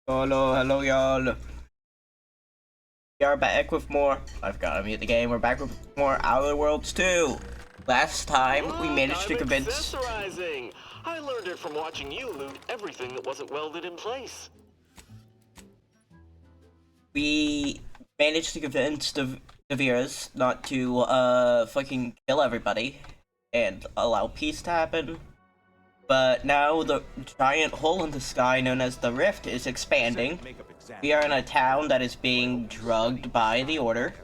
Hello, y'all. We are back with more. I've got to mute the game. We're back with more Outer Worlds 2. Last time we managed to convince. Accessorizing. I learned it from watching you loot everything that wasn't welded in place. We managed to convince the Viras not to fucking kill everybody and allow peace to happen. But now the giant hole in the sky known as the Rift is expanding. We are in a town that is being drugged by the Order.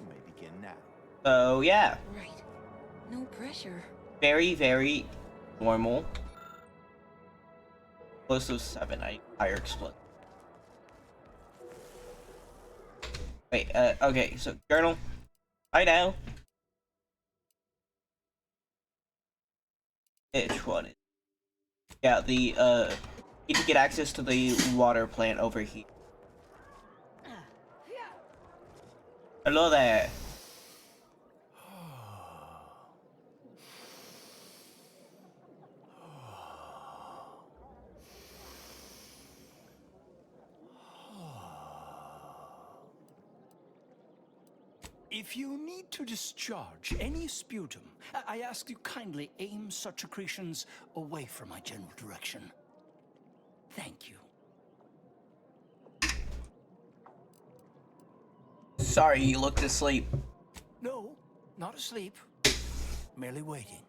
You may begin now. So yeah, Right. No pressure. very, very normal. Explosive 7, higher explosive. Wait, okay, so journal. Hi now. Which one is? Yeah, the, need to get access to the water plant over here. Hello there. If you need to discharge any sputum, I ask you kindly aim such accretions away from my general direction. Thank you. Sorry, you looked asleep. No, not asleep. Merely waiting.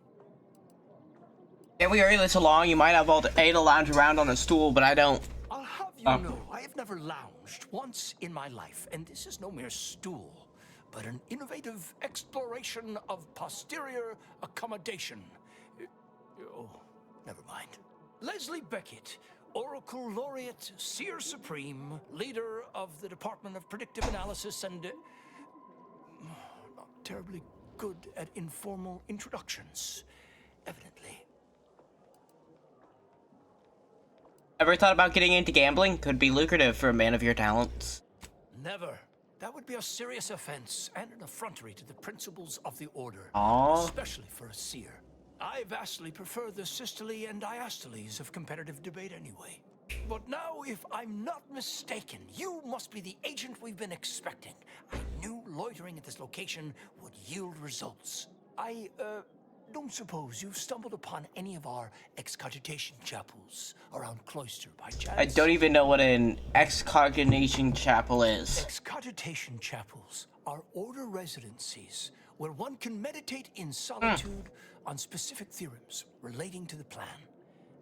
Can we hurry this along? You might have all the A to lounge around on a stool, but I don't. I'll have you know, I have never lounged once in my life, and this is no mere stool, but an innovative exploration of posterior accommodation. Oh, never mind. Leslie Beckett, Oracle Laureate, Seer Supreme, leader of the Department of Predictive Analysis, and not terribly good at informal introductions, evidently. Ever thought about getting into gambling? Could be lucrative for a man of your talents. Never. That would be a serious offense and an effrontery to the principles of the Order. Aww. Especially for a seer. I vastly prefer the systole and diastoles of competitive debate anyway. But now, if I'm not mistaken, you must be the agent we've been expecting. I knew loitering at this location would yield results. I don't suppose you've stumbled upon any of our excogitation chapels around Cloister by chance? I don't even know what an excogitation chapel is. Excogitation chapels are order residencies where one can meditate in solitude on specific theorems relating to the plan.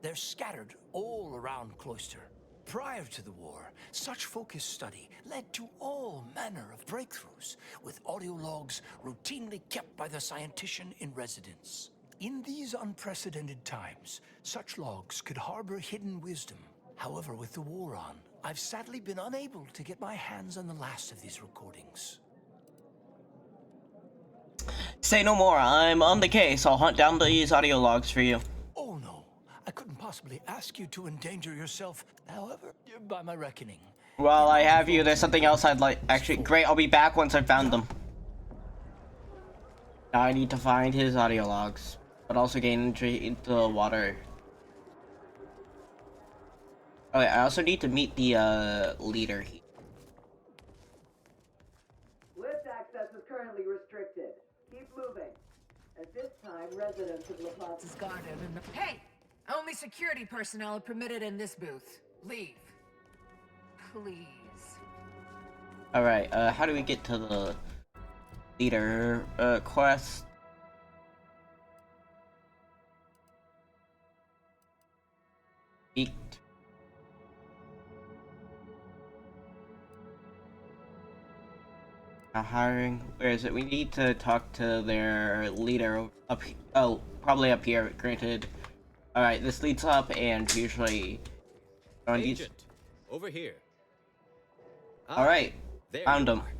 They're scattered all around Cloister. Prior to the war, such focused study led to all manner of breakthroughs, with audio logs routinely kept by the scientician in residence. In these unprecedented times, such logs could harbor hidden wisdom. However, with the war on, I've sadly been unable to get my hands on the last of these recordings. Say no more. I'm on the case. I'll hunt down these audio logs for you. Oh no, I couldn't possibly ask you to endanger yourself. However, by my reckoning. While I have you, there's something else I'd like. Actually, great. I'll be back once I've found them. Now I need to find his audio logs, but also gain entry into the water. Okay, I also need to meet the leader here. Lift access is currently restricted. Keep moving. At this time, residents of La Paz Is guarded and hey! Only security personnel are permitted in this booth. Leave. Please. Alright, how do we get to the leader, quest? Peaked. Now hiring, where is it? We need to talk to their leader up, oh, probably up here, granted. Alright, this leads up and usually... Agent, over here. Alright, There found you him. are.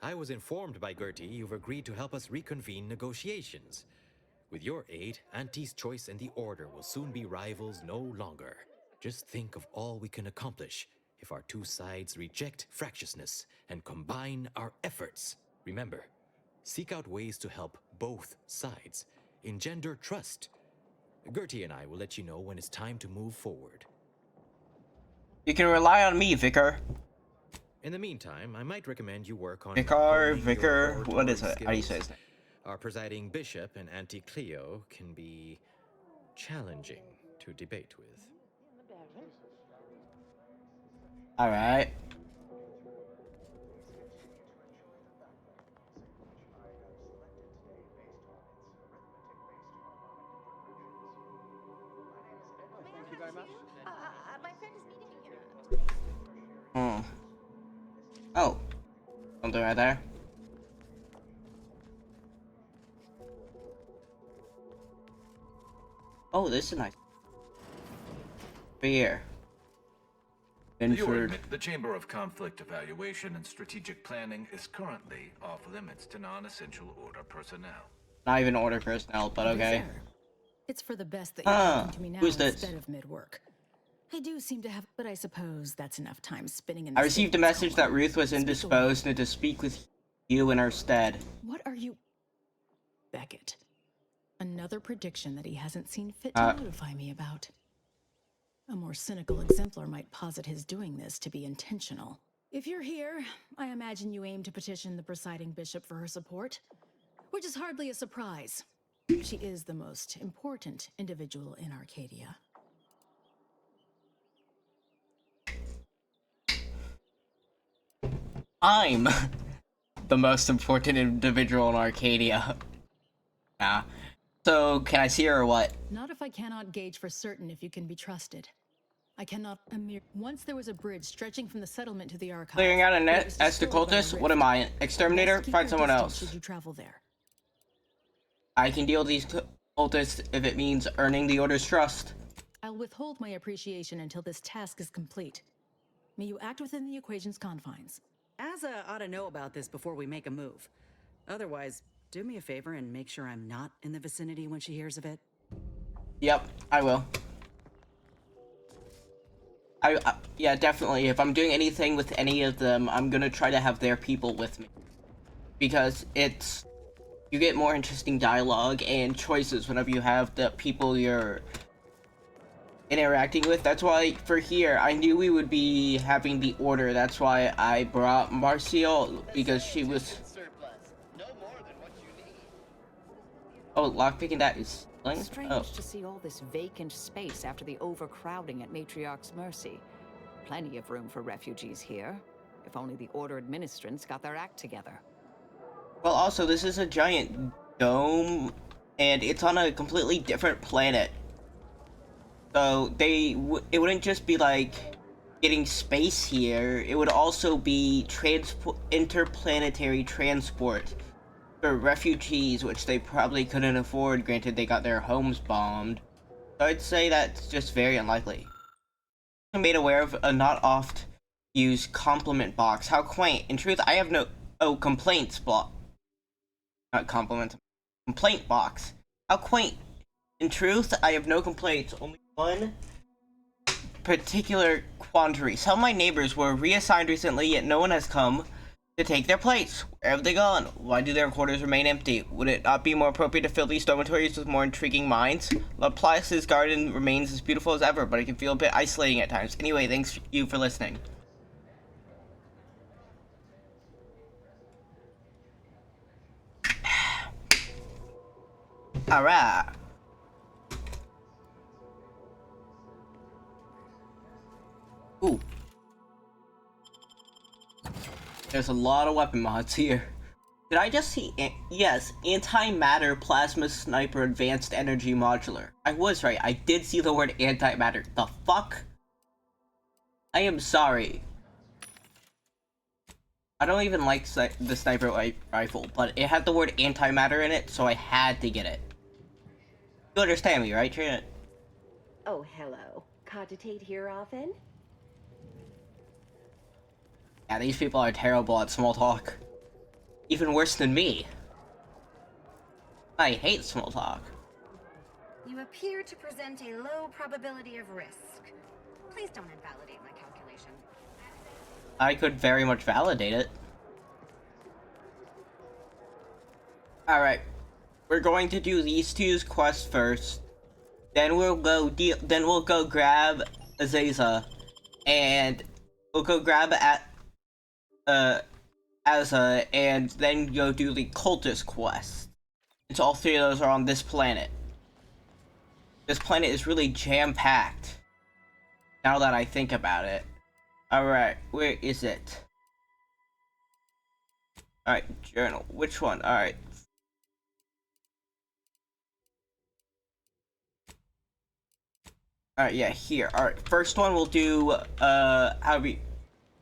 I was informed by Gertie you've agreed to help us reconvene negotiations. With your aid, Auntie's Choice and the Order will soon be rivals no longer. Just think of all we can accomplish if our two sides reject fractiousness and combine our efforts. Remember, seek out ways to help both sides, engender trust. Gertie and I will let you know when it's time to move forward. You can rely on me, Vicar. In the meantime, I might recommend you work on Vicar, honing your what is oratory it? How do you say skills. his name? Our presiding bishop and Auntie Cleo can be challenging to debate with. Alright. Thank you very much. My friend is meeting me here. Oh. Something right there. Oh, this is nice. Here. For your Binford. admit, the Chamber of Conflict Evaluation and Strategic Planning is currently off limits to non-essential order personnel. Not even order personnel, but okay. It's for the best that you're Huh. talking to me now Who's this? instead of mid-work. I do seem to have, but I suppose that's enough time spinning in the I received a statements message that column. Ruth was Speak away. indisposed and to speak with you in her stead. What are you... Beckett. Another prediction that he hasn't seen fit to notify me about. A more cynical exemplar might posit his doing this to be intentional. If you're here, I imagine you aim to petition the presiding bishop for her support, which is hardly a surprise. She is the most important individual in Arcadia. I'm the most important individual in Arcadia. Nah. So, can I see her or what? Not if I cannot gauge for certain if you can be trusted. I cannot once there was a bridge stretching from the settlement to the archives. Clearing out a but it net was as to destroyed by a cultists? What am rift. I, an exterminator? Best keep Find your someone distance else. Should you travel there? I can deal with these cultists if it means earning the Order's trust. I'll withhold my appreciation until this task is complete. May you act within the equation's confines. Asa ought to know about this before we make a move. Otherwise, do me a favor and make sure I'm not in the vicinity when she hears of it. Yep, I will. Yeah, definitely. If I'm doing anything with any of them, I'm gonna try to have their people with me. Because you get more interesting dialogue and choices whenever you have the people you're interacting with. That's why, for here, I knew we would be having the Order. That's why I brought Marcial, because she was... Oh, lockpicking that is... Strange Oh. to see all this vacant space after the overcrowding at Matriarch's Mercy. Plenty of room for refugees here. If only the Order administrants got their act together. Well, also, this is a giant dome, and it's on a completely different planet. So, it wouldn't just be, like, getting space here. It would also be interplanetary transport for refugees, which they probably couldn't afford, granted they got their homes bombed. So I'd say that's just very unlikely. I'm made aware of a not oft used compliment box. How quaint. In truth, I have no... Oh, complaints block. Not compliment. Complaint box. How quaint. In truth, I have no complaints. Only one particular quandary. Some of my neighbors were reassigned recently, yet no one has come to take their place. Where have they gone? Why do their quarters remain empty? Would it not be more appropriate to fill these dormitories with more intriguing minds? Laplace's garden remains as beautiful as ever, but it can feel a bit isolating at times. Anyway, thanks you for listening. Alright. Ooh. There's a lot of weapon mods here. Did I just see... yes, antimatter plasma sniper advanced energy modular. I was right, I did see the word antimatter. The fuck? I am sorry. I don't even like the sniper rifle, but it had the word antimatter in it, so I had to get it. You understand me, right, Trina? Oh, hello. Cogitate here often? Yeah, these people are terrible at small talk. Even worse than me. I hate small talk. You appear to present a low probability of risk. Please don't invalidate my calculation. I could very much validate it. Alright. We're going to do these two's quests first. Then we'll go grab Azaza. and we'll go grab Azza, and then go do the cultist quest. And so all three of those are on this planet. This planet is really jam-packed, now that I think about it. Alright, where is it? Alright, journal. Which one? Alright. Alright, yeah, here. Alright, first one we'll do,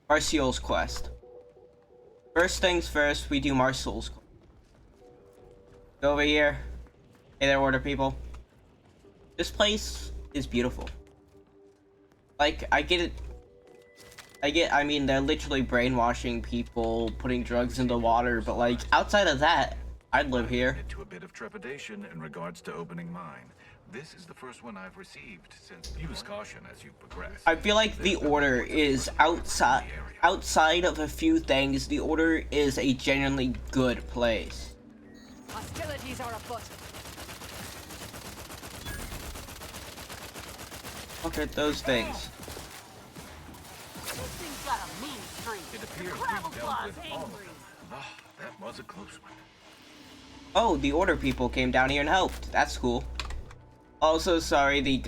Marcial's quest. First things first, we do Marcial's quest. Go over here. Hey there, order people. This place is beautiful. Like, I mean, they're literally brainwashing people, putting drugs in the water, but like, outside of that, I'd live here. To a bit of trepidation in regards to opening mine. This is the first one I've received since. Use caution as you progress. I feel like the Order is outside of a few things, the Order is a genuinely good place. Hostilities are afoot. Look at those things. It appears we've dealt with all of them. Ah, that was a close one. Oh, the Order people came down here and helped. That's cool. Also, sorry, the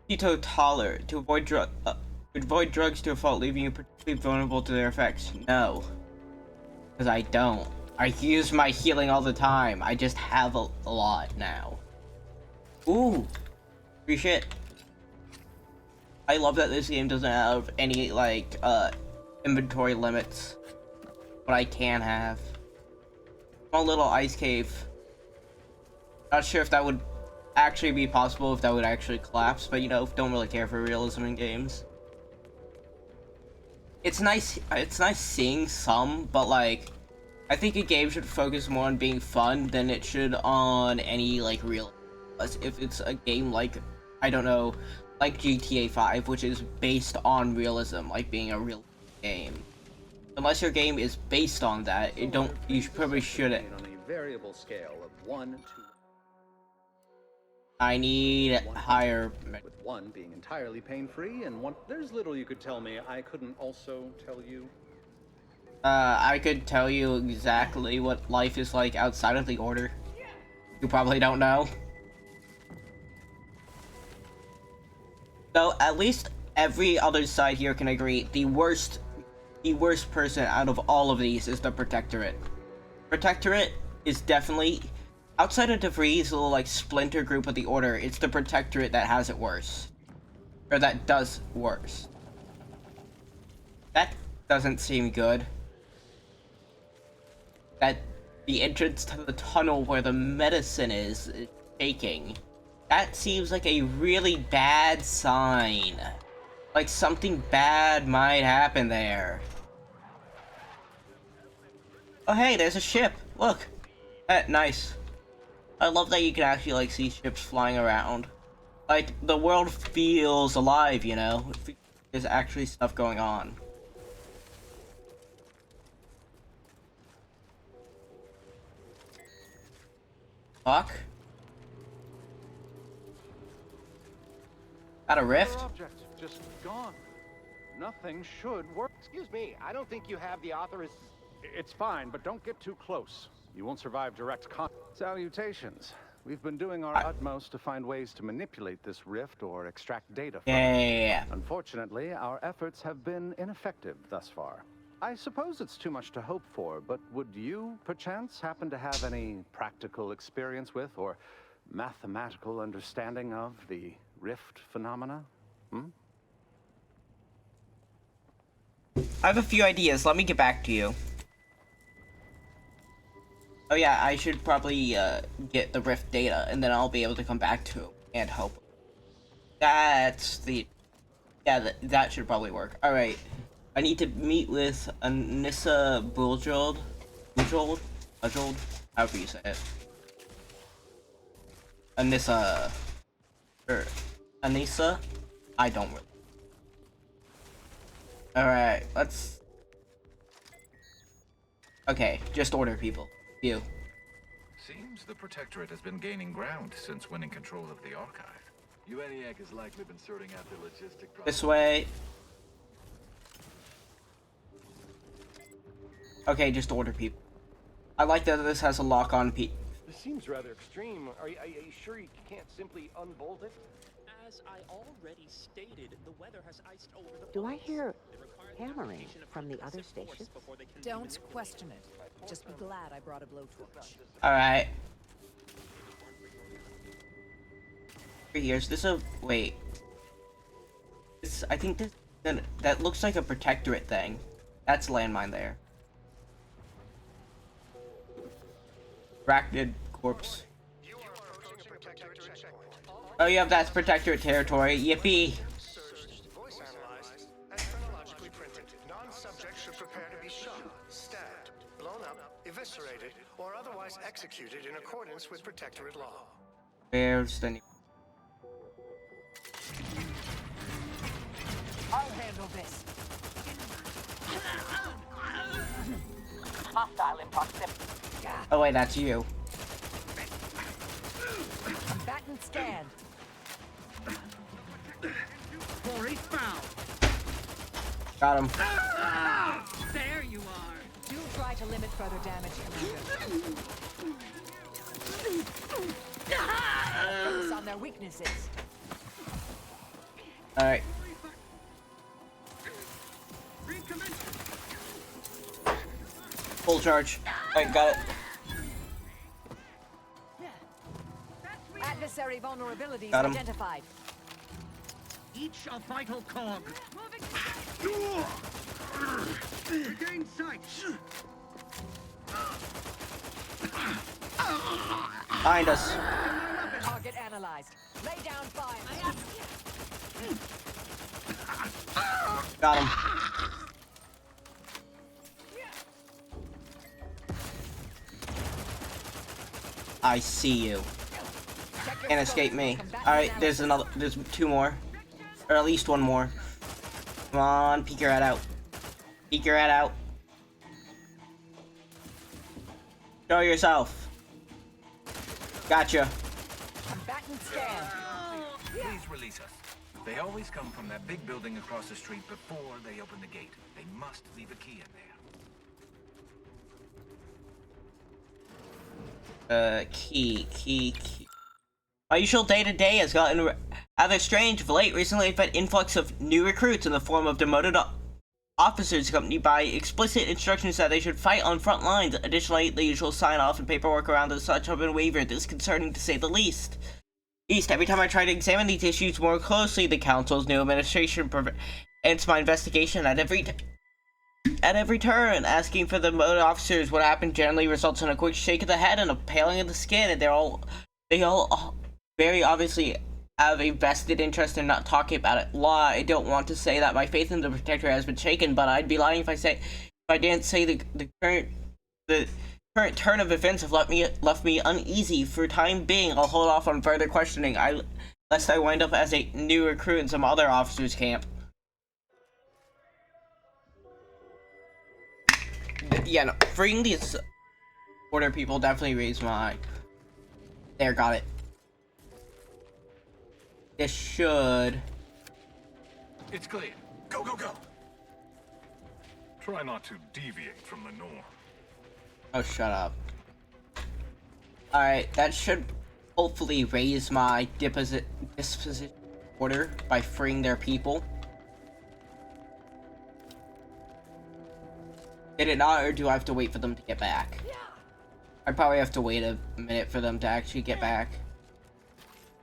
teetotaler to avoid drugs to a fault, leaving you particularly vulnerable to their effects. No, because I don't. I use my healing all the time. I just have a lot now. Ooh, free shit. I love that this game doesn't have any like inventory limits, but I can have. Small little ice cave. Not sure if that would actually be possible, if that would actually collapse, but you know, don't really care for realism in games. It's nice seeing some, but like, I think a game should focus more on being fun than it should on any like real. If it's a game like, I don't know, like GTA 5, which is based on realism, like being a real game. Unless your game is based on that, you probably shouldn't. On a variable scale of 1 to... I need higher... With 1 being entirely pain-free, and 1... There's little you could tell me I couldn't also tell you. I could tell you exactly what life is like outside of the Order. You probably don't know. So, at least every other side here can agree, the worst person out of all of these is the Protectorate. Protectorate is definitely... Outside of DeVries' little, like, splinter group of the Order, it's the Protectorate that has it worse. Or that does worse. That doesn't seem good. That the entrance to the tunnel where the medicine is taking. That seems like a really bad sign. Like something bad might happen there. Oh hey, there's a ship! Look! Nice. I love that you can actually like see ships flying around. Like, the world feels alive, you know? There's actually stuff going on. Fuck? Got a rift? Object just gone. Nothing should work. Excuse me, I don't think you have the authorization. It's fine, but don't get too close. You won't survive direct contact. Salutations. We've been doing our utmost to find ways to manipulate this rift or extract data from it. Yeah. Unfortunately, our efforts have been ineffective thus far. I suppose it's too much to hope for, but would you, perchance, happen to have any practical experience with or mathematical understanding of the rift phenomena? I have a few ideas. Let me get back to you. Oh yeah, I should probably get the rift data, and then I'll be able to come back to it and help. That's the... Yeah, that should probably work. Alright. I need to meet with Anissa Bujold, however you say it. Anissa... Anissa? I don't really... Alright, let's... Okay, just order people. You. Seems the Protectorate has been gaining ground since winning control of the archive. UNEAC has likely been sorting out the logistic problem. This way. Okay, just order people. I like that this has a lock on P. This seems rather extreme. Are you sure you can't simply unbolt it? As I already stated, the weather has iced over the Do I place. hear hammering from the other station? Don't question it. Just be glad I brought a blowtorch. Alright. Here's this a wait. This, I think this that looks like a protectorate thing. That's landmine there. Arachnid corpse. Oh yeah, that's protectorate territory. Yippee! Voice analyzed and chronologically printed. Non-subject should prepare to be shot, stabbed, blown up, eviscerated, or otherwise executed in accordance with protectorate law. Where's the I'll handle this. Hostile in proximity. Oh wait, that's you. Combatant stand. Quarry foul. Got him. There you are. Do try to limit further damage, Commander. Focus on their weaknesses. Alright. Full charge. Alright, got it. Adversary vulnerabilities Got him. identified. Each a vital cog. Regain sight. Behind us. Target analyzed. Lay down fire. Got him. I see you. Can't escape me. Alright, there's another. There's two more. Or at least one more. Come on, peek your head out. Peek your head out. Show yourself. Gotcha. Combatant stand. Please release us. They always come from that big building across the street before they open the gate. They must leave a key in there. Key. My usual day-to-day has gotten rather strange of late. Recently, I've had influx of new recruits in the form of demoted officers accompanied by explicit instructions that they should fight on front lines. Additionally, the usual sign-off and paperwork around as such have been wavered, disconcerting to say the least. Every time I try to examine these issues more closely, the Council's new administration prevents my investigation at every turn. Asking for the demoted officers what happened generally results in a quick shake of the head and a paling of the skin, and they all very obviously have a vested interest in not talking about it. I don't want to say that my faith in the Protector has been shaken, but I'd be lying if I didn't say the current turn of events have left me uneasy. For time being, I'll hold off on further questioning, lest I wind up as a new recruit in some other officers' camp. Yeah, no, freeing these order people definitely raised my... There, got it. This should... It's clear. Go, go, go! Try not to deviate from the norm. Oh, shut up. Alright, that should hopefully raise my disposition order by freeing their people. Did it not, or do I have to wait for them to get back? I probably have to wait a minute for them to actually get back.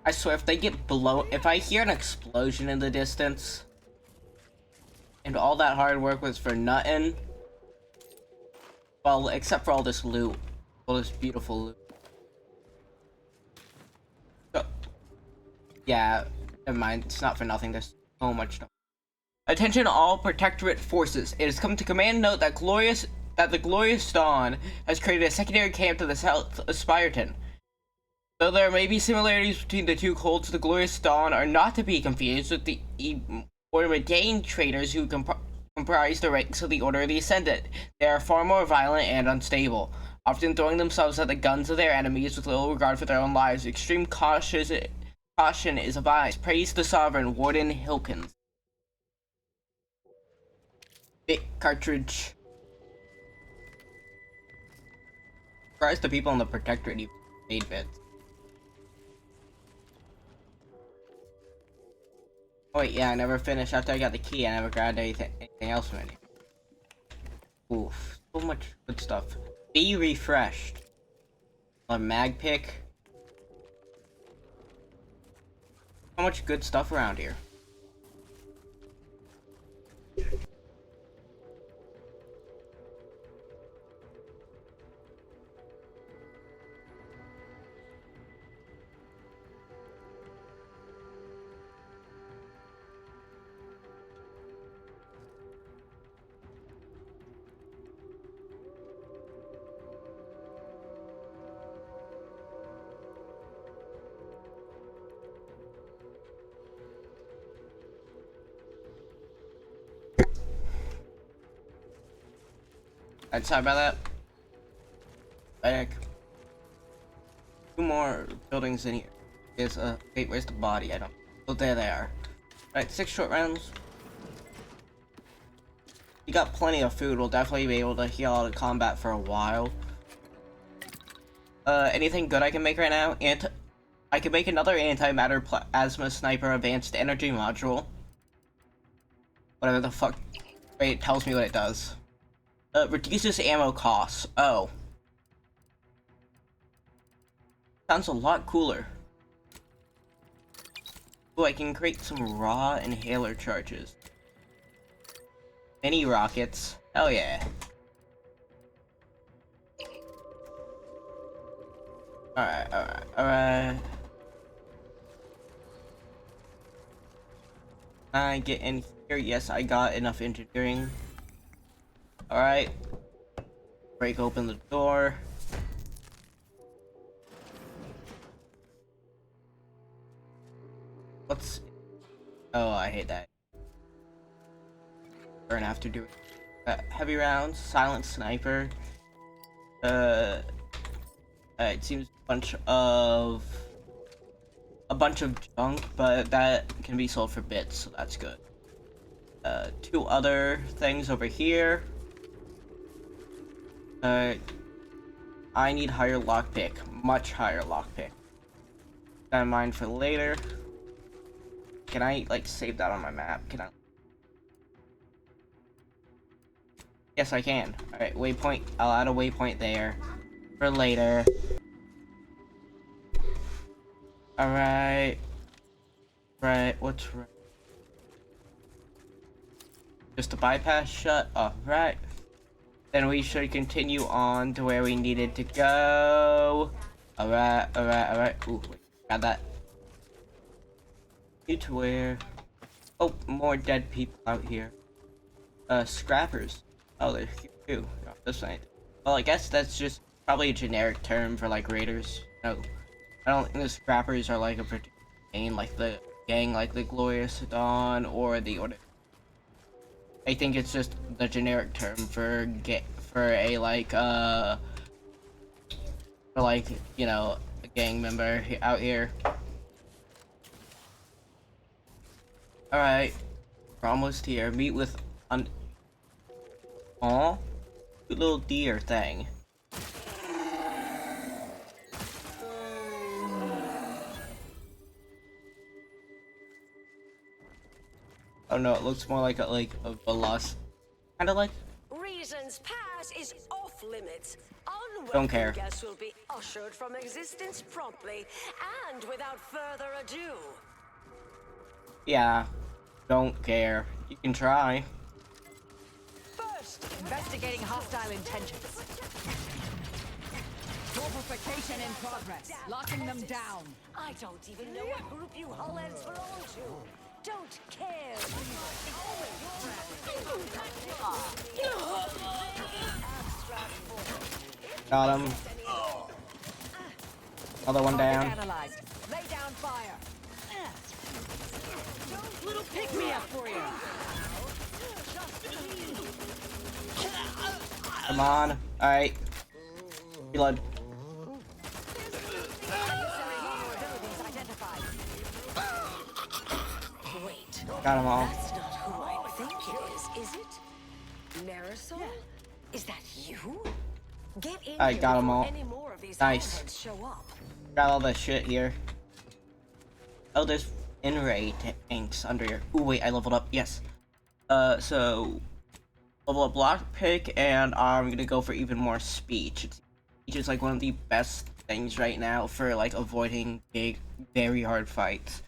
I swear, if they get blown, if I hear an explosion in the distance, and all that hard work was for nothing, well, except for all this loot, all this beautiful loot. So, yeah, never mind, it's not for nothing, there's so much stuff. Attention all Protectorate forces. It has come to command note that the Glorious Dawn has created a secondary camp to the south of Spyreton. Though there may be similarities between the two cults, the Glorious Dawn are not to be confused with the ordained traitors who comprise the ranks of the Order of the Ascendant. They are far more violent and unstable, often throwing themselves at the guns of their enemies with little regard for their own lives. Extreme caution Caution is advised. Praise the Sovereign, Warden Hilkins. Bit cartridge. Surprised the people in the Protectorate even made bits. Oh wait, yeah, I never finished. After I got the key, I never grabbed anything else from it. Oof, so much good stuff. Be refreshed. A mag pick. So much good stuff around here. Alright, sorry about that. Back. 2 more buildings in here. Is wait, where's the body? I don't. Oh, there they are. Alright, 6 short rounds. You got plenty of food. We'll definitely be able to heal out of combat for a while. Anything good I can make right now? I can make another antimatter plasma sniper advanced energy module. Whatever the fuck. Wait, it tells me what it does. Reduces ammo costs. Oh. Sounds a lot cooler. Oh, I can create some raw inhaler charges. Mini rockets. Hell yeah. Alright. I get in here. Yes, I got enough engineering. Alright. Break open the door. What's... Oh, I hate that. Burn after doing... heavy rounds, silent sniper. It seems a bunch of junk, but that can be sold for bits, so that's good. 2 other things over here. I need higher lockpick, much higher lockpick. Got in mind for later. Can I like save that on my map? Can I? Yes, I can. All right, waypoint. I'll add a waypoint there for later. All right. Right. What's right? Just a bypass shut. All right. Then we should continue on to where we needed to go. Alright. Ooh, wait, got that. You to where? Oh, more dead people out here. Scrappers. Oh, there's two. No, this ain't. Well, I guess that's just probably a generic term for like raiders. No, I don't think the scrappers are like a particular gang, like the Glorious Dawn or the Order. I think it's just the generic term for a like you know, a gang member out here. All right, we're almost here. Meet with aw, cute little deer thing. Oh no, it looks more like a Veloc, kind of like. Reason's Pass is off limits. Don't care. Guests will be ushered from existence promptly and without further ado. Yeah, don't care. You can try. First, investigating hostile intentions. Fortification in progress. Locking them down. I don't even know what group you Hollands belong to. Don't care. Got him. Another one down. Analyzed. Lay down fire. Little pick me up for you. Come on. Alright. Reload. Got them all. That's not who I think it is it? Marisol? Is that you? Get in I here got 'em before all. any more of these Nice. handheads show up. Got all that shit here. Oh, there's in-ray tanks under here. Ooh, wait, I leveled up. Yes. So level up lockpick, and I'm gonna go for even more speech. Speech is like one of the best things right now for like avoiding big, very hard fights.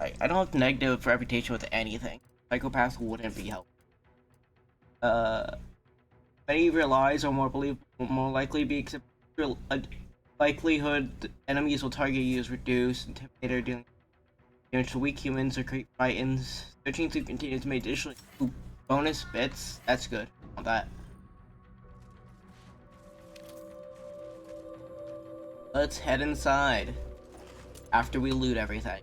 I don't have negative reputation with anything. Psychopaths wouldn't be helpful. Many of your lies are more believable, more likely to be accepted. A likelihood enemies will target you is reduced. Intimidator dealing damage to weak humans or creep titans. 13th to continue to make additional bonus bits. That's good. On that. Let's head inside after we loot everything.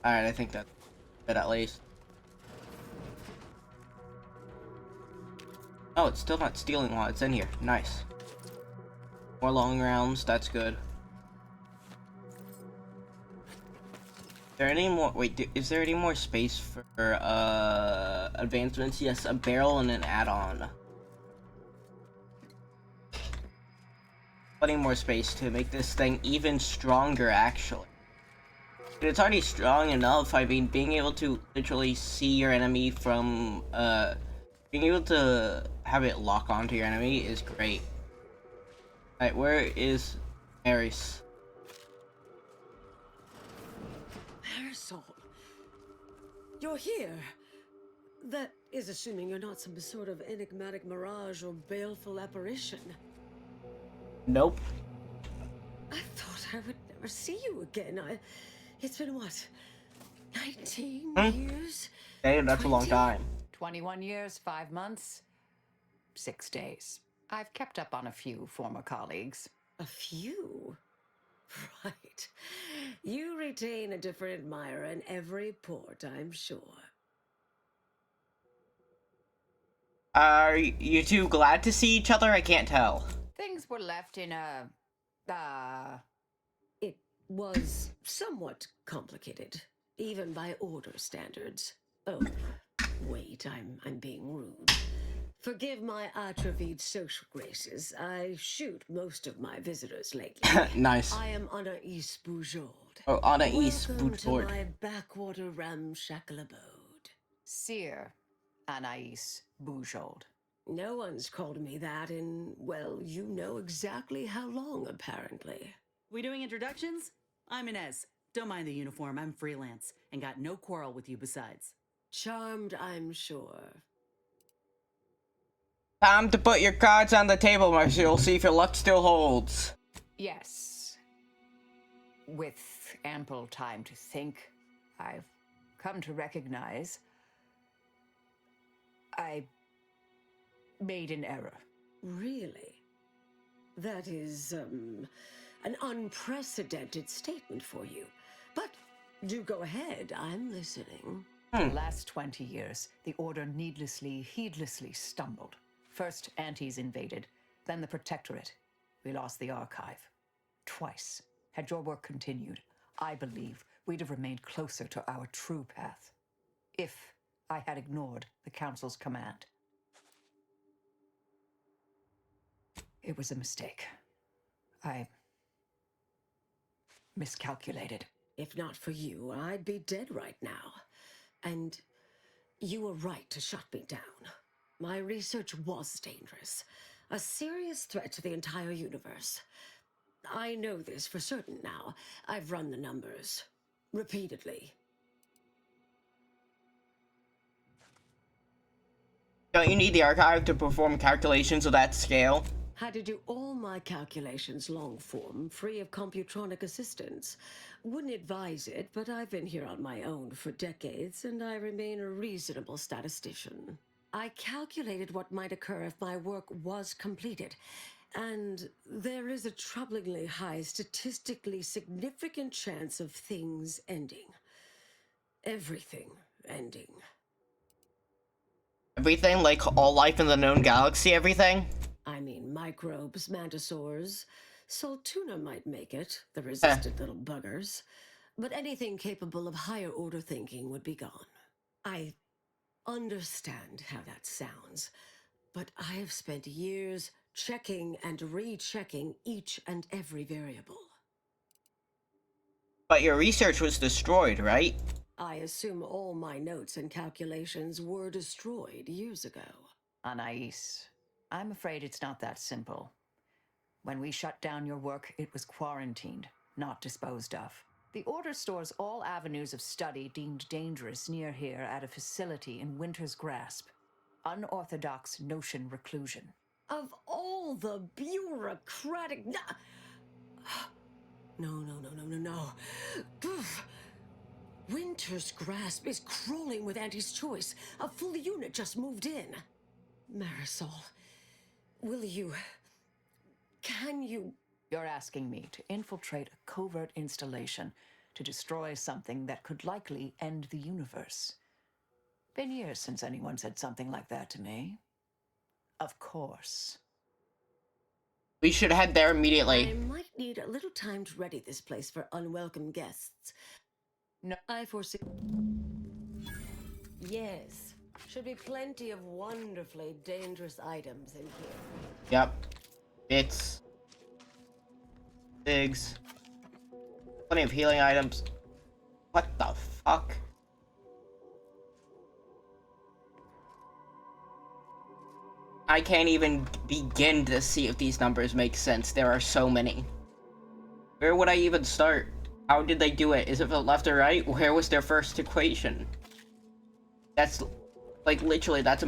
Alright, I think that's good at least. Oh, it's still not stealing while it's in here. Nice. More long rounds, that's good. Is there any more? Wait, is there any more space for advancements? Yes, a barrel and an add-on. Plenty more space to make this thing even stronger, actually. It's already strong enough. I mean, being able to literally see your enemy from, being able to have it lock onto your enemy is great. Alright, where is Maris? Marisol, you're here. That is assuming you're not some sort of enigmatic mirage or baleful apparition. Nope. I thought I would never see you again. It's been what? 19 years? Hey, that's a long time. 21 years, 5 months, 6 days. I've kept up on a few former colleagues. A few? Right. You retain a different admirer in every port, I'm sure. Are you two glad to see each other? I can't tell. Things were left in a... It was somewhat complicated, even by order standards. Oh, wait, I'm being rude. Forgive my atrophied social graces. I shoot most of my visitors lately. Nice. I am Anais Boujard. Oh, Anais Welcome to Boujard. my backwater ramshackle abode. Sir Anais Boujard. No one's called me that in, well, you know exactly how long, apparently. We doing introductions? I'm Inez. Don't mind the uniform, I'm freelance, and got no quarrel with you besides. Charmed, I'm sure. Time to put your cards on the table, Marshall. See if your luck still holds. Yes. With ample time to think, I've come to recognize I made an error. Really? That is, an unprecedented statement for you. But do go ahead, I'm listening. The last 20 years, the Order heedlessly stumbled. First, Antes invaded, then the Protectorate. We lost the Archive. Twice. Had your work continued, I believe we'd have remained closer to our true path. If I had ignored the Council's command. It was a mistake. I miscalculated. If not for you, I'd be dead right now. And you were right to shut me down. My research was dangerous. A serious threat to the entire universe. I know this for certain now. I've run the numbers. Repeatedly. Don't you need the archive to perform calculations of that scale? Had to do all my calculations long form, free of computronic assistance. Wouldn't advise it, but I've been here on my own for decades, and I remain a reasonable statistician. I calculated what might occur if my work was completed, and there is a troublingly high, statistically significant chance of things ending. Everything ending. Everything? Like all life in the known galaxy, everything? I mean, my microbes, mantisaurs. Saltuna might make it, the resistant little buggers. But anything capable of higher order thinking would be gone. I understand how that sounds, but I have spent years checking and rechecking each and every variable. But your research was destroyed, right? I assume all my notes and calculations were destroyed years ago. Anais, I'm afraid it's not that simple. When we shut down your work, it was quarantined, not disposed of. The Order stores all avenues of study deemed dangerous near here at a facility in Winter's Grasp. Unorthodox notion reclusion. Of all the bureaucratic... No. Winter's Grasp is crawling with Auntie's choice. A full unit just moved in. Marisol, can you... You're asking me to infiltrate a covert installation to destroy something that could likely end the universe. Been years since anyone said something like that to me. Of course. We should head there immediately. I might need a little time to ready this place for unwelcome guests. No. I foresee... Yes. Should be plenty of wonderfully dangerous items in here. Yep. Bits. Figs. Plenty of healing items. What the fuck? I can't even begin to see if these numbers make sense. There are so many. Where would I even start? How did they do it? Is it left or right? Where was their first equation? That's, like, literally, that's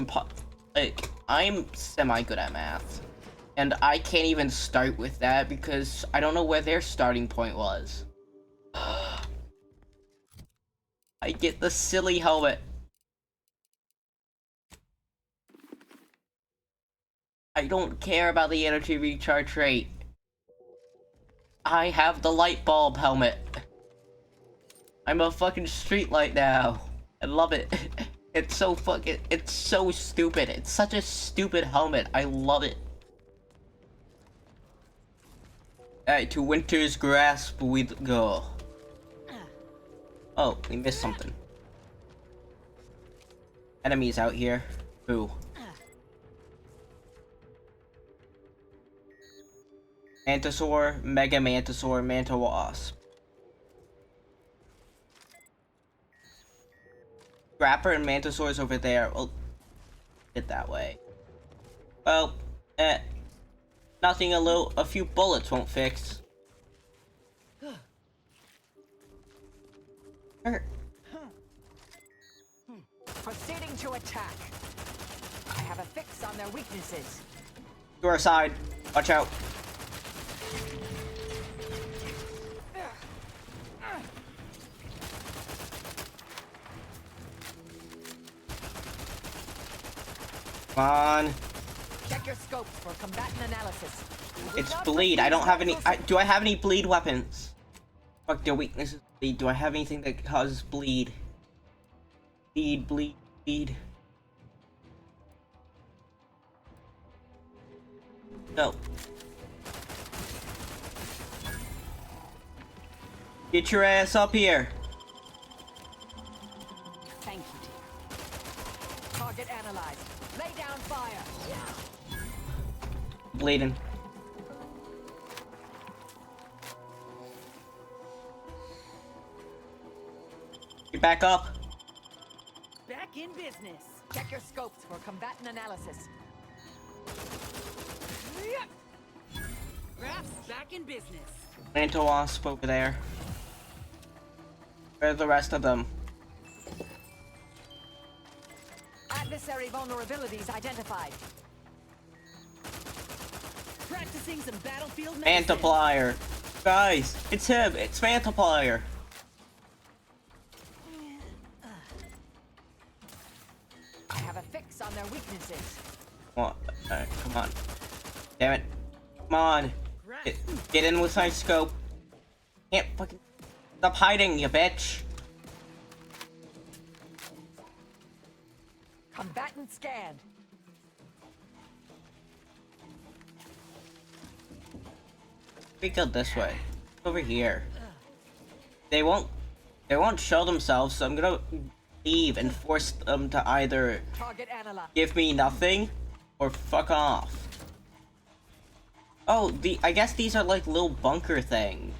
like, I'm semi-good at math. And I can't even start with that because I don't know where their starting point was. I get the silly helmet. I don't care about the energy recharge rate. I have the light bulb helmet. I'm a fucking streetlight now. I love it. It's so stupid. It's such a stupid helmet. I love it. Alright, to Winter's Grasp we go. Oh, we missed something. Enemies out here. Who? Mantisaur, Mega Mantisaur, Mantawasp. Grapper and Mantisaur's over there. Well, get that way. Well, nothing a few bullets won't fix. Proceeding to attack. I have a fix on their weaknesses. To our side. Watch out. Come on. Check your scopes for combatant analysis. It's bleed. I don't have any. Do I have any bleed weapons? Fuck, their weakness is bleed. Do I have anything that causes bleed? Bleed. No. Get your ass up here. Thank you, dear. Target analyzed. Lay down fire. Bleeding. Get back up. Back in business. Check your scopes for combatant analysis. Graphs back in business. Mantawasp over there. Where are the rest of them? Adversary vulnerabilities identified. Practicing some battlefield medicine. Mantiplier. Guys, it's him. It's Mantiplier. I have a fix on their weaknesses. Alright, come on. Damn it. Come on. Get in with my scope. Can't fucking... Stop hiding, you bitch. Combatant scanned. We go this way. Over here. They won't show themselves, so I'm gonna leave and force them to either give me nothing or fuck off. Oh, I guess these are like little bunker things.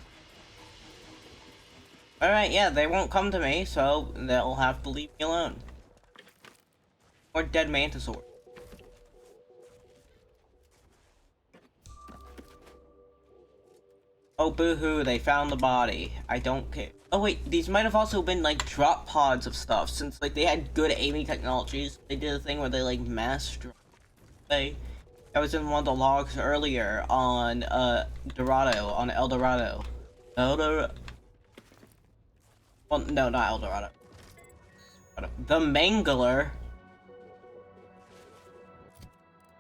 Alright, yeah, they won't come to me, so they'll have to leave me alone. Or dead mantisaur. Oh, boo-hoo, they found the body. I don't care. Oh wait, these might have also been like drop pods of stuff, since like they had good aiming technologies. They did a thing where they like mass drop. I was in one of the logs earlier on Dorado, on El Dorado. Well, no, not El Dorado. The Mangler.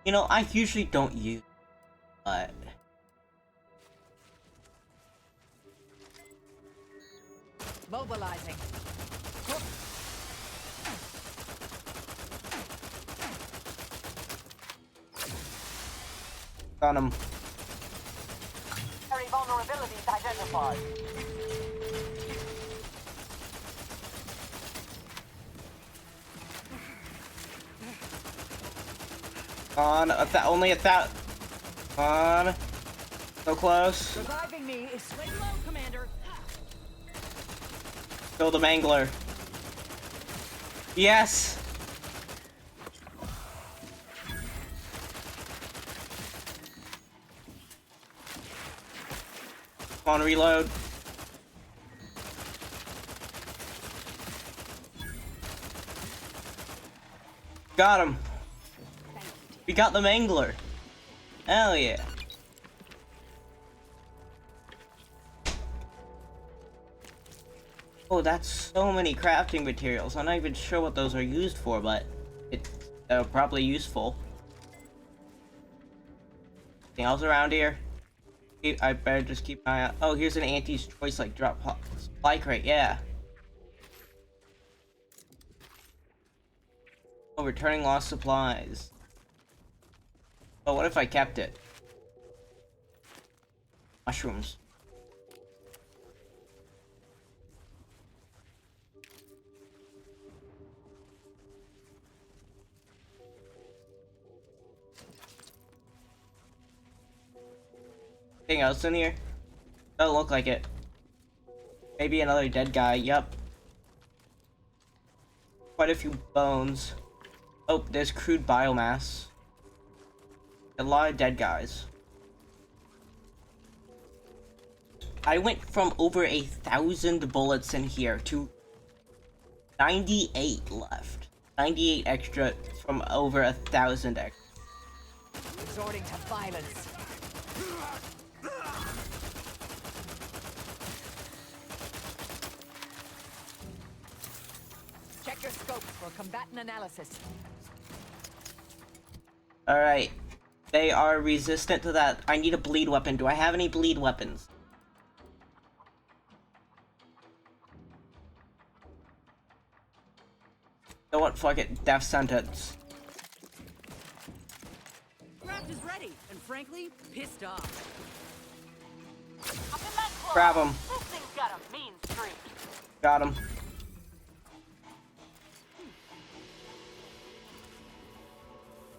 You know, I usually don't use, but mobilizing. got him. Vulnerabilities identified. On only at that. On. So close. Reviving me is swing low, Commander. Kill the Mangler. Yes. Come on, reload. Got him. We got the Mangler. Hell yeah. Oh, that's so many crafting materials. I'm not even sure what those are used for, but it's probably useful. Anything else around here? I better just keep my eye out. Oh, here's an Auntie's Choice like drop supply crate. Yeah. Oh, returning lost supplies. Oh, what if I kept it? Mushrooms. Anything else in here? Doesn't look like it. Maybe another dead guy. Yep. Quite a few bones. Oh, there's crude biomass. A lot of dead guys. I went from over 1,000 bullets in here to 98 left. 98 extra from over 1,000 extra. Resorting to violence. Check your scopes for combatant analysis. Alright. They are resistant to that. I need a bleed weapon. Do I have any bleed weapons? You know what? Fuck it. Death sentence. Craft is ready, and frankly, pissed off. Grab him. This thing's got a mean streak. Got him.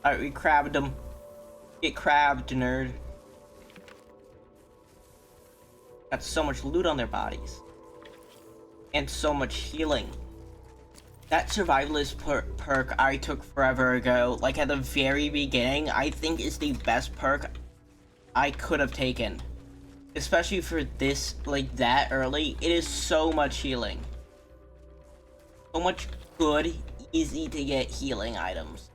Alright, we crabbed him. Get crabbed, nerd. Got so much loot on their bodies. And so much healing. That survivalist perk I took forever ago, like at the very beginning, I think is the best perk I could have taken. Especially for this, like that early, it is so much healing. So much good, easy to get healing items.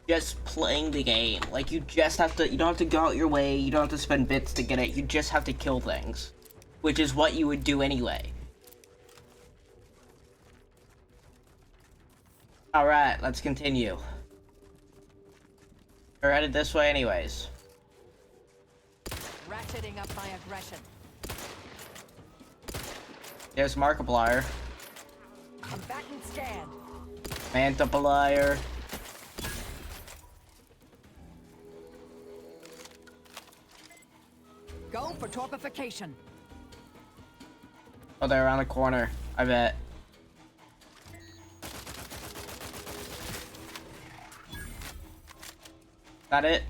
Just playing the game. Like, you just have to, you don't have to go out your way, you don't have to spend bits to get it, you just have to kill things. Which is what you would do anyway. Alright, let's continue. We're headed this way anyways. Ratcheting up my aggression. There's Markiplier. Combatant scan. Mantiplier. Go for torpification. Oh, they're around the corner, I bet. That it? Is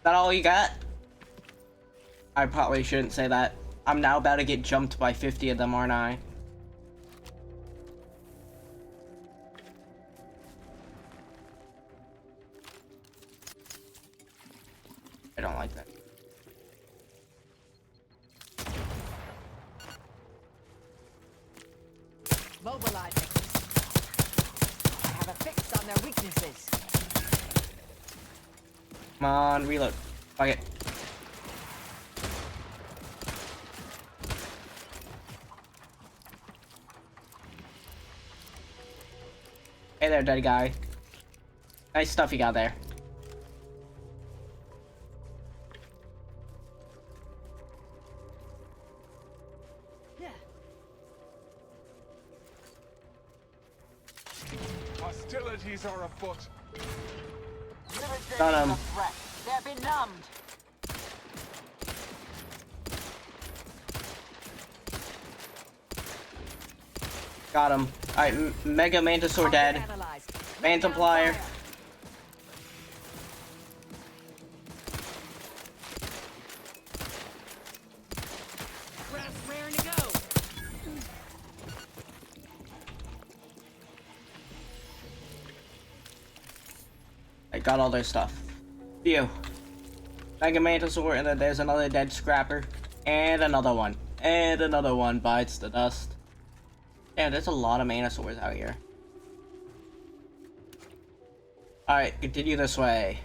that all you got? I probably shouldn't say that. I'm now about to get jumped by 50 of them, aren't I? I don't like that. Mobilizing. I have a fix on their weaknesses. Come on, reload. Fuck it. Hey there, dead guy. Nice stuff you got there. Hostilities are afoot. Got him. They're benumbed. Got him. Alright, Mega Mantisaur dead. Mantiplier. Raring to go. I got all their stuff. Phew. Mega Mantisaur, and then there's another dead Scrapper. And another one. And another one bites the dust. Damn, there's a lot of Manosaurs out here. Alright, continue this way.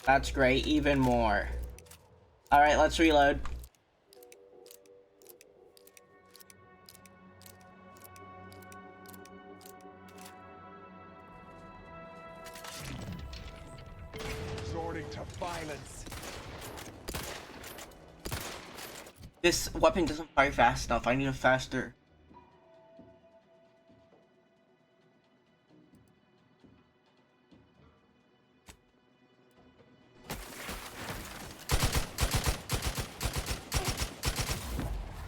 That's great, even more. Alright, let's reload. Resorting to violence. This weapon doesn't fire fast enough. I need a faster.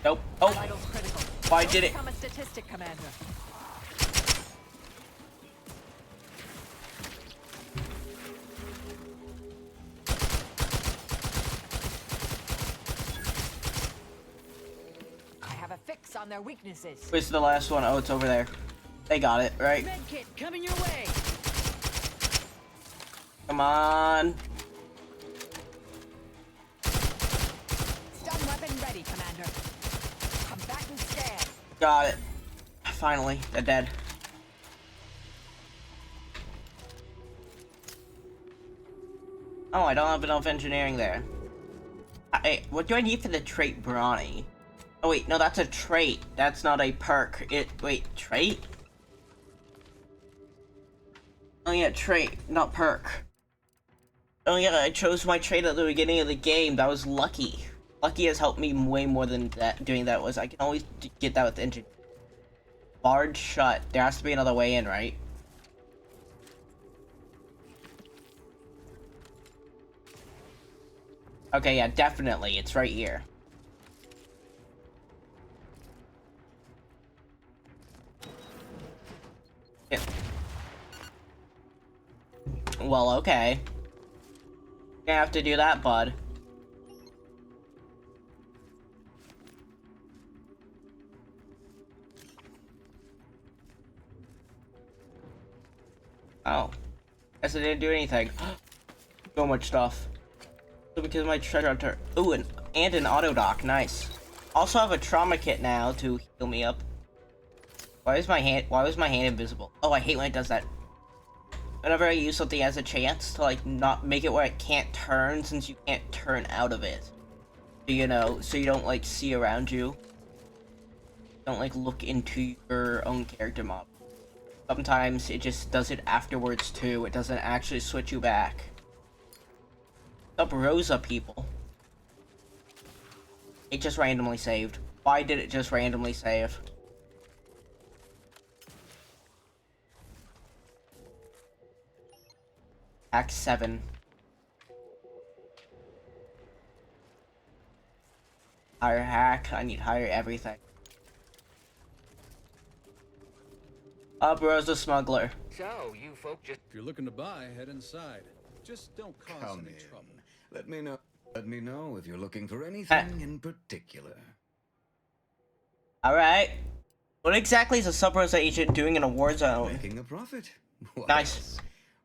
Nope. Oh. Why did it? Become a statistic, Commander. I have a fix on their weaknesses. Where's the last one? Oh, it's over there. They got it, right? Medkit coming your way. Come on. Stun weapon ready, Commander. Combatant scan. Got it. Finally, they're dead. Oh, I don't have enough engineering there. What do I need for the trait Brawny? Oh wait, no, that's a trait. That's not a perk. Wait, trait? Oh yeah, trait, not perk. Oh yeah, I chose my trait at the beginning of the game. That was lucky. Lucky has helped me way more than that. Doing that was I can always get that with the engine. Barred shut. There has to be another way in, right? Okay, yeah, definitely. It's right here. Yeah. Well, okay. Gonna have to do that, bud. Oh. Guess I didn't do anything. So much stuff. So because my treasure hunter. Ooh, and an auto dock. Nice. Also have a trauma kit now to heal me up. Why was my hand invisible? Oh, I hate when it does that. Whenever I use something as a chance to like not make it where it can't turn, since you can't turn out of it. You know, so you don't like see around you. Don't like look into your own character model. Sometimes it just does it afterwards too. It doesn't actually switch you back. What's up, Rosa people? It just randomly saved. Why did it just randomly save? Act 7. Hire hack. I need hire everything. Uproar's the smuggler. So, you folk just... If you're looking to buy, head inside. Just don't cause Come any in. trouble. Let me know. Let me know if you're looking for anything in particular. Alright. What exactly is a Sub-Rosa agent doing in a war zone? Making a profit. Why, Nice. yes.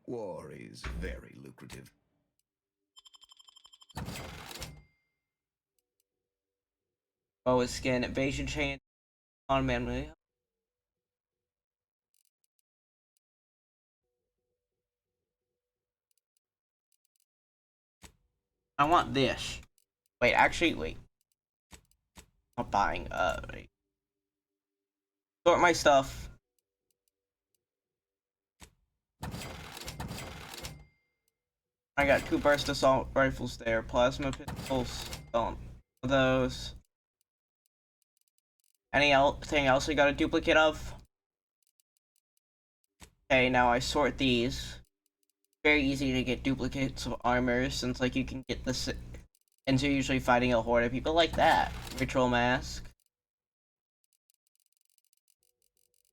War is very lucrative. Oh, his skin. Evasion chain. On manually. I want this. Wait, actually, wait. I'm buying, wait. Sort my stuff. I got 2 burst assault rifles there, plasma pistols, don't those. Anything else I got a duplicate of? Okay, now I sort these. Very easy to get duplicates of armor, since like you can get this, and so you're usually fighting a horde of people like that. Ritual mask.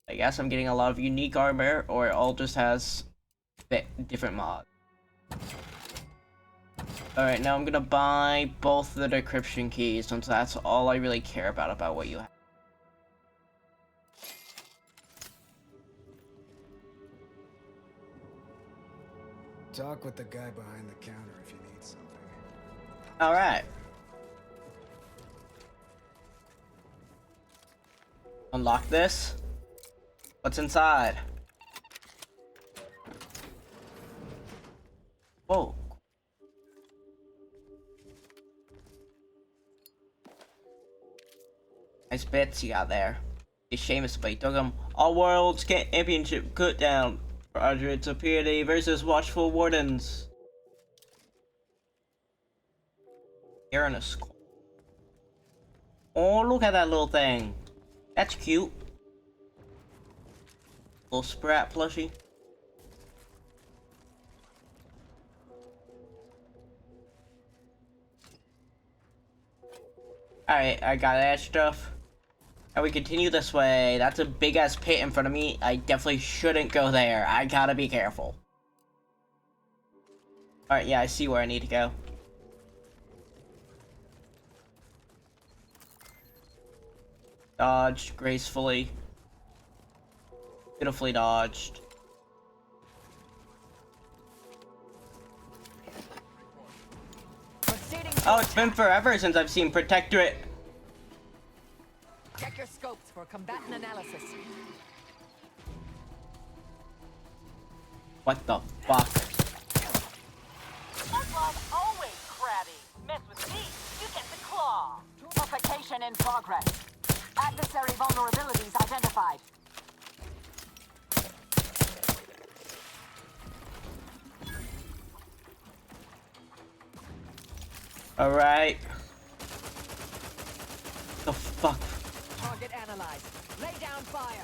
I guess I'm getting a lot of unique armor, or it all just has different mods. Alright, now I'm gonna buy both the decryption keys, since that's all I really care about what you have. Talk with the guy behind the counter if you need something. Alright. Unlock this. What's inside? Whoa. Nice bits you got there. It's Seamus play. Took him All Worlds Championship cut down. Roger, it's a Superiority versus Watchful Wardens. Here in a skull. Oh, look at that little thing. That's cute. Little Sprat plushie. Alright, I got that stuff. And we continue this way. That's a big ass pit in front of me. I definitely shouldn't go there. I gotta be careful. Alright, yeah, I see where I need to go. Dodged gracefully. Beautifully dodged. Oh, it's been forever since I've seen Protectorate. Check your scopes for combatant analysis. What the fuck? Oswald always crabby. Mess with me, you get the claw. Purification in progress. Adversary vulnerabilities identified. Alright. The fuck? Target analyzed. Lay down fire.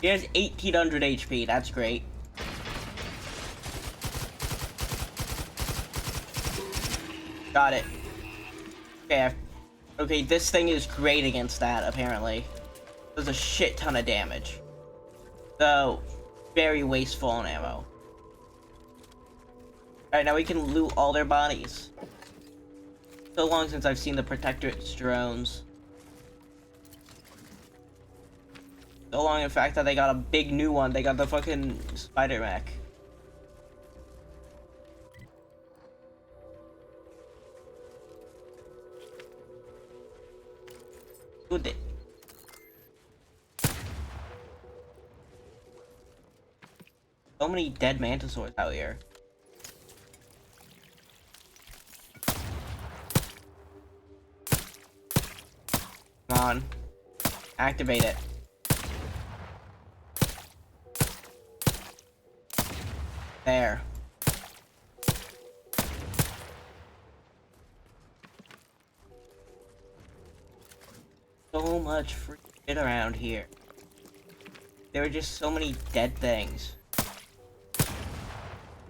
He has 1800 HP, that's great. Got it. Okay, okay, this thing is great against that, apparently. Does a shit ton of damage. So, very wasteful on ammo. Alright, now we can loot all their bodies. So long since I've seen the Protectorate's drones. So long, in fact, that they got a big new one. They got the fucking spider mech. Good. So many dead mantisaurs out here. Come on. Activate it. There. So much free shit around here. there were just so many dead things.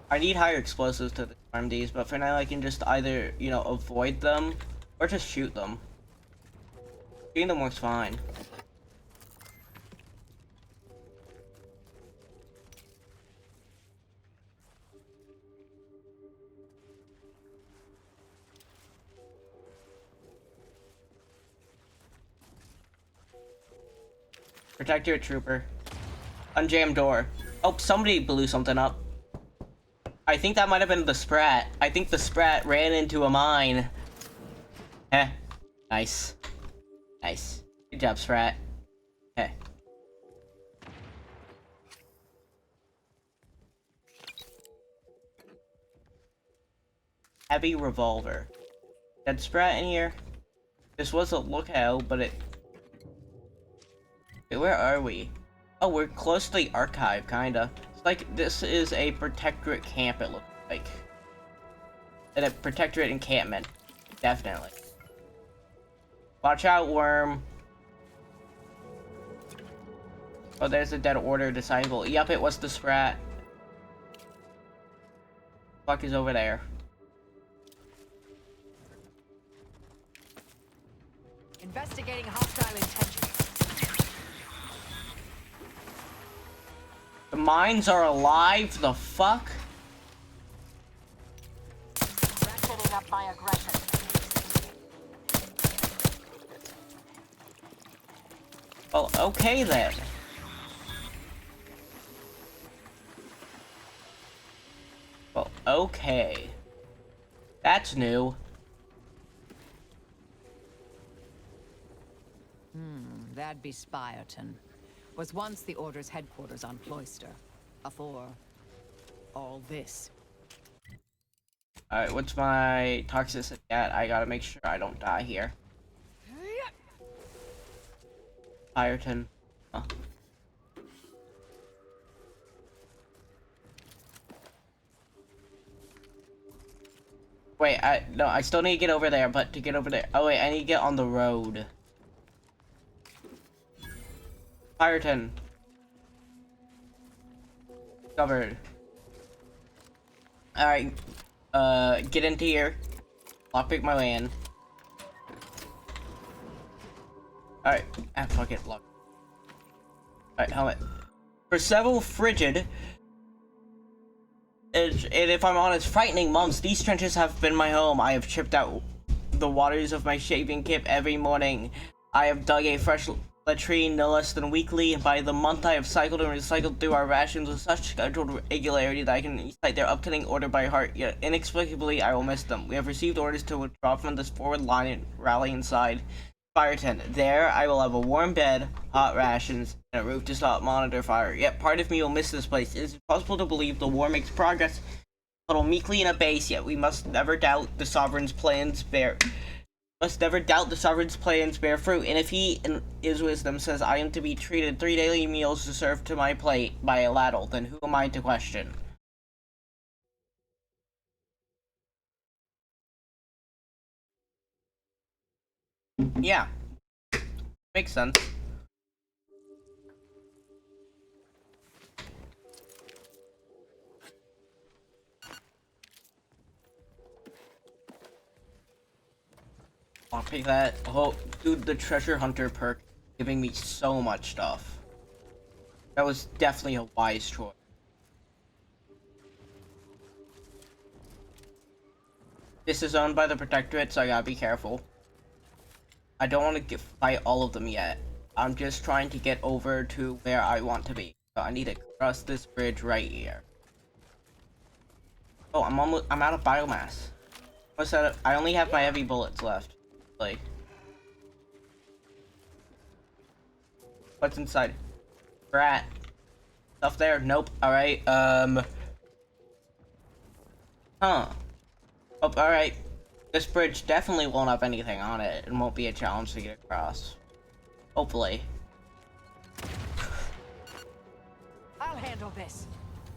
I need higher explosives to disarm these, but for now I can just either, you know, avoid them or just shoot them. Shooting them works fine. Protectorate trooper. Unjam door. Oh, somebody blew something up. I think that might have been the Sprat. I think the Sprat ran into a mine. Heh. Nice. Nice. Good job, Sprat. Heh. Heavy revolver. Dead Sprat in here? This was a lookout, but it... Wait, where are we? Oh, we're close to the archive, kinda. It's like this is a Protectorate camp, it looks like. And a Protectorate encampment. Definitely. Watch out, worm. Oh, there's a dead order disciple. Yup, it was the Sprat. Fuck is over there. Investigating hostile intentions. The mines are alive? The fuck? Ratcheting up my aggression. Well, okay then. Well, okay. That's new. That'd be Spireton. Was once the Order's headquarters on Cloister. Afore all this. Alright, what's my toxicity at? I gotta make sure I don't die here. Spireton. Huh. Wait, no, I still need to get over there, but to get over there... Oh wait, I need to get on the road. Spireton. Covered. Alright, get into here. Lockpick my way in. Alright, fuck it, lock. Alright, helmet. For several frigid, and if I'm honest, frightening months, these trenches have been my home. I have chipped out the waters of my shaving kip every morning. I have dug a fresh latrine no less than weekly, and by the month I have cycled and recycled through our rations with such scheduled regularity that I can recite their upcoming order by heart, yet inexplicably I will miss them. We have received orders to withdraw from this forward line and rally inside Spireton. There I will have a warm bed, hot rations, and a roof to stop monitor fire. Yet part of me will miss this place. It is impossible to believe the war makes progress, huddle meekly in a base, yet we must never doubt the Sovereign's plans bear fruit, and if he in his wisdom says I am to be treated 3 daily meals to serve to my plate by a ladle, then who am I to question? Yeah. Makes sense. I'll pick that. Oh, dude, the treasure hunter perk giving me so much stuff. That was definitely a wise choice. This is owned by the Protectorate, so I gotta be careful. I don't want to fight all of them yet. I'm just trying to get over to where I want to be. So I need to cross this bridge right here. Oh, I'm out of biomass. What's that? I only have my heavy bullets left. Like, what's inside? Rat. Stuff there? Nope. Alright, Huh. Oh, alright. This bridge definitely won't have anything on it. It won't be a challenge to get across. Hopefully. I'll handle this.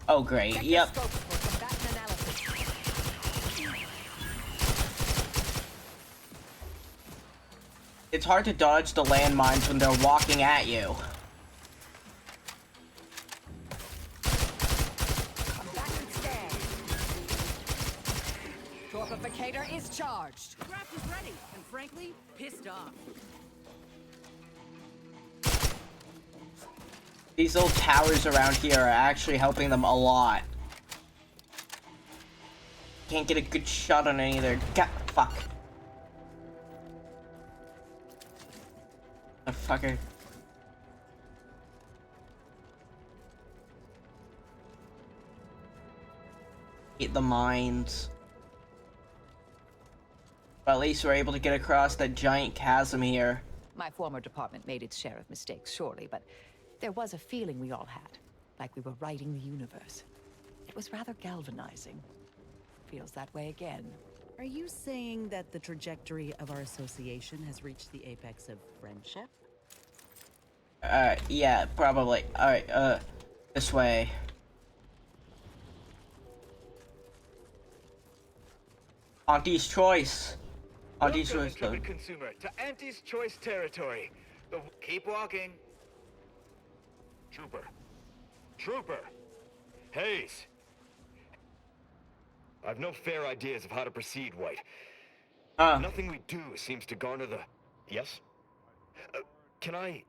Oh, great. Check Yep. the scope for combatant analysis. It's hard to dodge the landmines when they're walking at you. Torpificator is charged. Draft is ready, and frankly, pissed off. These little towers around here are actually helping them a lot. Can't get a good shot on any of their fuck. A fucker. Hit the mines. But at least we're able to get across that giant chasm here. My former department made its share of mistakes, surely, but there was a feeling we all had, like we were writing the universe. It was rather galvanizing. Feels that way again. Are you saying that the trajectory of our association has reached the apex of friendship? Yeah, probably. Alright, this way. Auntie's Choice. Auntie's Choice. Welcome, intrepid consumer, to Auntie's Choice territory. Keep walking. Trooper! Hayes! I've no fair ideas of how to proceed, White. Nothing we do seems to garner the... Yes? Can I,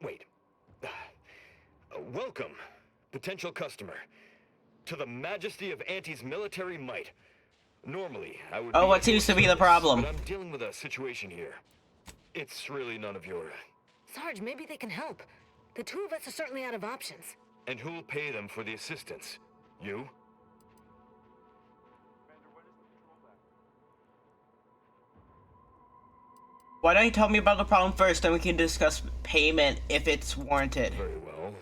wait. Welcome, potential customer, to the majesty of Auntie's military might. Normally, I would... Oh, what seems to be the problem? But I'm dealing with a situation here. It's really none of your... Sarge, maybe they can help. The two of us are certainly out of options. And who'll pay them for the assistance? You? Why don't you tell me about the problem first, then we can discuss payment if it's warranted. Very well.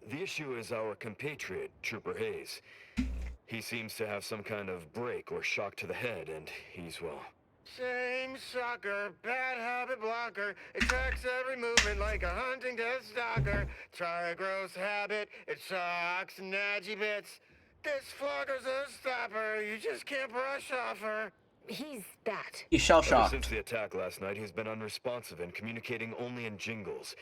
The issue is our compatriot, Trooper Hayes. He seems to have some kind of break or shock to the head, and he's, well... Same sucker, bad habit blocker. It tracks every movement like a hunting death stalker. Try a gross habit, it sucks and nadgy bits. This flogger's a stopper, you just can't brush off her. He's that. He's shell-shocked. Ever since the attack last night, he's been unresponsive and communicating only in jingles.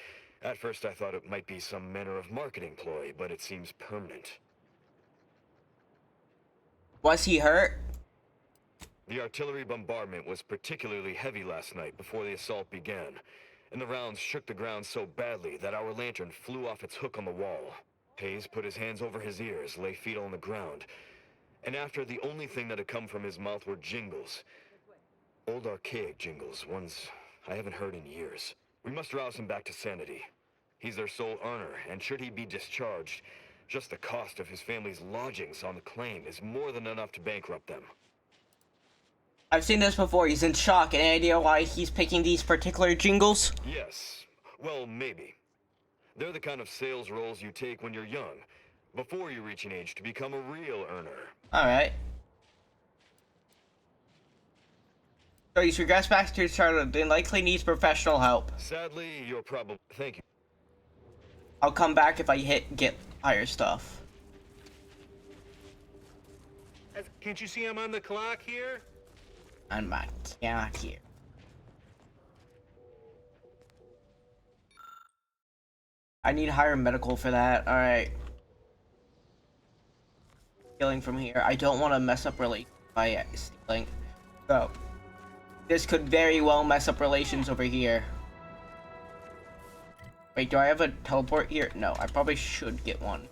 At first I thought it might be some manner of marketing ploy, but it seems permanent. Was he hurt? The artillery bombardment was particularly heavy last night before the assault began, and the rounds shook the ground so badly that our lantern flew off its hook on the wall. Hayes put his hands over his ears, lay feet on the ground, and after the only thing that had come from his mouth were jingles. Old archaic jingles, ones I haven't heard in years. We must rouse him back to sanity. He's their sole earner, and should he be discharged, just the cost of his family's lodgings on the claim is more than enough to bankrupt them. I've seen this before. He's in shock. Any idea why he's picking these particular jingles? Yes. Well, maybe. They're the kind of sales roles you take when you're young, before you reach an age to become a real earner. Alright. So he's regressed back to his childhood and likely needs professional help. Sadly, you're probably... Thank you. I'll come back if I get higher stuff. Can't you see I'm on the clock here? I'm not here. I need higher medical for that. Alright. Stealing from here. I don't want to mess up relations by stealing. So, this could very well mess up relations over here. Wait, do I have a teleport here? No, I probably should get one.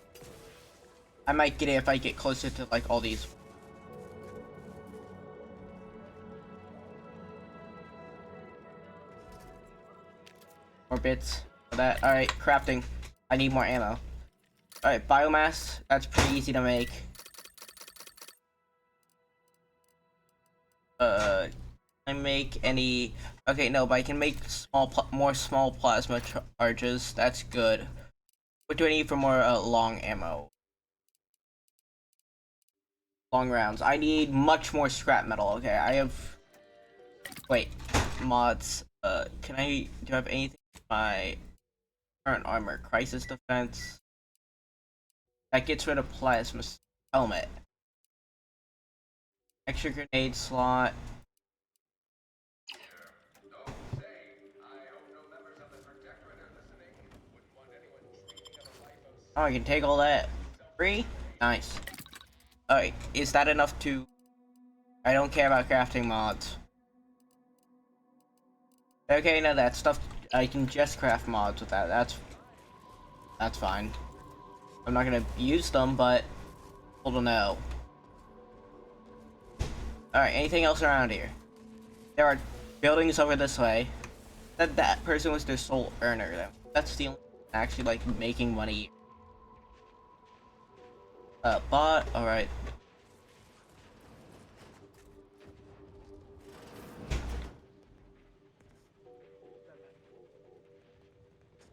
I might get it if I get closer to, like, all these. More bits for that. Alright, crafting. I need more ammo. Alright, biomass. That's pretty easy to make. Can I make any... Okay, no, but I can make more small plasma charges. That's good. What do I need for more long ammo? Long rounds. I need much more scrap metal. Okay, I have... Wait, mods. Do I have anything in my current armor? Crisis defense. That gets rid of plasma helmet. Extra grenade slot. Oh, I can take all that. Free? Nice. Alright, is that enough to I don't care about crafting mods. Okay, no, that stuff, I can just craft mods with that. That's fine. I'm not gonna use them, but cool to know. Alright, anything else around here? There are buildings over this way. That person was their sole earner, though. That's the only actually, like, making money. Bot, alright.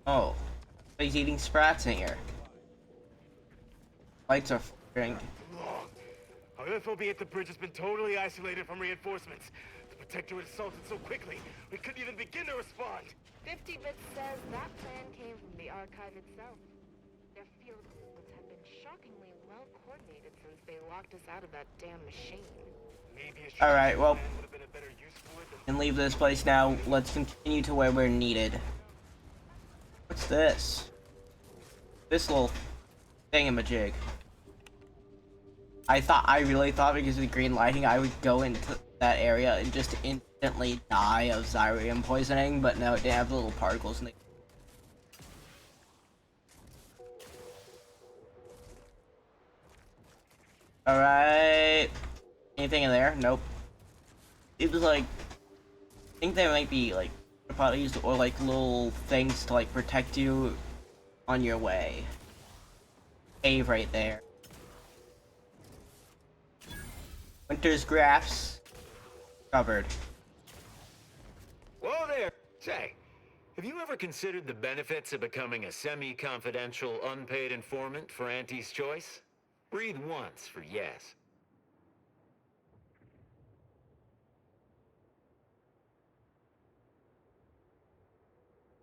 Oh, he's eating sprats in here. Lights are flickering. Our FOB at the bridge has been totally isolated from reinforcements. The Protectorate assaulted so quickly, we couldn't even begin to respond. 50 Bits says that plan came from the Archive itself. Their field movements have been shockingly well coordinated since they locked us out of that damn machine. Alright, well, we can leave this place now. Let's continue to where we're needed. What's this? This little thingamajig. I really thought because of the green lighting I would go into that area and just instantly die of Xyrium poisoning, but no, it didn't have the little particles in the... Alright. Anything in there? Nope. It was like... I think they might be like bodies or like little things to like protect you on your way. Cave right there. Winter's graphs covered. Whoa there! Say, have you ever considered the benefits of becoming a semi-confidential, unpaid informant for Auntie's Choice? Breathe once for yes.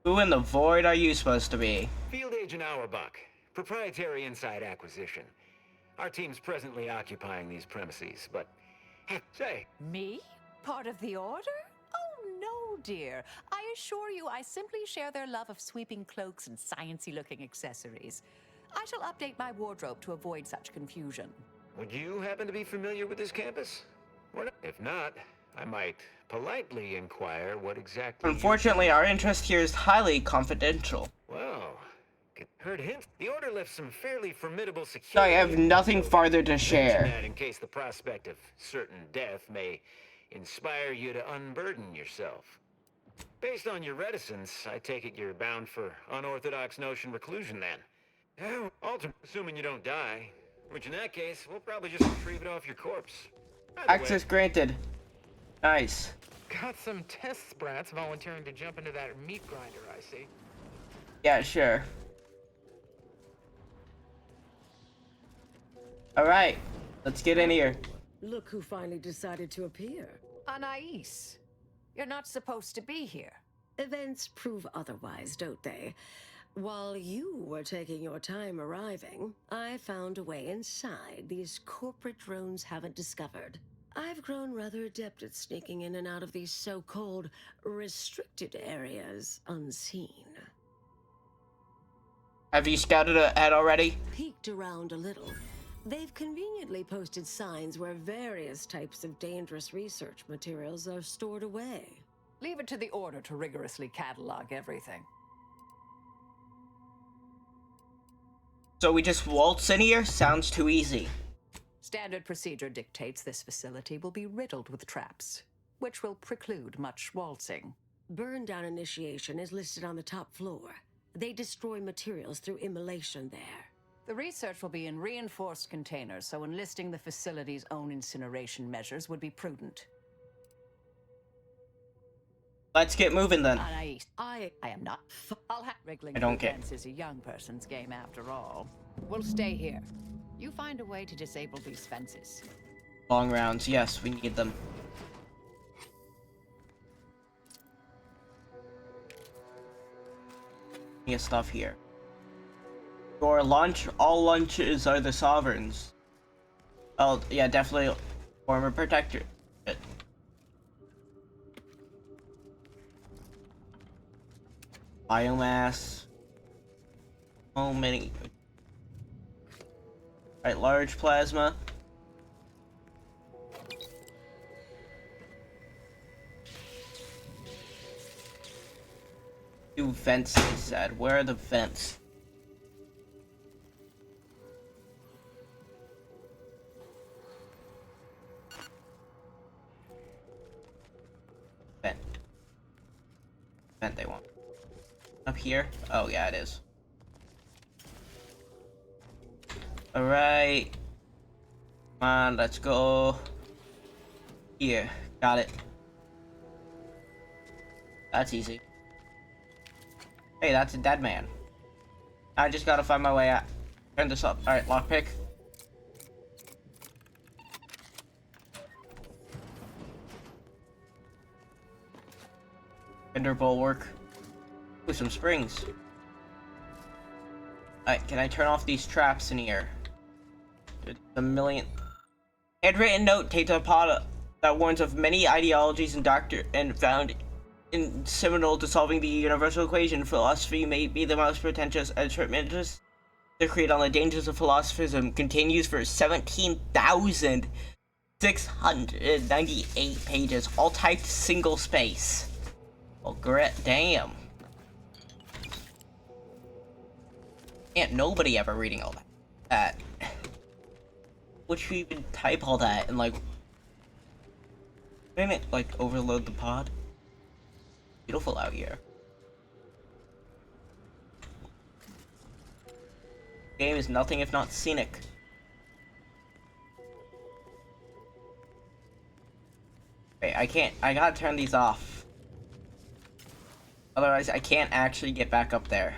Who in the void are you supposed to be? Field Agent Auerbach, proprietary inside acquisition. Our team's presently occupying these premises, but... Say... Me? Part of the Order? Oh, no, dear. I assure you I simply share their love of sweeping cloaks and sciencey-looking accessories. I shall update my wardrobe to avoid such confusion. Would you happen to be familiar with this campus? Or not? If not, I might politely inquire what exactly... Unfortunately, our interest here is highly confidential. Well, heard hints. The Order left some fairly formidable security... So I have nothing farther to share. That in case the prospect of certain death may inspire you to unburden yourself. Based on your reticence, I take it you're bound for unorthodox notion reclusion then. Assuming you don't die, which in that case, we'll probably just retrieve it off your corpse. Access granted. Nice. Got some test sprats volunteering to jump into that meat grinder, I see. Yeah, sure. Alright, let's get in here. Look who finally decided to appear. Anais, you're not supposed to be here. Events prove otherwise, don't they? While you were taking your time arriving, I found a way inside these corporate drones haven't discovered. I've grown rather adept at sneaking in and out of these so-called restricted areas unseen. Have you scouted ahead already? Peeked around a little. They've conveniently posted signs where various types of dangerous research materials are stored away. Leave it to the Order to rigorously catalog everything. So we just waltz in here? Sounds too easy. Standard procedure dictates this facility will be riddled with traps, which will preclude much waltzing. Burn down initiation is listed on the top floor. They destroy materials through immolation there. The research will be in reinforced containers, so enlisting the facility's own incineration measures would be prudent. Let's get moving then. Anais, I am not. I'll have wriggling. I don't care. Fence is a young person's game after all. We'll stay here. You find a way to disable these fences. Long rounds, yes, we need them. Plenty of stuff here. Your lunch, all lunches are the sovereigns. Oh, yeah, definitely former protector. Biomass. So many. Alright, large plasma. Do vents, they said. Where are the vents? Vent. Vent they want. Up here? Oh, yeah, it is. Alright. Come on, let's go. Here. Got it. That's easy. Hey, that's a dead man. I just gotta find my way out. Turn this up. Alright, lockpick. Fender bulwark. Ooh, some springs. Alright, can I turn off these traps in here? There's a million. Handwritten note takes a pot that warns of many ideologies and found in seminal to solving the universal equation. Philosophy may be the most pretentious and tremendous decree on the dangers of philosophism continues for 17,698 pages, all typed single space. Oh, grit, damn. Can't nobody ever reading all that. Would you even type all that and like, didn't it like overload the pod? Beautiful out here. Game is nothing if not scenic. Wait, I gotta turn these off. Otherwise I can't actually get back up there.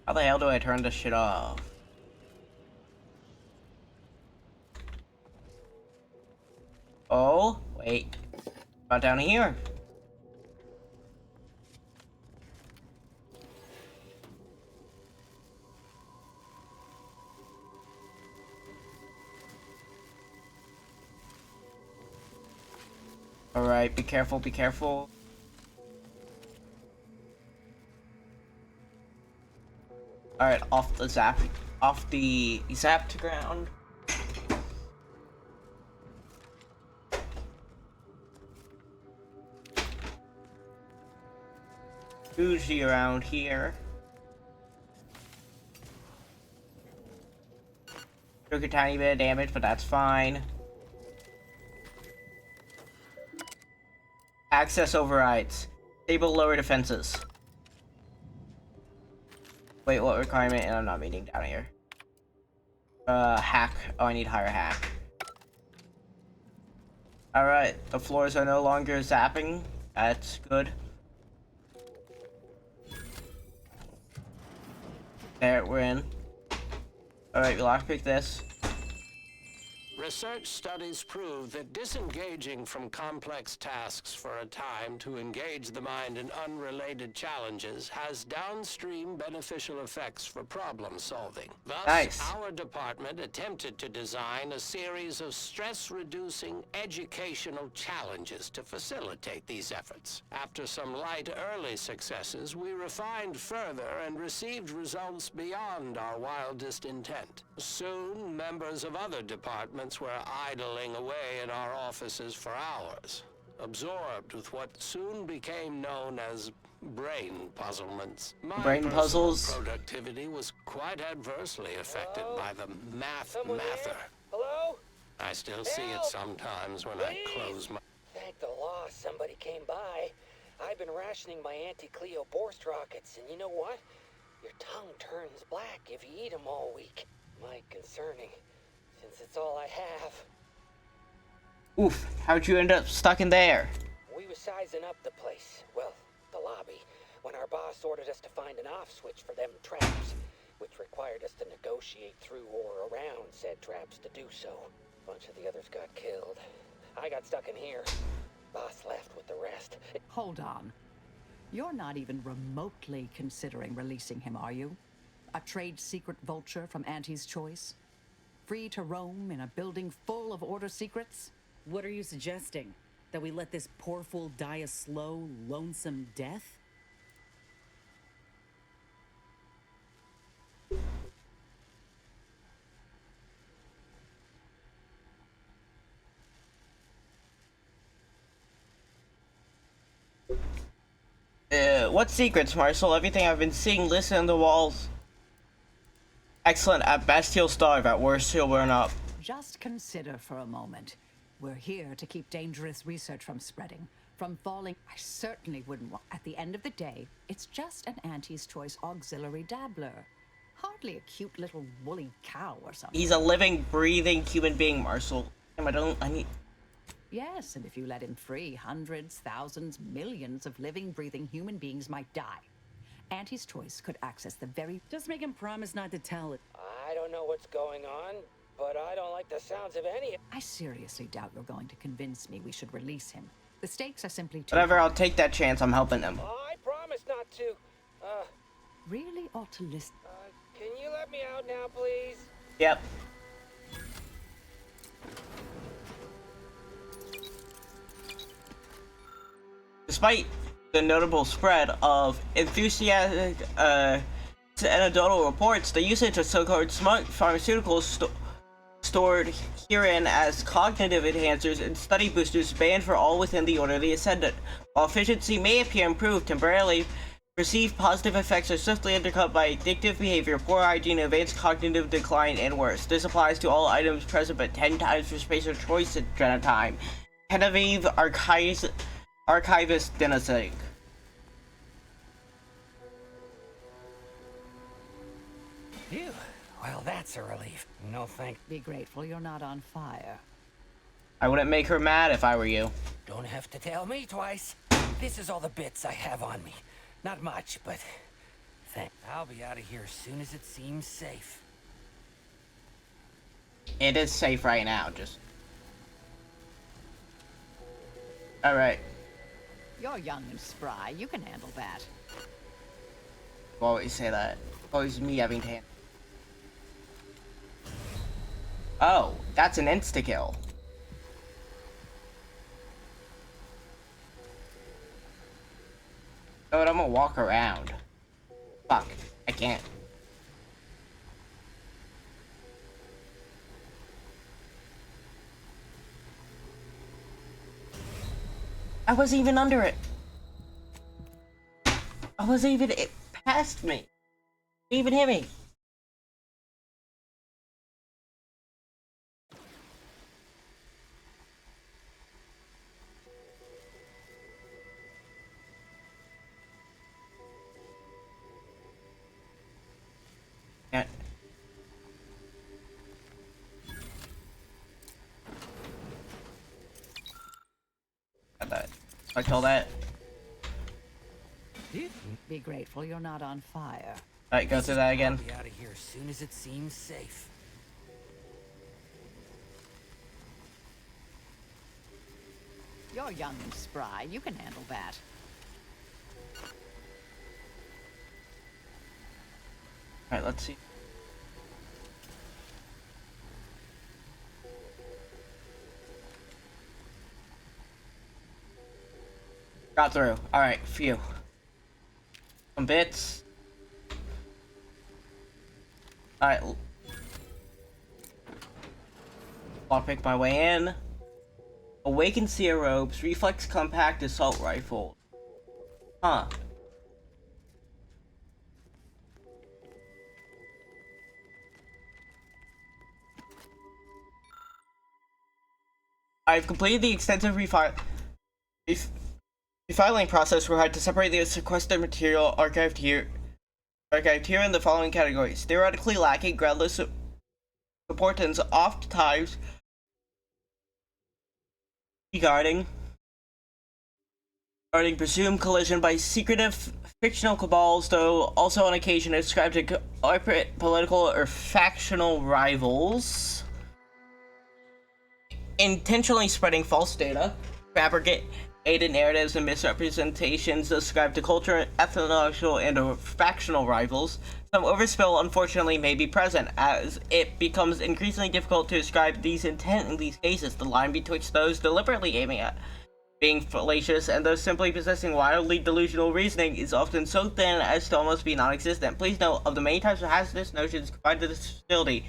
How the hell do I turn this shit off? Oh, wait. About down here. Alright, be careful, be careful. Alright, off the zapped ground. Bougie around here. Took a tiny bit of damage, but that's fine. Access overrides. Stable lower defenses. Wait, what requirement? And I'm not meeting down here. Hack. Oh, I need higher hack. Alright, the floors are no longer zapping. That's good. There, we're in. Alright, we lockpick this. Research studies prove that disengaging from complex tasks for a time to engage the mind in unrelated challenges has downstream beneficial effects for problem solving. Thus, our department attempted to design a series of stress-reducing educational challenges to facilitate these efforts. After some light early successes, we refined further and received results beyond our wildest intent. Soon, members of other departments were idling away in our offices for hours, absorbed with what soon became known as brain puzzlements. My brain puzzles? Productivity was quite adversely affected by the mather. Hello? I still see it sometimes when I close my... Thank the law somebody came by. I've been rationing my anti-Cleo Borst rockets, and you know what? Your tongue turns black if you eat them all week. Might concerning, since it's all I have. Oof, how'd you end up stuck in there? We was sizing up the place, well, the lobby, when our boss ordered us to find an off switch for them traps, which required us to negotiate through or around said traps to do so. A bunch of the others got killed. I got stuck in here. Boss left with the rest. Hold on. You're not even remotely considering releasing him, are you? A trade secret vulture from Auntie's choice? Free to roam in a building full of order secrets? What are you suggesting? That we let this poor fool die a slow, lonesome death? What secrets, Marcel? Everything I've been seeing listed on the walls. Excellent. At best, he'll starve. At worst, he'll burn up. Just consider for a moment. We're here to keep dangerous research from spreading, from falling. I certainly wouldn't want. At the end of the day, it's just an Auntie's Choice auxiliary dabbler. Hardly a cute little woolly cow or something. He's a living, breathing human being, Marcel. I need... Yes, and if you let him free, hundreds, thousands, millions of living, breathing human beings might die. Auntie's Choice could access the very... Just make him promise not to tell it. I don't know what's going on, but I don't like the sounds of any... I seriously doubt you're going to convince me we should release him. The stakes are simply too... Whatever, I'll take that chance. I'm helping him. I promise not to. Really ought to listen. Can you let me out now, please? Yep. Despite the notable spread of enthusiastic anecdotal reports, the usage of so-called smart pharmaceuticals stored herein as cognitive enhancers and study boosters banned for all within the Order of the Ascendant. While efficiency may appear improved temporarily, perceived positive effects are swiftly undercut by addictive behavior, poor hygiene, advanced cognitive decline, and worse. This applies to all items present but 10 times for space of choice at a time. Genevieve Archivist Denisig. Phew. Well, that's a relief. No thank... Be grateful you're not on fire. I wouldn't make her mad if I were you. Don't have to tell me twice. This is all the bits I have on me. Not much, but... I'll be out of here as soon as it seems safe. It is safe right now, just... Alright. You're young and spry. You can handle that. Always say that. Always me having to handle. Oh, that's an insta-kill. Oh, I'm gonna walk around. Fuck, I can't. I wasn't even under it. I wasn't even... It passed me. It even hit me. Can't. Got that. I kill that. Be grateful you're not on fire. Alright, go through that again. I'll be out of here as soon as it seems safe. You're young and spry. You can handle that. Alright, let's see. Got through. Alright, phew. Some bits. Alright. I'll pick my way in. Awakened Seer Robes, Reflex Compact Assault Rifle. Huh. I've completed the extensive refiling process required to separate the sequestered material archived here in the following categories: theoretically lacking groundless importance, oft-times regarding presumed collision by secretive fictional cabals, though also on occasion ascribed to corporate, political, or factional rivals. Intentionally spreading false data, fabricated narratives and misrepresentations ascribed to culture, ethnological, and or factional rivals. Some overspill, unfortunately, may be present, as it becomes increasingly difficult to ascribe these intent in these cases. The line betwixt those deliberately aiming at being fallacious and those simply possessing wildly delusional reasoning is often so thin as to almost be non-existent. Please note, of the many types of hazardous notions confined to this facility,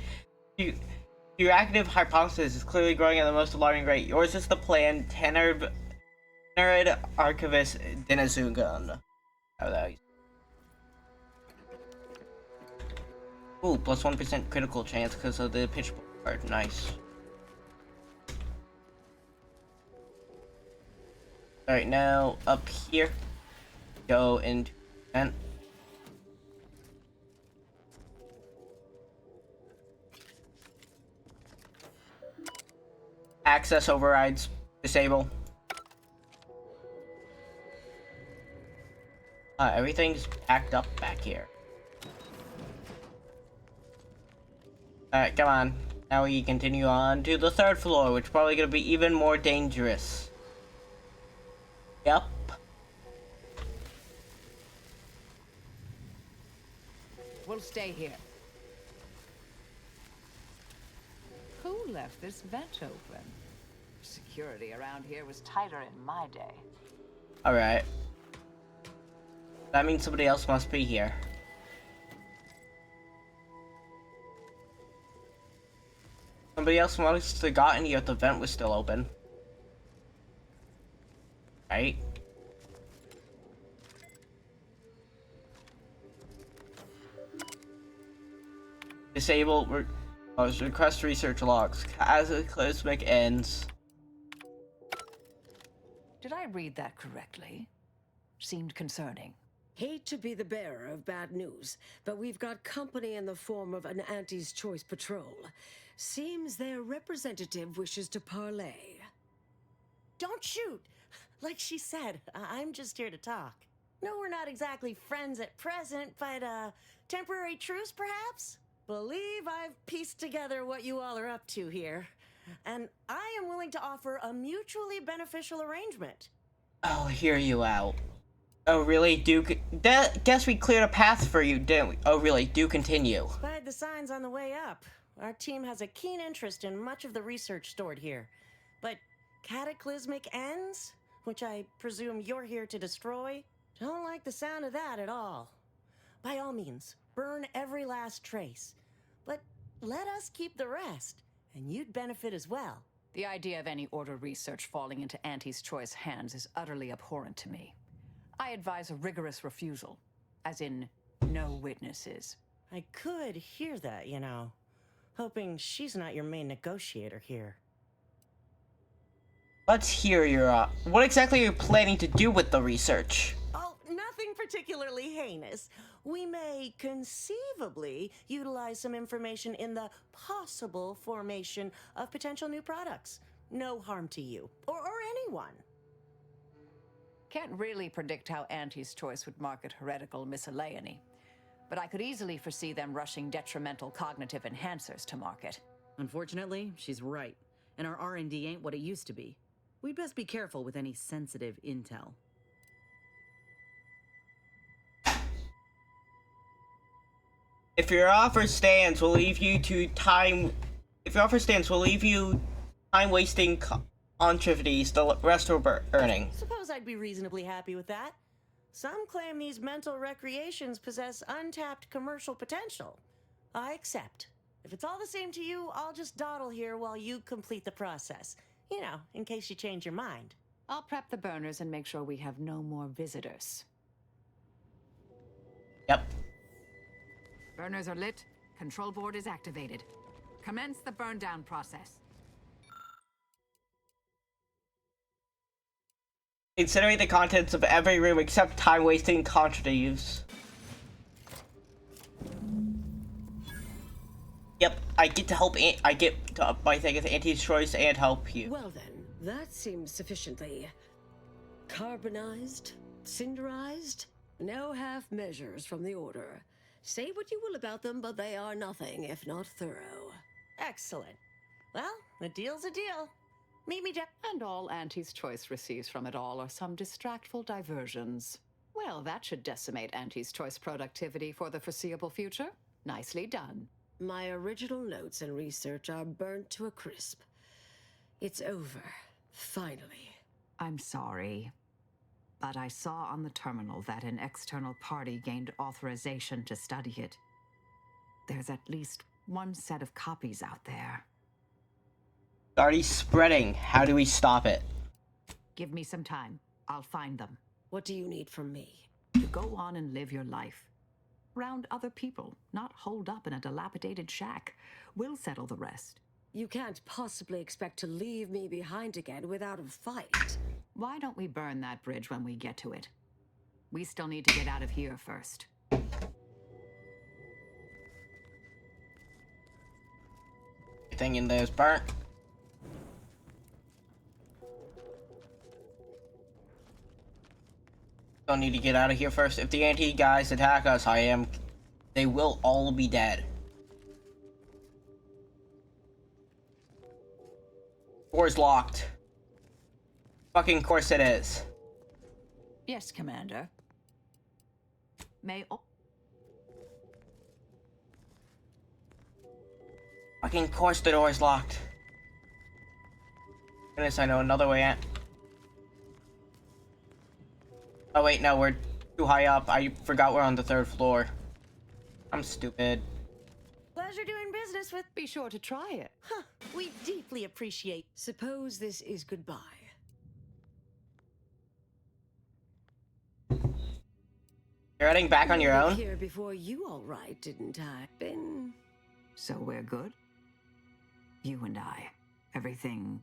your active hypothesis is clearly growing at the most alarming rate. Yours is the plan, Tenured Archivist Denizugan. Oh, that. Ooh, plus 1% critical chance because of the pitch card. Nice. Alright, now up here. Go into event. Access overrides. Disable. Everything's packed up back here. Alright, come on. Now we continue on to the 3rd floor, which is probably gonna be even more dangerous. Yep. We'll stay here. Who left this vent open? Security around here was tighter in my day. Alright. That means somebody else must be here. Somebody else must have gotten here if the vent was still open. Right? Disable request research logs. Cataclysmic ends. Did I read that correctly? Seemed concerning. Hate to be the bearer of bad news, but we've got company in the form of an Auntie's Choice patrol. Seems their representative wishes to parley. Don't shoot! Like she said, I'm just here to talk. No, we're not exactly friends at present, but temporary truce, perhaps? Believe I've pieced together what you all are up to here. And I am willing to offer a mutually beneficial arrangement. I'll hear you out. Oh, really? Guess we cleared a path for you, didn't we? Oh, really? Do continue. Spied the signs on the way up. Our team has a keen interest in much of the research stored here. But cataclysmic ends, which I presume you're here to destroy, don't like the sound of that at all. By all means, burn every last trace. But let us keep the rest, and you'd benefit as well. The idea of any Order research falling into Auntie's Choice hands is utterly abhorrent to me. I advise a rigorous refusal, as in, no witnesses. I could hear that, you know. Hoping she's not your main negotiator here. Let's hear your, what exactly are you planning to do with the research? Oh, nothing particularly heinous. We may conceivably utilize some information in the possible formation of potential new products. No harm to you, or anyone. Can't really predict how Auntie's Choice would market heretical miscellany, but I could easily foresee them rushing detrimental cognitive enhancers to market. Unfortunately, she's right, and our R&D ain't what it used to be. We'd best be careful with any sensitive intel. If your offer stands, we'll leave you time wasting contrivities the rest we're earning. Suppose I'd be reasonably happy with that. Some claim these mental recreations possess untapped commercial potential. I accept. If it's all the same to you, I'll just dawdle here while you complete the process. You know, in case you change your mind. I'll prep the burners and make sure we have no more visitors. Yep. Burners are lit. Control board is activated. Commence the burn down process. Considering the contents of every room except time-wasting contrivatives. Yep, I get to help. I get to up my thing with Auntie's Choice and help you. Well then, that seems sufficiently carbonized, cinderized. No half measures from the Order. Say what you will about them, but they are nothing if not thorough. Excellent. Well, a deal's a deal. Meet me down. And all Auntie's Choice receives from it all are some distractful diversions. Well, that should decimate Auntie's Choice productivity for the foreseeable future. Nicely done. My original notes and research are burnt to a crisp. It's over. Finally. I'm sorry, but I saw on the terminal that an external party gained authorization to study it. There's at least one set of copies out there. It's already spreading. How do we stop it? Give me some time. I'll find them. What do you need from me? To go on and live your life. Round other people, not holed up in a dilapidated shack. We'll settle the rest. You can't possibly expect to leave me behind again without a fight. Why don't we burn that bridge when we get to it? We still need to get out of here first. Everything in there is burnt. Don't need to get out of here first. If the anti guys attack us, they will all be dead. Door's locked. Fucking course it is. Yes, Commander. Fucking course the door's locked. Goodness, I know another way out. Oh wait, no, we're too high up. I forgot we're on the 3rd floor. I'm stupid. Pleasure doing business with. Be sure to try it. Huh, we deeply appreciate. Suppose this is goodbye. You're heading back on your own? Here before you, all right, didn't I? Been. So we're good? You and I. Everything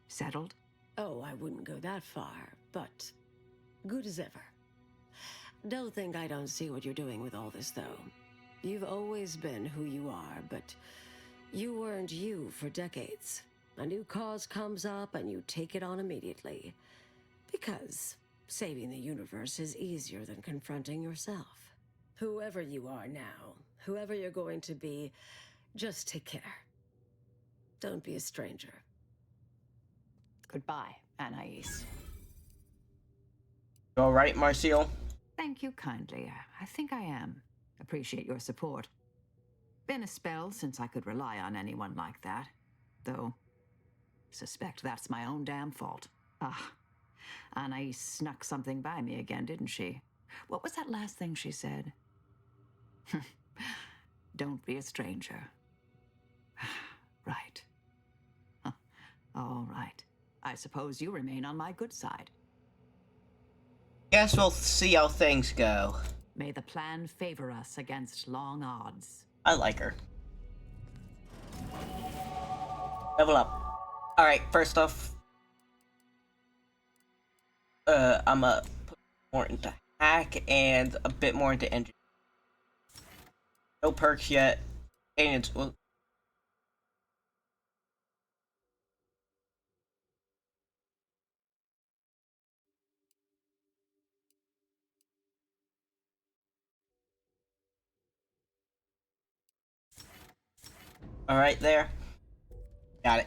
settled? Oh, I wouldn't go that far, but good as ever. Don't think I don't see what you're doing with all this, though. You've always been who you are, but you weren't you for decades. A new cause comes up and you take it on immediately. Because saving the universe is easier than confronting yourself. Whoever you are now, whoever you're going to be, just take care. Don't be a stranger. Goodbye, Anais. You alright, Marcial? Thank you kindly. I think I am. Appreciate your support. Been a spell since I could rely on anyone like that. Though, suspect that's my own damn fault. Anais snuck something by me again, didn't she? What was that last thing she said? Don't be a stranger. Right. All right. I suppose you remain on my good side. Guess we'll see how things go. May the plan favor us against long odds. I like her. Level up. Alright, first off, I'ma put more into hack and a bit more into engine. No perks yet. And it's... Well, alright, there. Got it.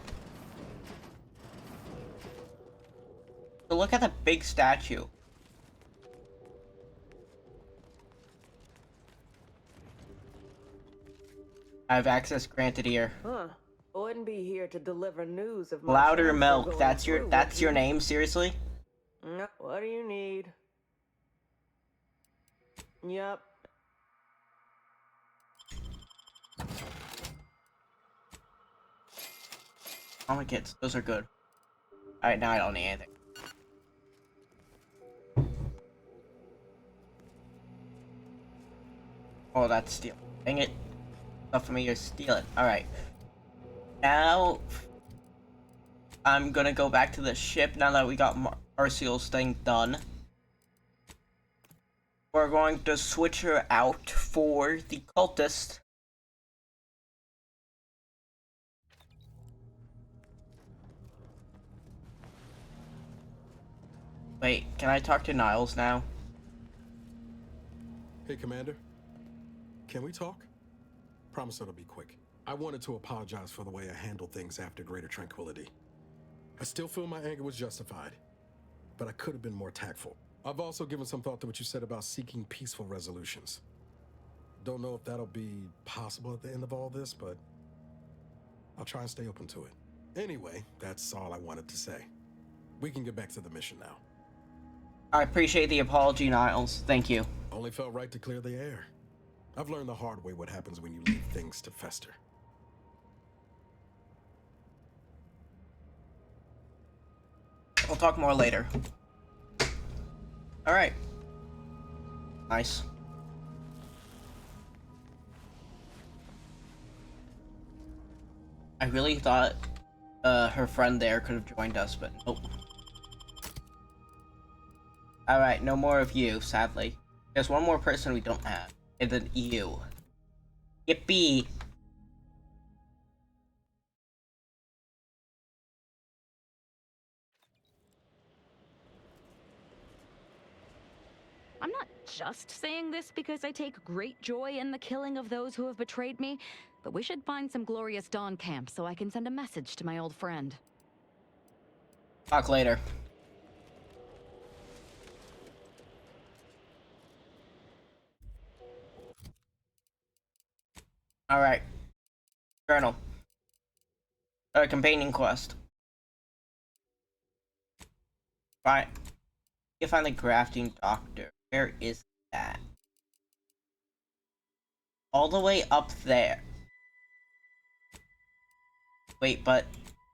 So look at the big statue. I have access granted here. Huh. Wouldn't be here to deliver news of my Louder friends Milk. going That's through, your would you? name, seriously? What do you need? Yep. All my kits, those are good. Alright, now I don't need anything. Oh, that's steal. Dang it. Stuff for me to steal it. Alright. Now, I'm gonna go back to the ship now that we got Marcial's thing done. We're going to switch her out for the cultist. Wait, can I talk to Niles now? Hey, Commander. Can we talk? Promise it'll be quick. I wanted to apologize for the way I handled things after Greater Tranquility. I still feel my anger was justified, but I could have been more tactful. I've also given some thought to what you said about seeking peaceful resolutions. Don't know if that'll be possible at the end of all this, but I'll try and stay open to it. Anyway, that's all I wanted to say. We can get back to the mission now. I appreciate the apology, Niles. Thank you. Only felt right to clear the air. I've learned the hard way what happens when you leave things to fester. We'll talk more later. Alright. Nice. I really thought her friend there could have joined us, but nope. Alright, no more of you, sadly. There's one more person we don't have, and then you. Yippee! I'm not just saying this because I take great joy in the killing of those who have betrayed me, but we should find some Glorious Dawn camp so I can send a message to my old friend. Talk later. Alright. Journal. Companion quest. Right. You find the grafting doctor. Where is that? All the way up there. Wait, but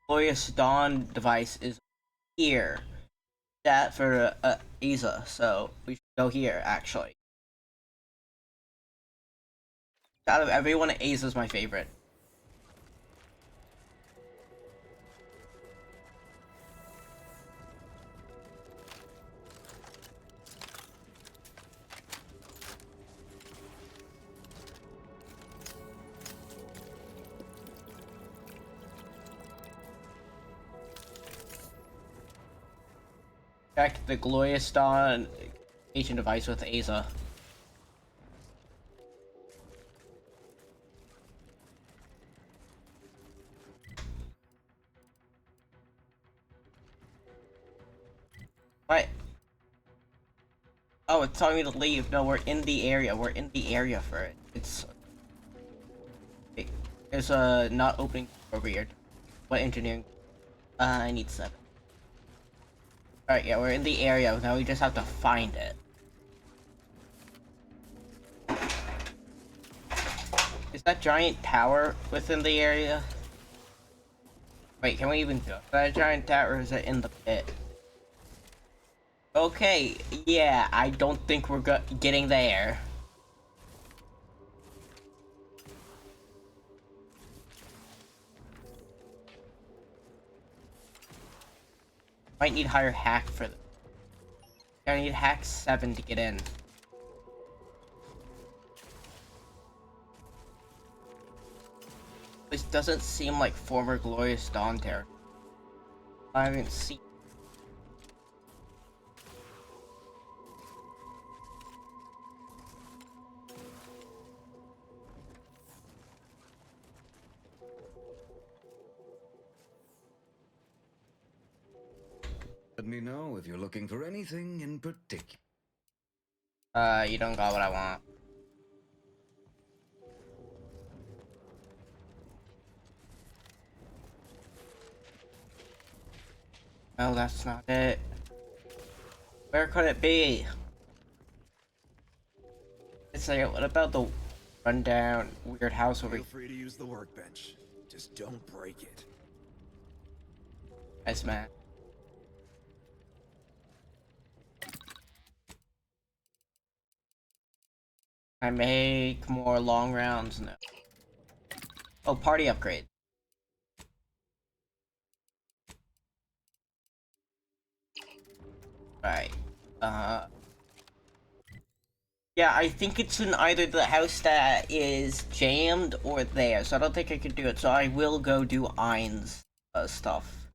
Glorious Dawn device is here. That for Aza, so we should go here, actually. Out of everyone, Aza's my favorite. Check the Glorious Dawn agent device with Aza. What? Oh, it's telling me to leave. No, we're in the area. We're in the area for it. It's... There's a not opening over here. What engineering? I need 7. Alright, yeah, we're in the area. Now we just have to find it. Is that giant tower within the area? Wait, can we even go to that giant tower, or is it in the pit? Okay, yeah, I don't think we're getting there. Might need higher hack for this. I need hack 7 to get in. This doesn't seem like former Glorious Dawn territory. I haven't seen. Let me know if you're looking for anything in particular. You don't got what I want. No, that's not it. Where could it be? It's like, what about the rundown weird house over here? Feel free to use the workbench. Just don't break it. Nice, man. I make more long rounds now. Oh, party upgrade. Right. Yeah, I think it's in either the house that is jammed or there, so I don't think I can do it, so I will go do Ein's stuff.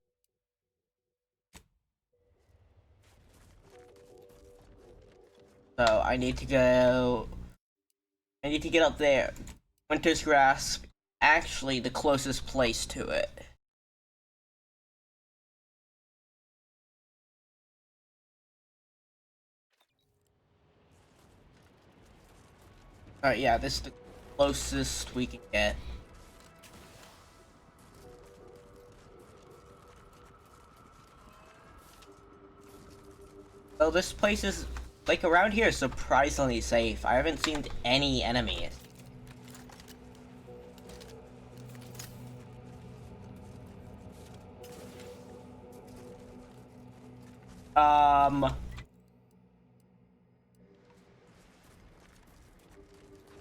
So, I need to go... I need to get up there. Winter's Grasp, actually the closest place to it. Alright, yeah, this is the closest we can get. So this place is, like, around here is surprisingly safe. I haven't seen any enemies.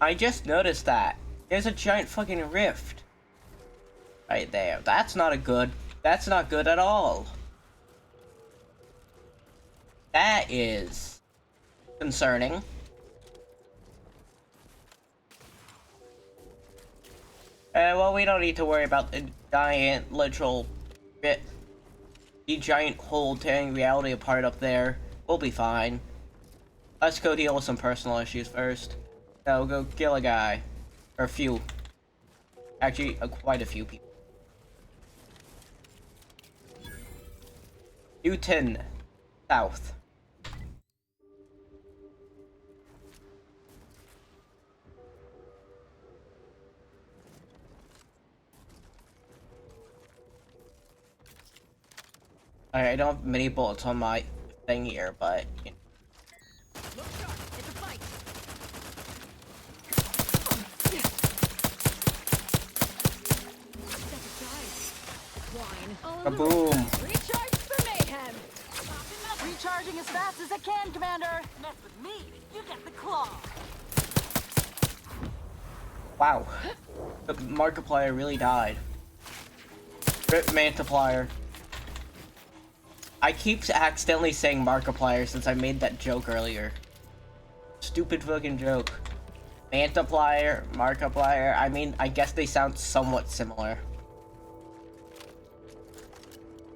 I just noticed that. There's a giant fucking rift. Right there. That's not good at all. That is concerning. Well, we don't need to worry about the giant literal bit. The giant hole tearing reality apart up there. We'll be fine. Let's go deal with some personal issues first. Now we'll go kill a guy. Or a few. Actually, quite a few people. Newton. South. Alright, I don't have many bullets on my thing here, but... You know. Look sharp. It's a fight. Kaboom! Recharge for mayhem. Recharging as fast as I can, Commander. Mess with me, you get the claw. Wow. The Markiplier really died. Rip Mantiplier. I keep accidentally saying Markiplier since I made that joke earlier. Stupid fucking joke. Mantiplier, Markiplier, I mean, I guess they sound somewhat similar.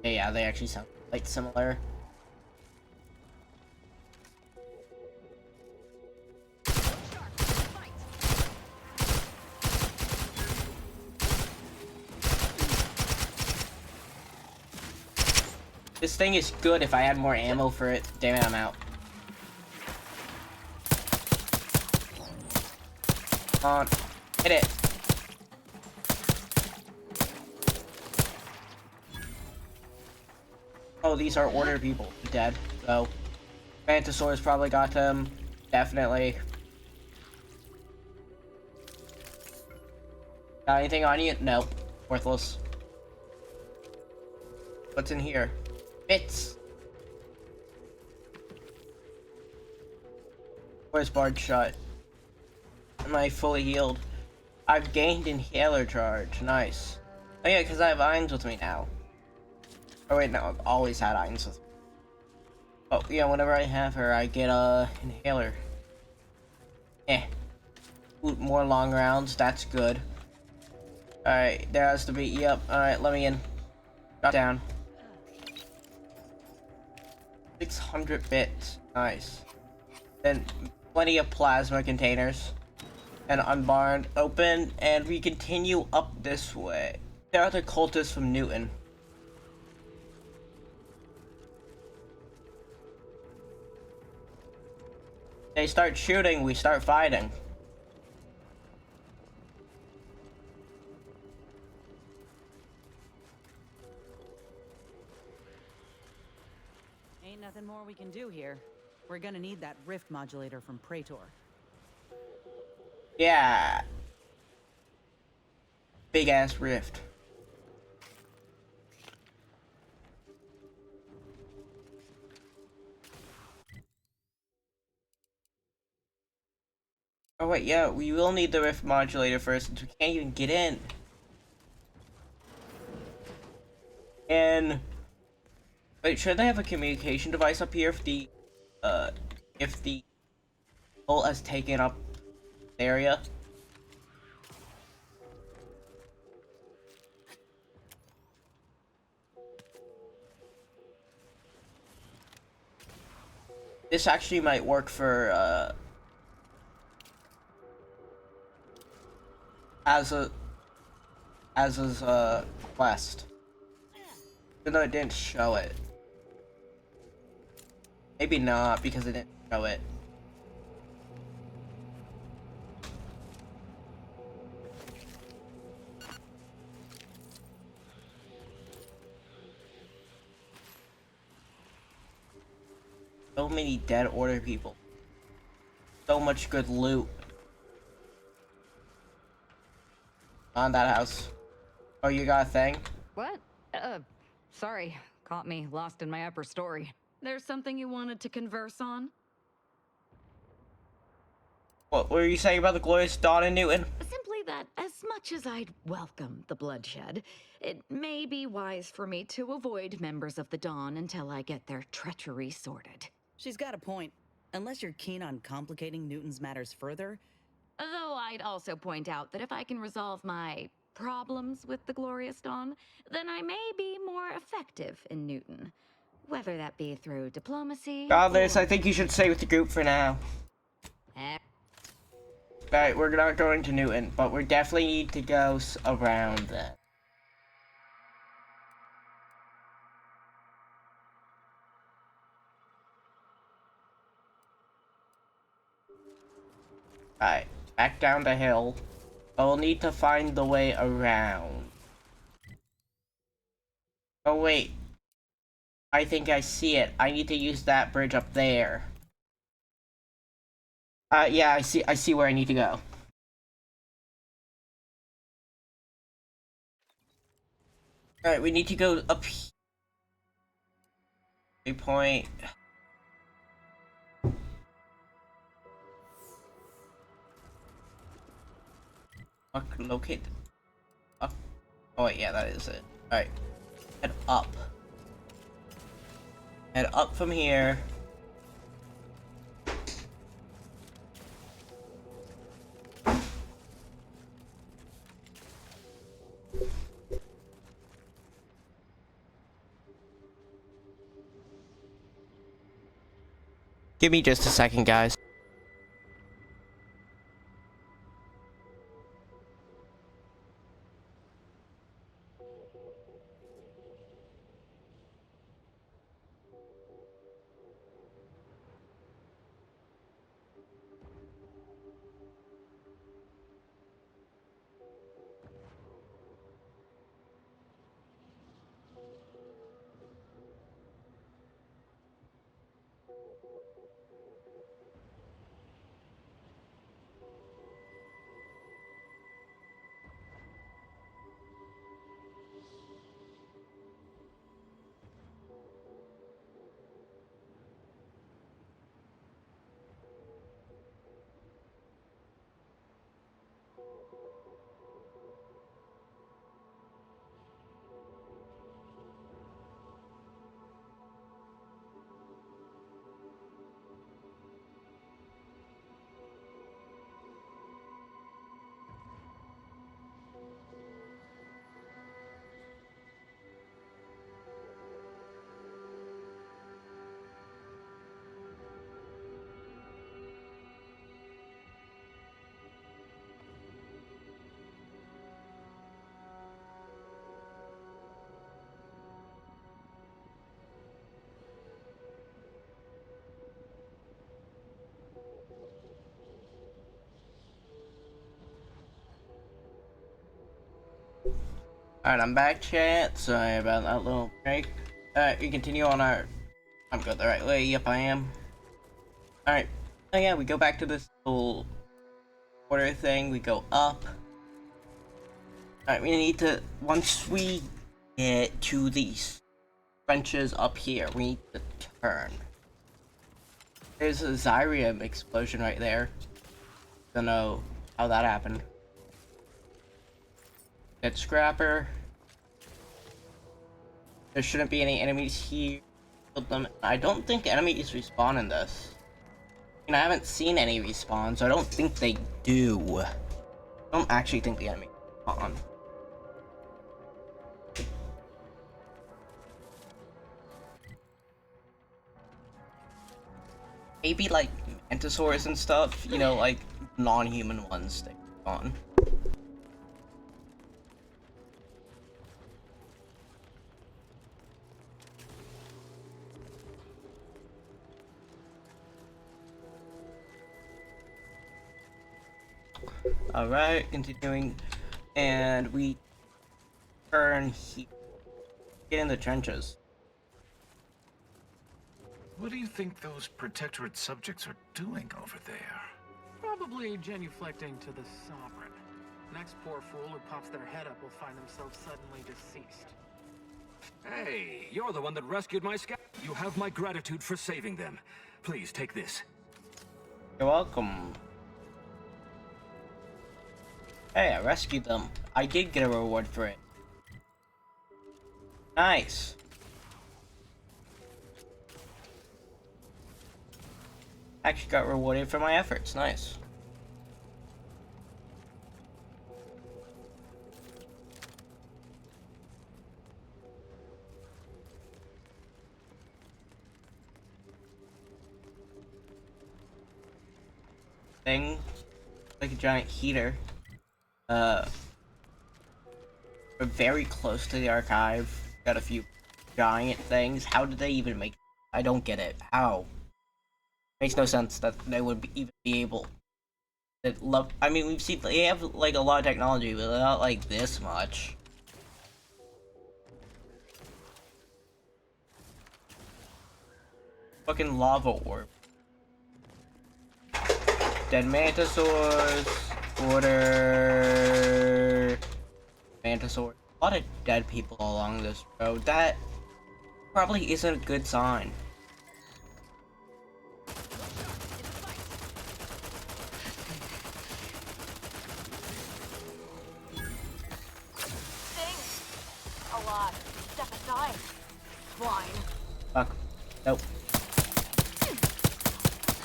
Yeah, they actually sound quite similar. This thing is good if I had more ammo for it. Damn it, I'm out. Come on. Hit it. Oh, these are order people. Dead. So, Mantisaurus probably got them. Definitely. Got anything on you? No. Worthless. What's in here? Bits. Where's Bard shot? Am I fully healed? I've gained inhaler charge. Nice. Oh yeah, because I have Ines with me now. Oh wait, no, I've always had Ines with me. Oh yeah, whenever I have her, I get a inhaler. Ooh, more long rounds. That's good. All right, there has to be. Yep. All right, let me in. Drop down. 600 bits. Nice. Then plenty of plasma containers. And unbarred. Open. And we continue up this way. There are the cultists from Newton. They start shooting, we start fighting. Ain't nothing more we can do here. We're gonna need that rift modulator from Praetor. Yeah. Big ass rift. Oh wait, yeah, we will need the rift modulator first since we can't even get in. And wait, should I have a communication device up here if the bolt has taken up the area? This actually might work for Az's quest. Even though it didn't show it. Maybe not because it didn't show it. So many dead order people. So much good loot. On that house. Oh, you got a thing? What? Sorry. Caught me lost in my upper story. There's something you wanted to converse on? What were you saying about the glorious Dawn and Newton? Simply that as much as I'd welcome the bloodshed, it may be wise for me to avoid members of the Dawn until I get their treachery sorted. She's got a point. Unless you're keen on complicating Newton's matters further. Though I'd also point out that if I can resolve my problems with the Glorious Dawn, then I may be more effective in Newton. Whether that be through diplomacy. Regardless, I think you should stay with the group for now. Alright, we're not going to Newton, but we definitely need to go around that. Alright, back down the hill. I'll need to find the way around. Oh wait. I think I see it. I need to use that bridge up there. Yeah, I see where I need to go. Alright, we need to go up here. Point. Locate. Up. Oh wait, yeah, that is it. Alright. Head up. Head up from here. Give me just a second, guys. Alright, I'm back, chat. Sorry about that little break. Alright, we continue on our... I'm going the right way. Yep, I am. Alright. Oh yeah, we go back to this whole order thing. We go up. Alright, we need to... Once we get to these trenches up here, we need to turn. There's a Zyrium explosion right there. Don't know how that happened. Get Scrapper. There shouldn't be any enemies here. Kill them. I don't think enemies respawn in this. I haven't seen any respawn, so I don't think they do. I don't actually think the enemy respawn. Maybe like Mantisaurs and stuff, you know, like non-human ones they respawn. Alright, continuing, and we turn here. Get in the trenches. What do you think those Protectorate subjects are doing over there? Probably genuflecting to the Sovereign. Next poor fool who pops their head up will find themselves suddenly deceased. Hey, you're the one that rescued my scout. You have my gratitude for saving them. Please take this. You're welcome. Hey, I rescued them. I did get a reward for it. Nice. Actually got rewarded for my efforts. Nice. Thing, like a giant heater. We're very close to the archive. Got a few giant things. How did they even make? I don't get it. How? Makes no sense that they would even be able. That love. I mean, we've seen they have like a lot of technology, but not like this much. Fucking lava orb. Dead mantisaurs. Order. Mantisaur. A lot of dead people along this road. That probably isn't a good sign. A lot. Step aside. Swine. Fuck. Nope.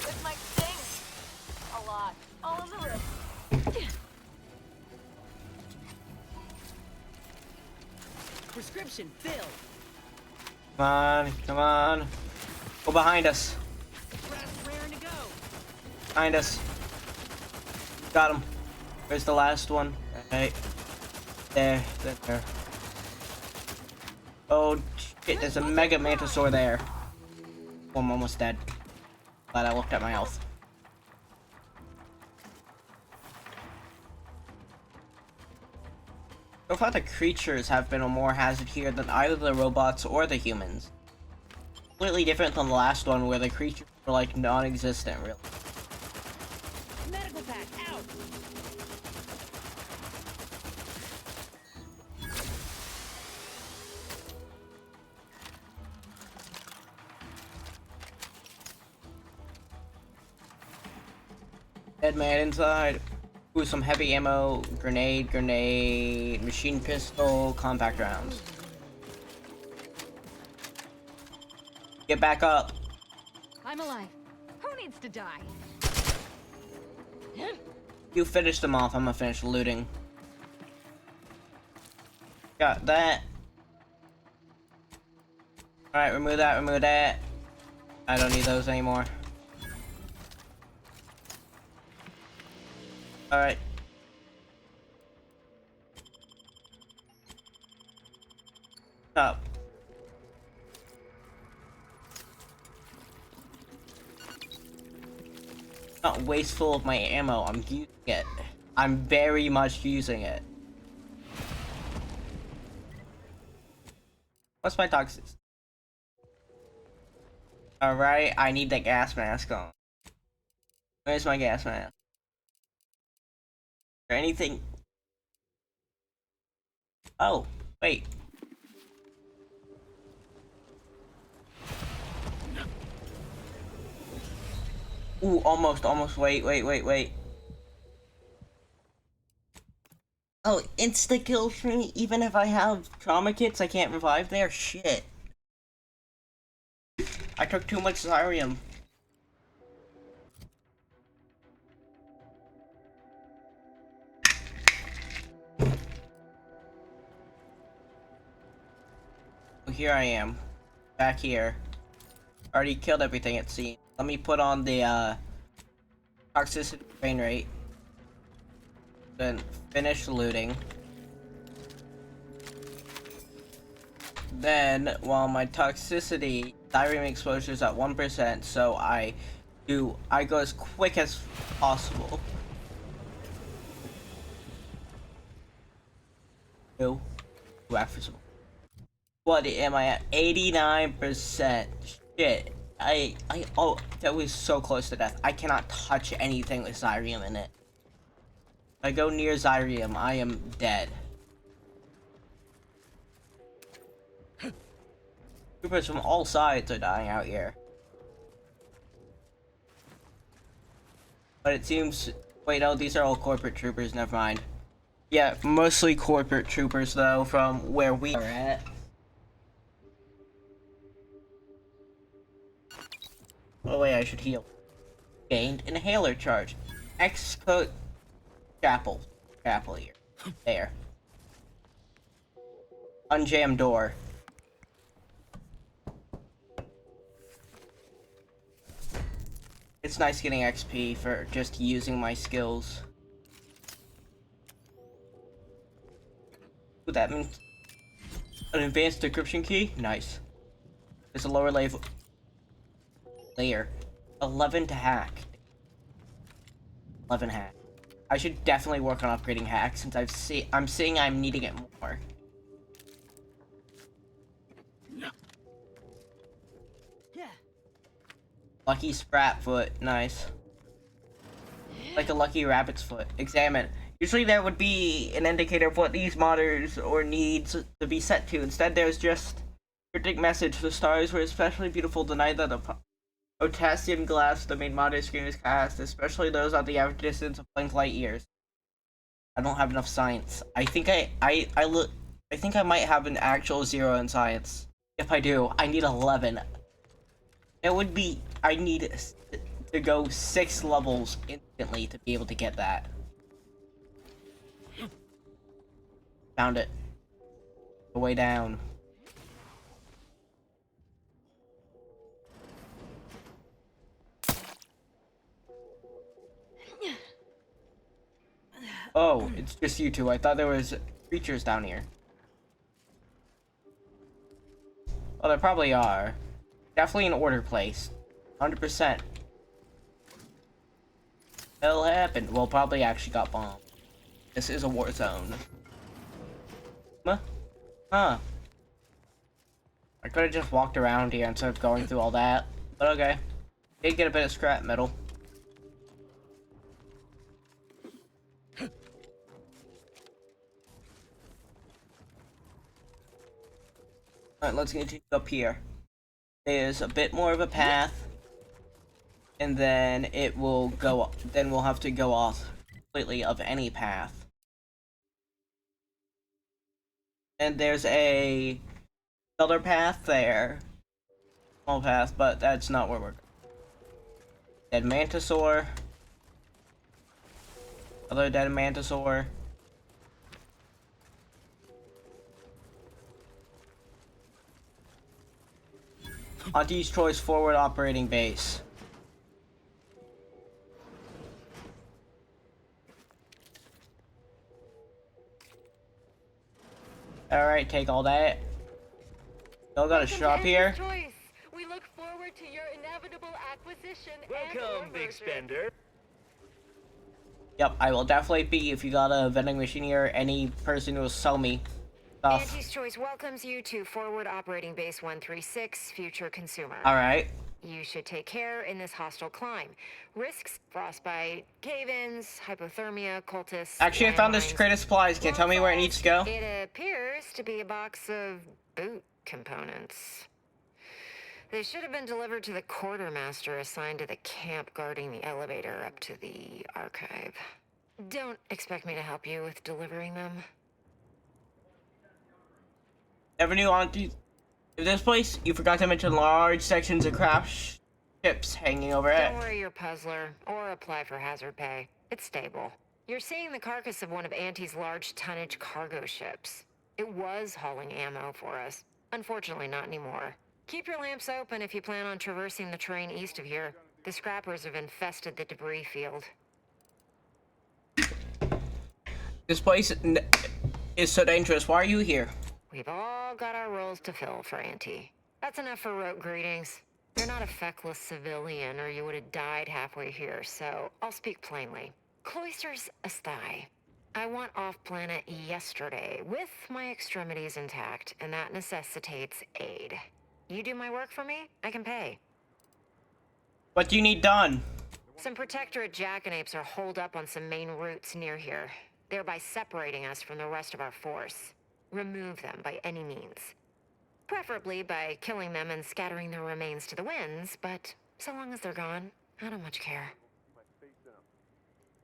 This might sting. A lot. All in the roof. Prescription filled. Come on, come on. Go behind us. Raring to go. Behind us. Got him. Where's the last one? Right. There. Oh shit, there's a mega mantisaur there. Oh, I'm almost dead. Glad I looked at my health. So far the creatures have been a more hazard here than either the robots or the humans. Completely different than the last one where the creatures were like non-existent, really. Medical pack out. Dead man inside. Ooh, some heavy ammo, grenade, machine pistol, compact rounds. Get back up. I'm alive. Who needs to die? You finish them off, I'm gonna finish looting. Got that. Alright, remove that. I don't need those anymore. Alright. Up. Not wasteful of my ammo, I'm using it. I'm very much using it. What's my toxicity? Alright, I need that gas mask on. Where's my gas mask? Or anything? Oh, wait. Ooh, almost, wait. Oh, insta kills me even if I have trauma kits, I can't revive there? Shit. I took too much Zyrium. Here I am, back here. Already killed everything it seems. Let me put on the toxicity drain rate. Then finish looting. Then, while my toxicity Zyrium exposure is at 1%, so I go as quick as possible. Two after some. What am I at? 89%. Shit. Oh, that was so close to death. I cannot touch anything with Zyrium in it. If I go near Zyrium, I am dead. Troopers from all sides are dying out here. But it seems... Wait, no, these are all corporate troopers, never mind. Yeah, mostly corporate troopers though, from where we are at. Oh wait, I should heal. Gained inhaler charge. X-code chapel here. There. Unjam door. It's nice getting XP for just using my skills. Ooh, that means an advanced decryption key? Nice. There's a lower layer. 11 to hack. 11 hack. I should definitely work on upgrading hack since I'm seeing I'm needing it more. Lucky sprat foot, nice. Like a lucky rabbit's foot. Examine. Usually there would be an indicator of what these modders or needs to be set to. Instead there's just a cryptic message. The stars were especially beautiful the night that the potassium glass the main monitor screen is cast, especially those at the average distance of blank light years. I don't have enough science. I think I think I might have an actual 0 in science. If I do, I need 11. It would be, I need to go 6 levels instantly to be able to get that. Found it. The way down. Oh, it's just you two. I thought there was creatures down here. Well, there probably are. Definitely an order placed. 100%. Hell happened. Well, probably actually got bombed. This is a war zone. Huh? I could have just walked around here instead of going through all that. But okay. Did get a bit of scrap metal. Alright, let's continue up here. There's a bit more of a path. And then it will go, then we'll have to go off completely of any path. And there's another path there. Small path, but that's not where we're going. Dead Mantisaur. Other dead Mantisaur. Auntie's Choice forward operating base. Alright, take all that. Y'all got a shop here? Choice. We look forward to your inevitable acquisition. Welcome, Big Spender. Yep, I will definitely be if you got a vending machine here, any person who will sell me stuff. Auntie's Choice welcomes you to Forward Operating Base 136, Future Consumer. Alright. You should take care in this hostile climb. Risks, frostbite, cave-ins, hypothermia, cultists... Actually, I found this crate of supplies. Can you tell me where it needs to go? It appears to be a box of boot components. They should have been delivered to the quartermaster assigned to the camp guarding the elevator up to the archive. Don't expect me to help you with delivering them. Never knew Auntie. In this place, you forgot to mention large sections of craft ships hanging over it. Don't worry your puzzler, or apply for hazard pay. It's stable. You're seeing the carcass of one of Auntie's large tonnage cargo ships. It was hauling ammo for us. Unfortunately, not anymore. Keep your lamps open if you plan on traversing the terrain east of here. The scrappers have infested the debris field. This place is so dangerous. Why are you here? We've all got our roles to fill for Auntie. That's enough for rote greetings. You're not a feckless civilian, or you would have died halfway here, so I'll speak plainly. Cloisters aside, I want off-planet yesterday, with my extremities intact, and that necessitates aid. You do my work for me, I can pay. What do you need done? Some Protectorate jackanapes are holed up on some main routes near here, thereby separating us from the rest of our force. Remove them by any means. Preferably by killing them and scattering their remains to the winds, but so long as they're gone, I don't much care.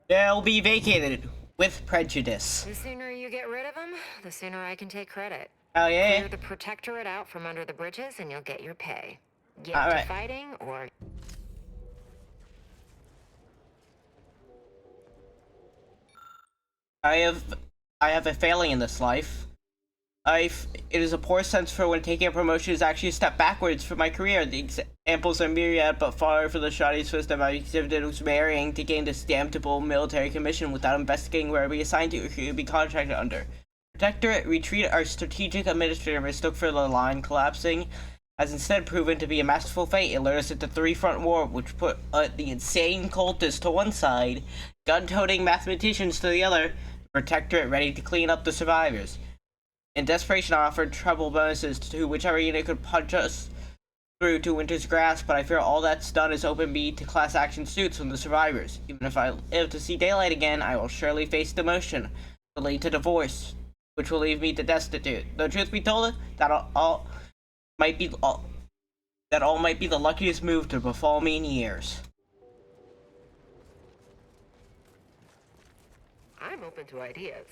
They'll be vacated with prejudice. The sooner you get rid of them, the sooner I can take credit. Oh yeah. Clear the Protectorate out from under the bridges and you'll get your pay. Get All to right. fighting or... I have a failing in this life. It is a poor sense for when taking a promotion is actually a step backwards for my career. The examples are myriad, but far from the shoddy system I exhibited was marrying to gain this damnable military commission without investigating where I'd be assigned to or who would be contracted under. Protectorate retreat, our strategic administrator mistook for the line collapsing, has instead proven to be a masterful fate. It led us into three-front war, which put the insane cultists to one side, gun-toting mathematicians to the other, Protectorate ready to clean up the survivors. In desperation, I offered treble bonuses to whichever unit could punch us through to Winter's grasp, but I fear all that's done is open me to class action suits from the survivors. Even if I live to see daylight again, I will surely face demotion, will lead to divorce, which will leave me to destitute. Though truth be told, that all might be the luckiest move to befall me in years. I'm open to ideas.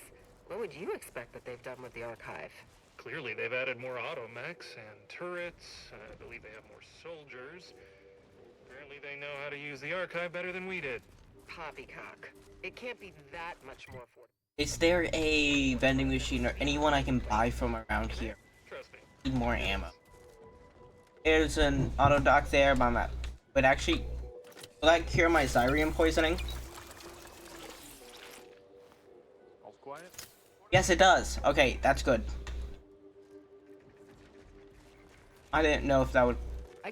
What would you expect that they've done with the archive? Clearly, they've added more automechs and turrets. I believe they have more soldiers. Apparently, they know how to use the archive better than we did. Poppycock. It can't be that much more affordable. Is there a vending machine or anyone I can buy from around here? Trust me. Need more ammo. There's an auto dock there by my... But actually, will that cure my Xyrium poisoning? All's quiet? Yes, it does. Okay, that's good. I didn't know if that would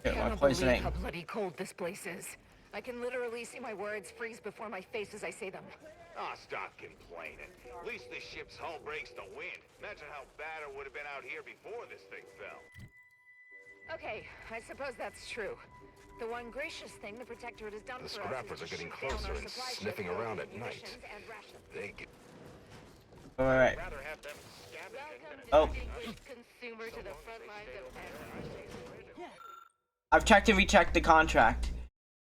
cure my poisoning. How bloody cold this place is. I can literally see my words freeze before my face as I say them. Ah, stop complaining. At least the ship's hull breaks the wind. Imagine how bad it would have been out here before this thing fell. Okay, I suppose that's true. The one gracious thing the Protectorate has done The for us scrappers is are to getting shoot down closer our and supply sniffing ship around full at of night. munitions and rations. They get... Alright. Welcome to Oh. the distinguished consumer to the front lines of I've checked and rechecked the contract.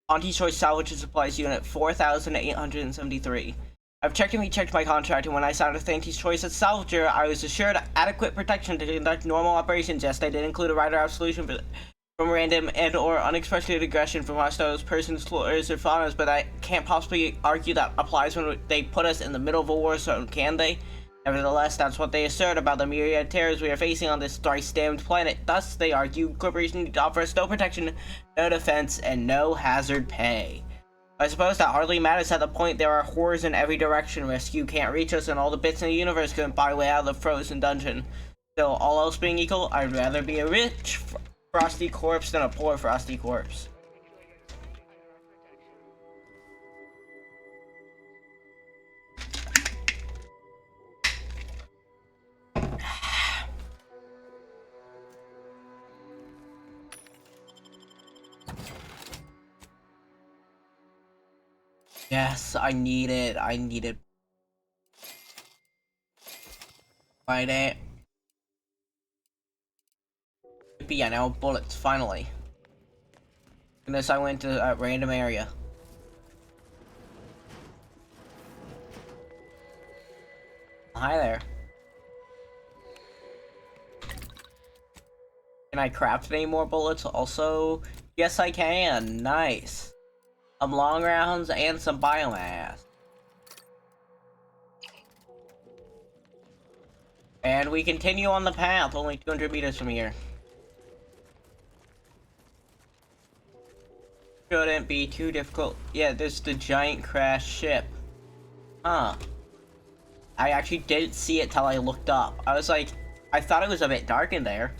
Auntie's Choice Salvage and Supplies Unit 4,873. I've checked and rechecked my contract, and when I signed with Auntie's Choice as Salvager, I was assured adequate protection to conduct normal operations. Yes, they did include a rider out solution from random and or unexpected aggression from hostiles, persons, floors, or faunas, but I can't possibly argue that applies when they put us in the middle of a war zone, can they? Nevertheless, that's what they assert about the myriad terrors we are facing on this thrice-damned planet. Thus, they argue corporations need to offer us no protection, no defense, and no hazard pay. I suppose that hardly matters at the point there are horrors in every direction. Rescue can't reach us, and all the bits in the universe couldn't buy way out of the frozen dungeon. Still, all else being equal, I'd rather be a rich, frosty corpse than a poor, frosty corpse. Yes, I need it. I need it. Find it. Yeah, now bullets, finally. Goodness, I went to a random area. Hi there. Can I craft any more bullets also? Yes, I can. Nice. Some long rounds and some biomass. And we continue on the path, only 200 meters from here. Shouldn't be too difficult. Yeah, this is the giant crash ship. Huh. I actually didn't see it till I looked up. I was like, I thought it was a bit dark in there.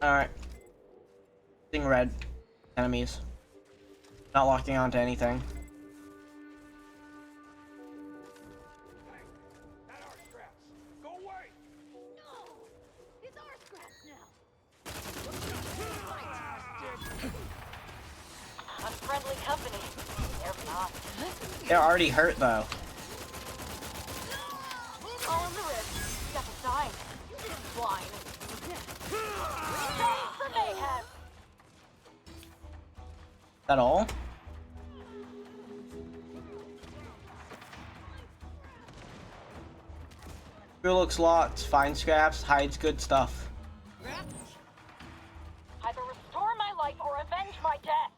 Alright. Seeing red. Enemies. Not locking onto anything. Unfriendly company. They're not. They're already hurt though. All in the wrist. Got the sign. Blind. For mayhem. Is that all? Crew looks locked, finds scraps, hides good stuff. Either restore my life or avenge my death.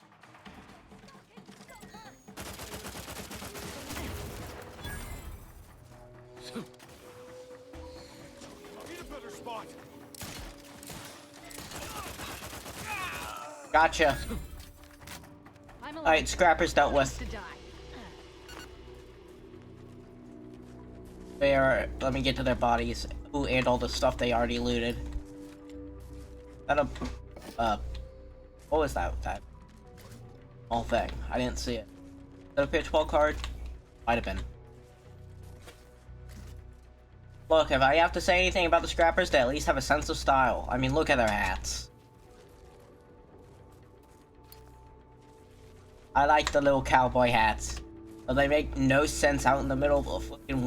Gotcha. Alright, scrappers dealt with. Let me get to their bodies. Ooh, and all the stuff they already looted. That what was that? That whole thing. I didn't see it. Is that a pitchball card? Might have been. Look, if I have to say anything about the scrappers, they at least have a sense of style. I mean, look at their hats. I like the little cowboy hats. But they make no sense out in the middle of a fucking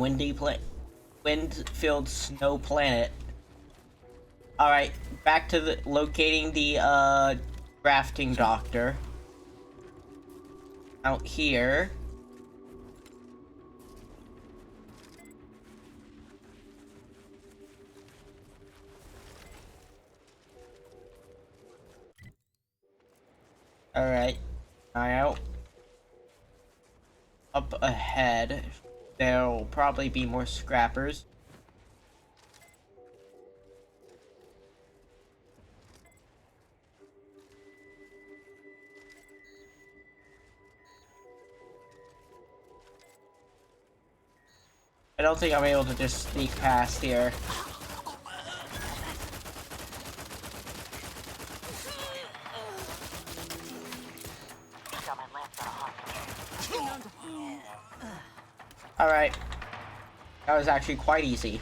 wind-filled snow planet. Alright, back to locating the, drafting doctor. Out here. Alright, eye out. Up ahead, there'll probably be more scrappers. I don't think I'm able to just sneak past here. Alright. That was actually quite easy.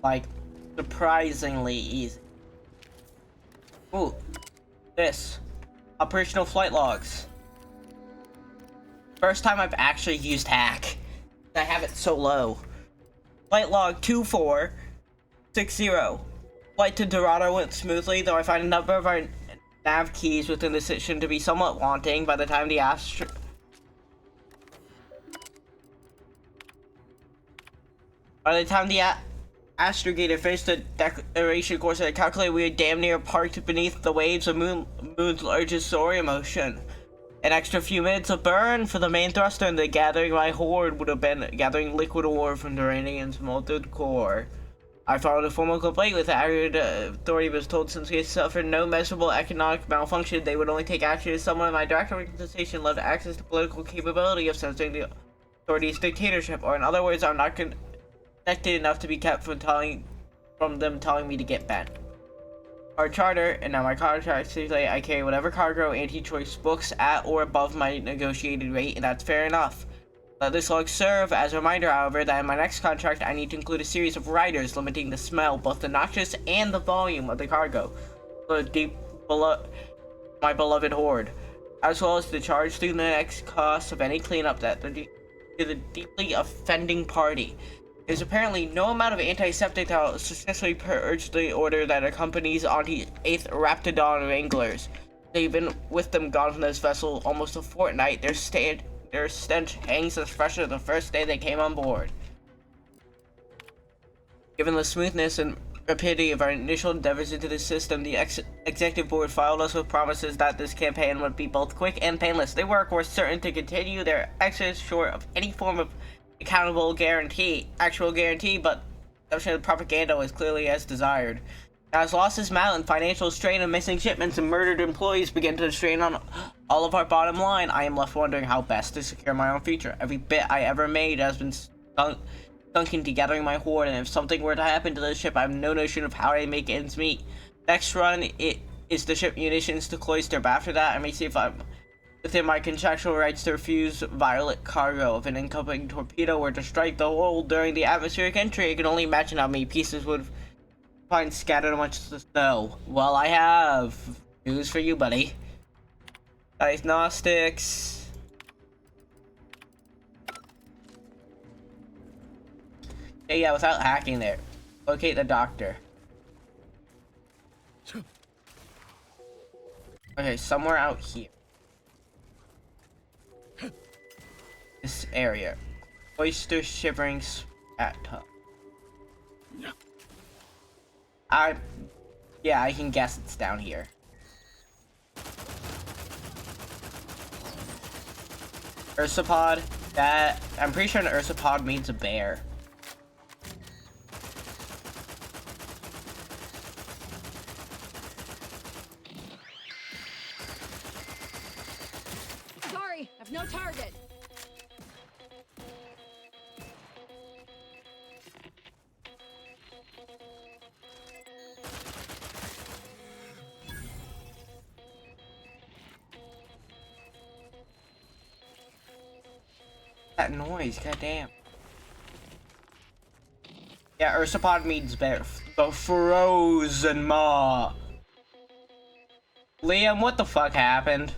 Like, surprisingly easy. Ooh. This. Operational flight logs. First time I've actually used hack. I have it so low. Flight log 2460. Flight to Dorado went smoothly, though I find a number of our nav keys within the system to be somewhat wanting by the time the astrogator finished the declaration course, I calculated we were damn near parked beneath the waves of Moon's largest solar motion. An extra few minutes of burn for the main thruster, and the gathering my horde would have been gathering liquid ore from Duranium's molten core. I filed a formal complaint with the Aggregate Authority, was told since we had suffered no measurable economic malfunction, they would only take action if someone in my direct representation left access to political capability of censoring the Authority's dictatorship, or in other words, I'm not connected enough to be kept from them telling me to get bent. Our charter, and now my contract, stipulate I carry whatever cargo anti-choice books at or above my negotiated rate, and that's fair enough. Let this log serve as a reminder, however, that in my next contract I need to include a series of riders limiting the smell, both the noxious and the volume of the cargo, for my beloved horde, as well as the charge through the next cost of any cleanup that to the deeply offending party. There's apparently no amount of antiseptic that will successfully purge the order that accompanies Auntie 8th Raptidon Wranglers. They've been with them gone from this vessel almost a fortnight. Their stench hangs as fresh as the first day they came on board. Given the smoothness and rapidity of our initial endeavors into the system, the executive board filed us with promises that this campaign would be both quick and painless. They were, of course, certain to continue their exodus short of any form of actual guarantee, but the propaganda was clearly as desired. As losses mount and financial strain of missing shipments and murdered employees begin to strain on all of our bottom line, I am left wondering how best to secure my own future. Every bit I ever made has been sunk into gathering my horde, and if something were to happen to the ship, I have no notion of how I make ends meet. Next run is to ship munitions to Cloister, but after that I may see if I'm within my contractual rights to refuse violet cargo. If an incoming torpedo were to strike the hull during the atmospheric entry, I can only imagine how many pieces would find scattered amongst the snow. Well, I have news for you, buddy. Diagnostics. Hey, yeah, without hacking there. Locate the doctor. Okay, somewhere out here. This area. Oyster shivering at top. Yeah, I can guess it's down here. Ursapod, I'm pretty sure an ursapod means a bear. Sorry, I've no target. That noise, goddamn. Yeah, ursapod means bear. The frozen maw. Liam, what the fuck happened?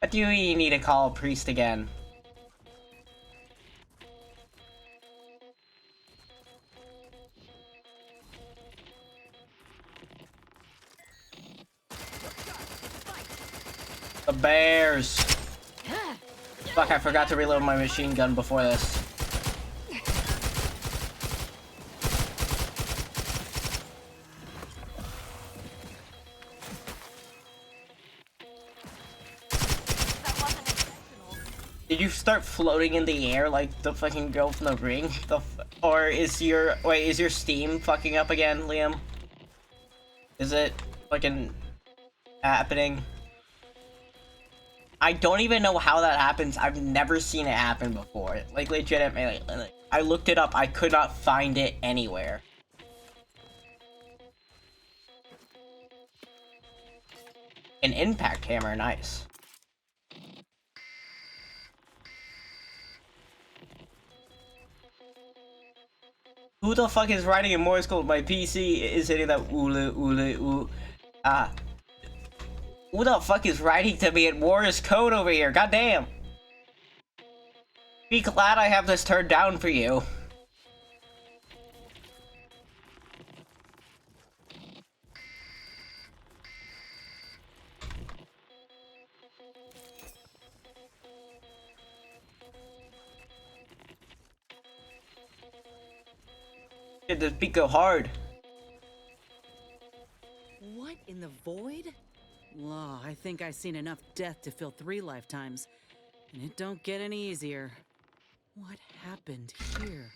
What do you mean you need to call a priest again? The bears! Fuck, I forgot to reload my machine gun before this. Did you start floating in the air like the fucking girl from the ring? Or is your Steam fucking up again, Liam? Is it fucking happening? I don't even know how that happens. I've never seen it happen before. Like, legitimately. I looked it up. I could not find it anywhere. An impact hammer, nice. Who the fuck is writing in Morse code? My PC is hitting that ooh. Who the fuck is writing to me in Morse code over here? Goddamn. Be glad I have this turned down for you. Did this beat go hard? What in the void? Law, I think I've seen enough death to fill 3 lifetimes. And it don't get any easier. What happened here?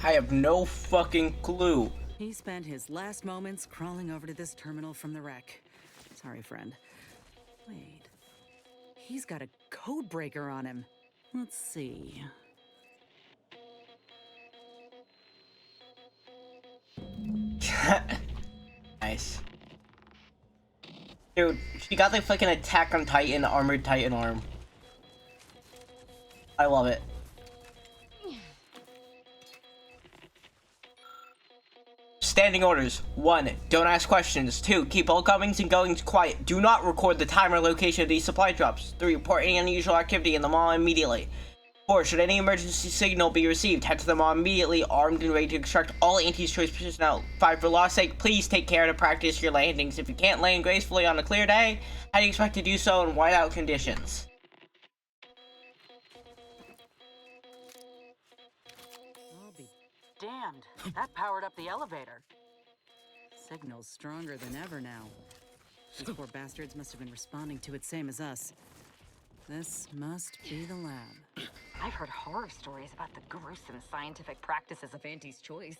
I have no fucking clue. He spent his last moments crawling over to this terminal from the wreck. Sorry, friend. Wait. He's got a code breaker on him. Let's see. Nice. Dude, she got the fucking Attack on Titan Armored Titan arm. I love it. Standing orders. 1. Don't ask questions. 2. Keep all comings and goings quiet. Do not record the time or location of these supply drops. 3. Report any unusual activity in the mall immediately. 4. Should any emergency signal be received, head to the mall immediately, armed and ready to extract all Auntie's Choice personnel. 5. For law's sake, please take care to practice your landings. If you can't land gracefully on a clear day, how do you expect to do so in whiteout conditions? I'll be damned. That powered up the elevator. Signal's stronger than ever now. These poor bastards must have been responding to it same as us. This must be the lab. I've heard horror stories about the gruesome scientific practices of Auntie's Choice.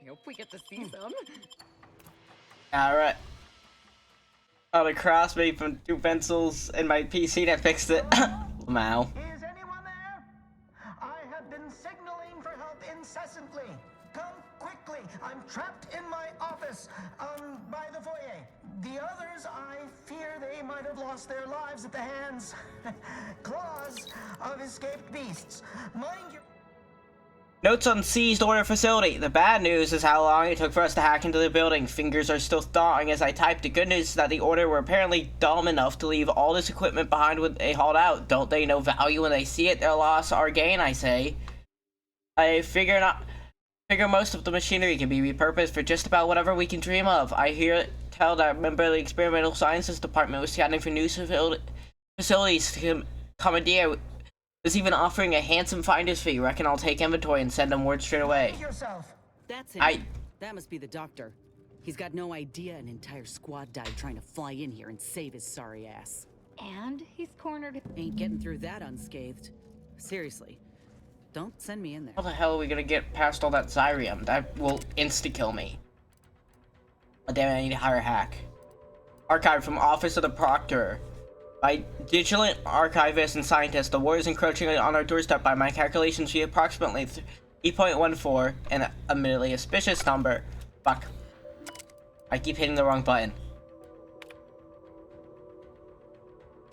I hope we get to see some. Alright. On a cross made from 2 pencils and my PC that fixed it. Wow. Is anyone there? I have been signaling for help incessantly. Come quickly. I'm trapped in my office, by the foyer. The others, I fear they might have lost their lives at the hands, claws of escaped beasts. Mind you... Notes on seized order facility. The bad news is how long it took for us to hack into the building. Fingers are still thawing as I type. The good news is that the order were apparently dumb enough to leave all this equipment behind when they hauled out. Don't they know value when they see it? Their loss, our gain, I say. I figure most of the machinery can be repurposed for just about whatever we can dream of. I hear tell that a member of the experimental sciences department was scouting for new facilities to commandeer. Was even offering a handsome finder's fee. Reckon I'll take inventory and send them word straight away. That's him. That must be the doctor. He's got no idea an entire squad died trying to fly in here and save his sorry ass. And he's cornered. Ain't getting through that unscathed. Seriously. Don't send me in there. How the hell are we gonna get past all that Xyrium? That will insta-kill me. Oh, damn it, I need to hire a hack. Archive from Office of the Proctor. By vigilant archivists and scientists, the war is encroaching on our doorstep. By my calculations, we approximately 3.14, and admittedly a suspicious number. Fuck. I keep hitting the wrong button.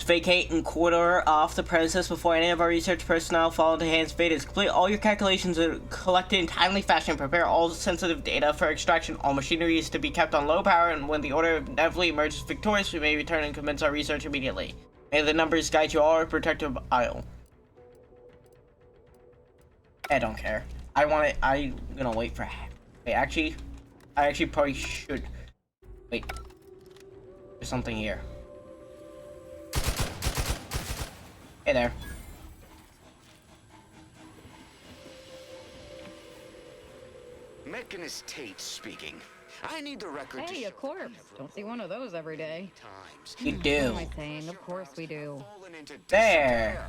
Vacate and quarter off the premises before any of our research personnel fall into hands invaders. Complete all your calculations and collect it in timely fashion. Prepare all sensitive data for extraction. All machinery is to be kept on low power, and when the order inevitably emerges victorious, we may return and commence our research immediately. May the numbers guide you all our protective aisle. I don't care. I'm gonna wait for... Wait, I actually probably should... Wait. There's something here. Hey there. Mechanist Tate speaking. I need the record Hey, a corpse. Don't see one of those every day. You What do. am I saying? Of course we do. There.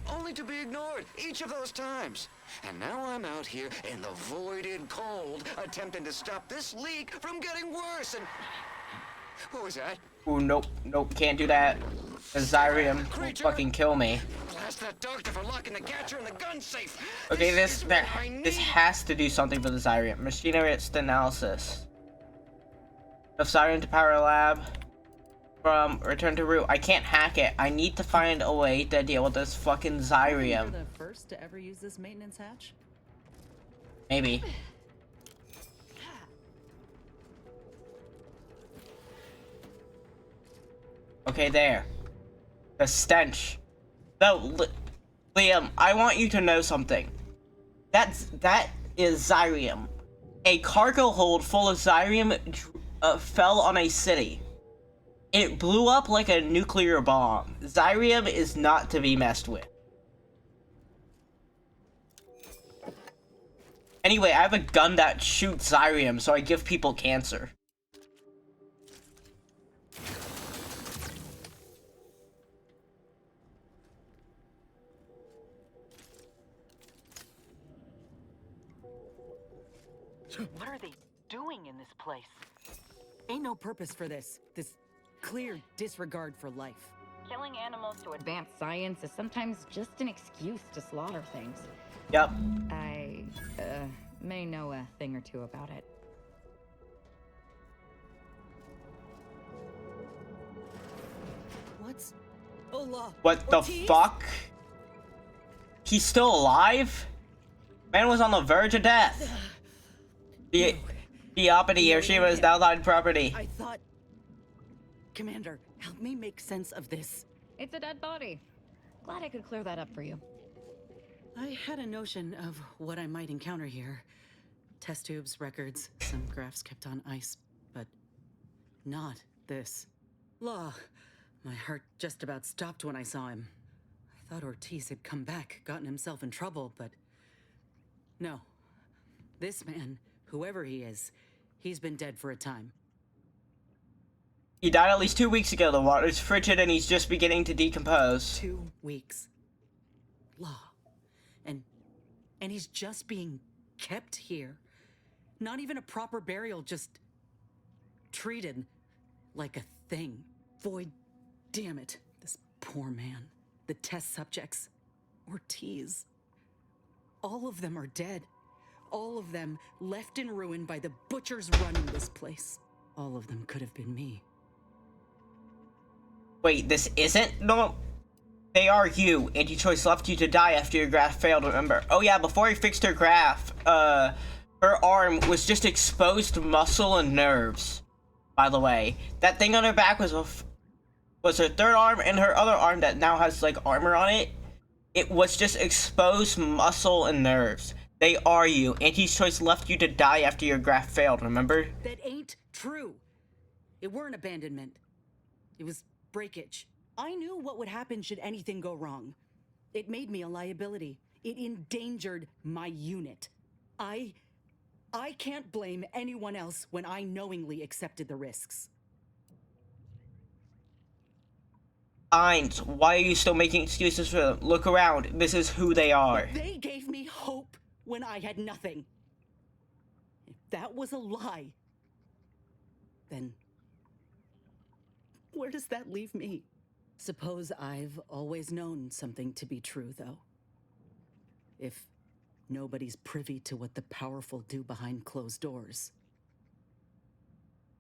Only to be ignored each of those times. And now I'm out here in the voided cold, attempting to stop this leak from getting worse. And what was that? Ooh, nope, can't do that. The Xyrium will fucking kill me. Blast that doctor for locking the catcher in the gun safe. Okay, this has to do something for the Xyrium. Machinery analysis. Of Xyrium to power lab. From return to root. I can't hack it. I need to find a way to deal with this fucking Xyrium. You're the first to ever use this maintenance hatch? Maybe. Okay, there. The stench. No, Liam, I want you to know something. That is Xyrium. A cargo hold full of Xyrium fell on a city. It blew up like a nuclear bomb. Xyrium is not to be messed with. Anyway, I have a gun that shoots Xyrium, so I give people cancer. What are they doing in this place? Ain't no purpose for this. This clear disregard for life. Killing animals to advance science is sometimes just an excuse to slaughter things. Yep. I, may know a thing or two about it. What's... Allah? What the Ortiz? fuck? He's still alive? Man was on the verge of death. The Opity Hiroshima is now thine property. I thought... Commander, help me make sense of this. It's a dead body. Glad I could clear that up for you. I had a notion of what I might encounter here. Test tubes, records, some graphs kept on ice, but not this. Law. My heart just about stopped when I saw him. I thought Ortiz had come back, gotten himself in trouble, but no. This man, whoever he is, he's been dead for a time. He died at least 2 weeks ago. The water's frigid and he's just beginning to decompose. 2 weeks. Law. And he's just being kept here. Not even a proper burial, just treated like a thing. Void, damn it. This poor man. The test subjects. Ortiz. All of them are dead. All of them left in ruin by the butchers running this place. All of them could have been me. Wait, this isn't normal? They are you. Anti-choice left you to die after your graft failed, remember? Oh yeah, before he fixed her graft, her arm was just exposed muscle and nerves. By the way, that thing on her back was her third arm, and her other arm that now has like armor on it. It was just exposed muscle and nerves. They are you. Anti-choice left you to die after your graft failed, remember? That ain't true. It weren't abandonment. It was breakage. I knew what would happen should anything go wrong. It made me a liability. It endangered my unit. I can't blame anyone else when I knowingly accepted the risks. Ainz, why are you still making excuses for them? Look around. This is who they are. They gave me hope when I had nothing. If that was a lie, then where does that leave me? Suppose I've always known something to be true, though. If nobody's privy to what the powerful do behind closed doors,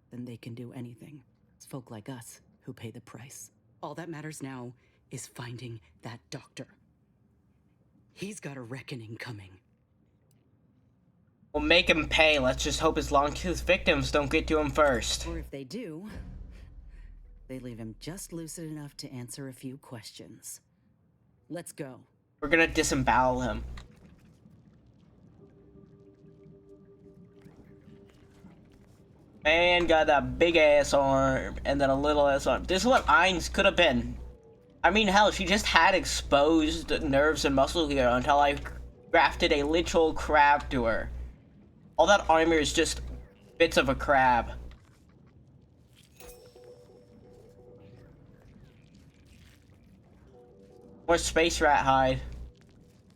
then they can do anything. It's folk like us who pay the price. All that matters now is finding that doctor. He's got a reckoning coming. We'll make him pay. Let's just hope his long-toothed victims don't get to him first. Or if they do, they leave him just lucid enough to answer a few questions. Let's go. We're gonna disembowel him. Man got that big ass arm and then a little ass arm. This is what Ainz could have been. I mean, hell, she just had exposed nerves and muscle here until I grafted a literal crab to her. All that armor is just bits of a crab. More space rat hide.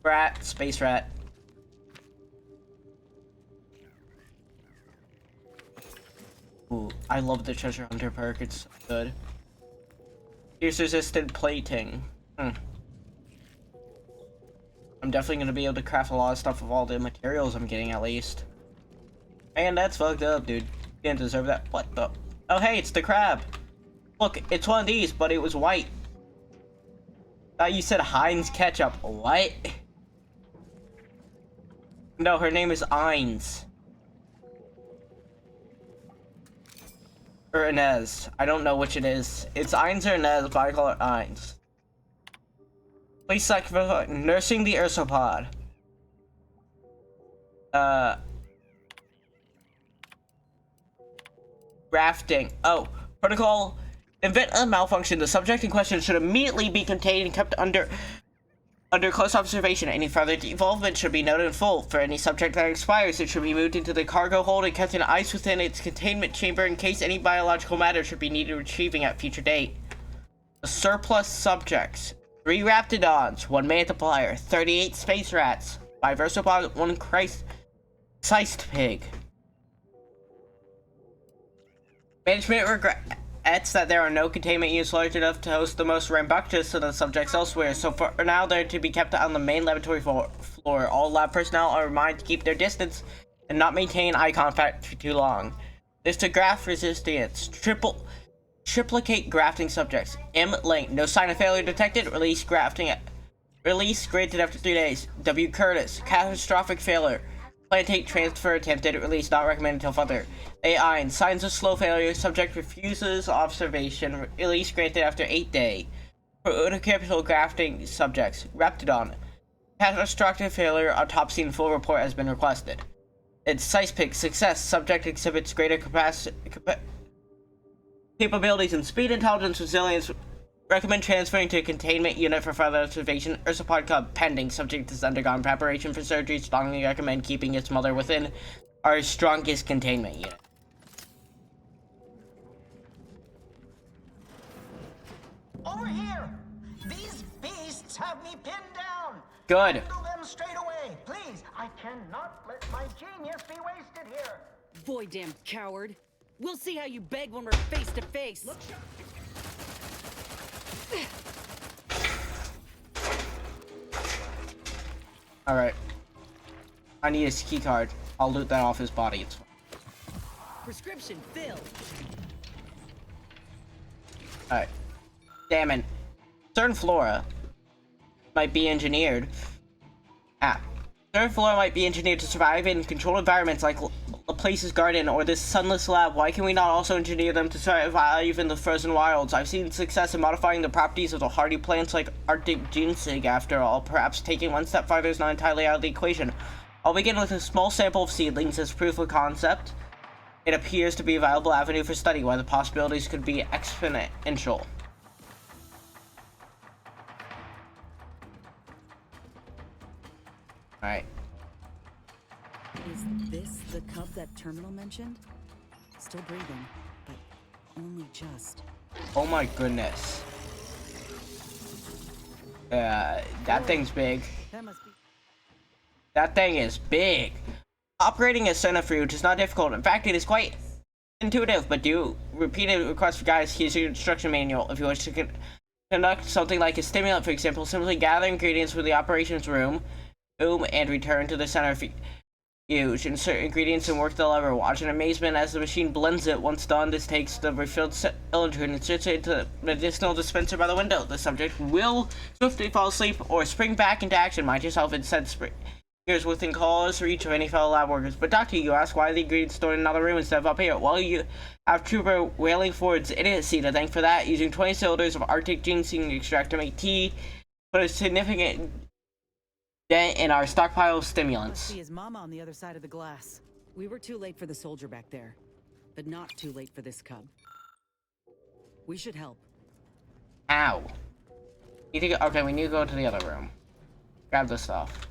Rat, space rat. Ooh, I love the treasure hunter perk, it's so good. Pierce resistant plating. I'm definitely gonna be able to craft a lot of stuff with all the materials I'm getting at least. Man, that's fucked up, dude. You didn't deserve that. What the? Oh hey, it's the crab. Look, it's one of these, but it was white. You said Heinz ketchup. What? No, her name is Ainz. Or Inez. I don't know which it is. It's Ainz or Inez, but I call it Ainz. Please sacrifice nursing the ursopod. Grafting. Oh, protocol. Invent a malfunction. The subject in question should immediately be contained and kept under close observation. Any further devolvement should be noted in full. For any subject that expires, it should be moved into the cargo hold and kept in ice within its containment chamber in case any biological matter should be needed retrieving at future date. The surplus subjects: 3 raptidons, 1 mantiplier, 38 space rats, 5 ursopods, 1 sized pig. Management regrets that there are no containment units large enough to host the most rambunctious of the subjects elsewhere, so for now they're to be kept on the main laboratory floor. All lab personnel are reminded to keep their distance and not maintain eye contact for too long. This to graft resistance. Triplicate grafting subjects. M. Link. No sign of failure detected. Release granted after 3 days. W. Curtis. Catastrophic failure. Plantate transfer attempted. Release not recommended until further. A. Signs of slow failure. Subject refuses observation. Release granted after 8 days. For capital grafting subjects. Raptidon. Catastrophic failure. Autopsy and full report has been requested. It's size pick. Success. Subject exhibits greater capabilities and speed, intelligence, resilience. Recommend transferring to a containment unit for further observation. Ursopod cub pending. Subject has undergone preparation for surgery. Strongly recommend keeping its mother within our strongest containment unit. Over here! These beasts have me pinned down! Good. Handle them straight away, please! I cannot let my genius be wasted here! Boy, damn coward. We'll see how you beg when we're face to face. Alright. I need his key card. I'll loot that off his body. It's fine. Prescription filled. Alright. Damn it. Certain flora. might be engineered. Third floor might be engineered to survive in controlled environments like Laplace's garden or this sunless lab. Why can we not also engineer them to survive in the frozen wilds? I've seen success in modifying the properties of the hardy plants like Arctic ginseng after all. Perhaps taking one step farther is not entirely out of the equation. I'll begin with a small sample of seedlings as proof of concept. It appears to be a viable avenue for study, where the possibilities could be exponential. Alright. Is this the cub that Terminal mentioned? Still breathing, but only just. Oh my goodness. That thing's big. That must be. That thing is big. Operating a centrifuge is not difficult. In fact, it is quite intuitive, but do repeated requests for guidance. Here's your instruction manual. If you wish to conduct something like a stimulant, for example, simply gather ingredients from the operations room and return to the centrifuge. Insert ingredients and work the lever. Watch in amazement as the machine blends it. Once done, this takes the refilled cylinder and inserts it into the medicinal dispenser by the window. The subject will swiftly fall asleep or spring back into action. Mind yourself, it said springers within close reach of any fellow lab workers. But doctor, you ask, why are the ingredients stored in another room instead of up here? Well, you have Trooper wailing Ford's idiocy to thank for that. Using 20 cylinders of Arctic ginseng extract to make tea, put a significant dent in our stockpile of stimulants. See his mama on the other side of the glass. We were too late for the soldier back there, but not too late for this cub. We should help. Ow. Need to go, okay, we need to go to the other room. Grab the stuff.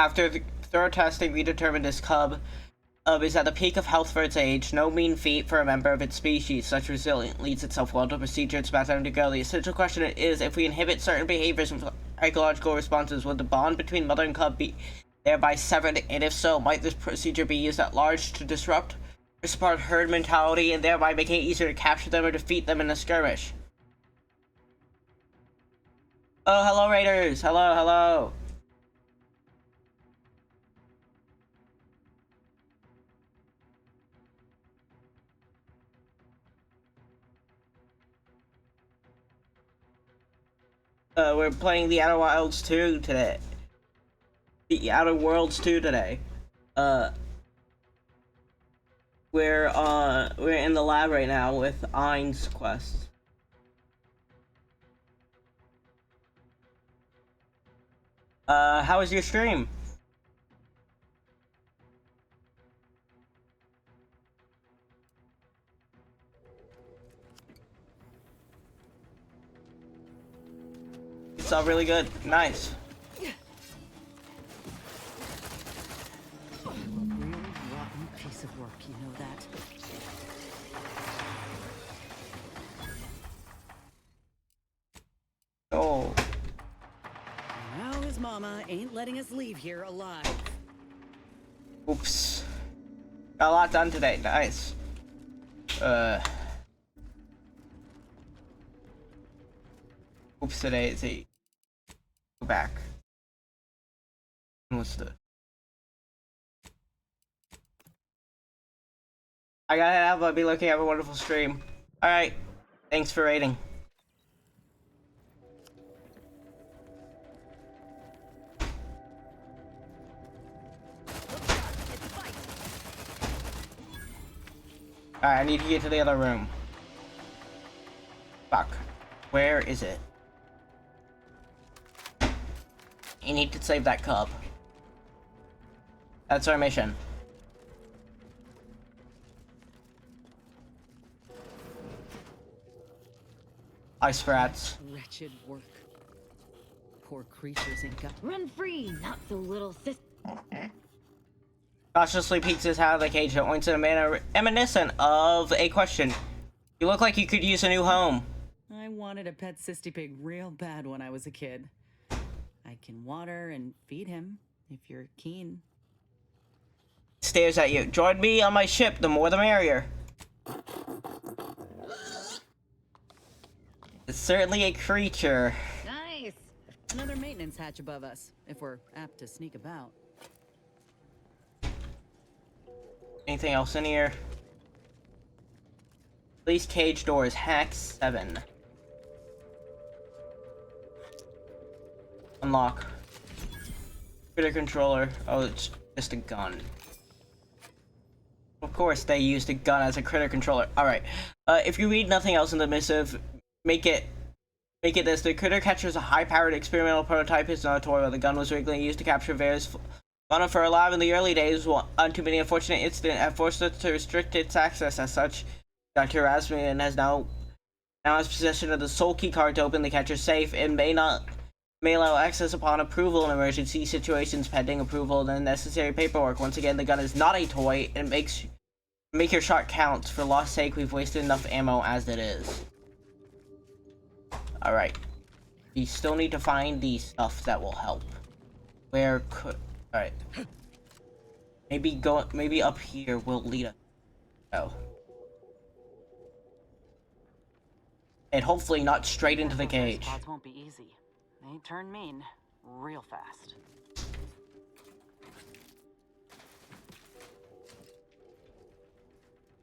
After the thorough testing, we determined this cub is at the peak of health for its age. No mean feat for a member of its species. Such resilience leads itself well to procedure it's about to undergo. The essential question is, if we inhibit certain behaviors and psychological responses, would the bond between mother and cub be thereby severed? And if so, might this procedure be used at large to disrupt or support herd mentality and thereby making it easier to capture them or defeat them in a skirmish? Oh, hello, Raiders! Hello, hello! We're playing the Outer Wilds 2 today. The Outer Worlds 2 today. We're in the lab right now with Ein's quest. How was your stream? It's all really good. Nice. Real rotten piece of work, you know that. Oh. Now his mama ain't letting us leave here alive. Oops. Got a lot done today. Nice. Oops, today is a... Go back. What's the... I gotta have, I'll be looking, have a wonderful stream. Alright. Thanks for rating. Alright, I need to get to the other room. Fuck. Where is it? You need to save that cub. That's our mission. Ice rats. Wretched work. Poor creatures ain't got. Run free, not so little sis. Cautiously peeks his head out of the cage and points in a manner reminiscent of a question. You look like you could use a new home. I wanted a pet cysty pig real bad when I was a kid. I can water and feed him, if you're keen. Stares at you. Join me on my ship, the more the merrier. It's certainly a creature. Nice! Another maintenance hatch above us, if we're apt to sneak about. Anything else in here? Police cage doors, hack 7. Unlock. Critter controller. Oh, it's just a gun. Of course, they used a gun as a critter controller. Alright. If you read nothing else in the missive, make it this. The critter catcher is a high-powered experimental prototype. It's not a toy. The gun was originally used to capture various fauna for alive in the early days. One too many unfortunate incidents have forced us to restrict its access. As such, Dr. Rasmussen has possession of the sole key card to open the catcher's safe. It may allow access upon approval in emergency situations. Pending approval and the necessary paperwork. Once again, the gun is not a toy. It make your shot count. For law's sake, we've wasted enough ammo as it is. Alright. We still need to find the stuff that will help. Where could... Alright. Maybe up here will lead us. Oh. And hopefully not straight into the cage. Spots won't be easy. They turn mean real fast.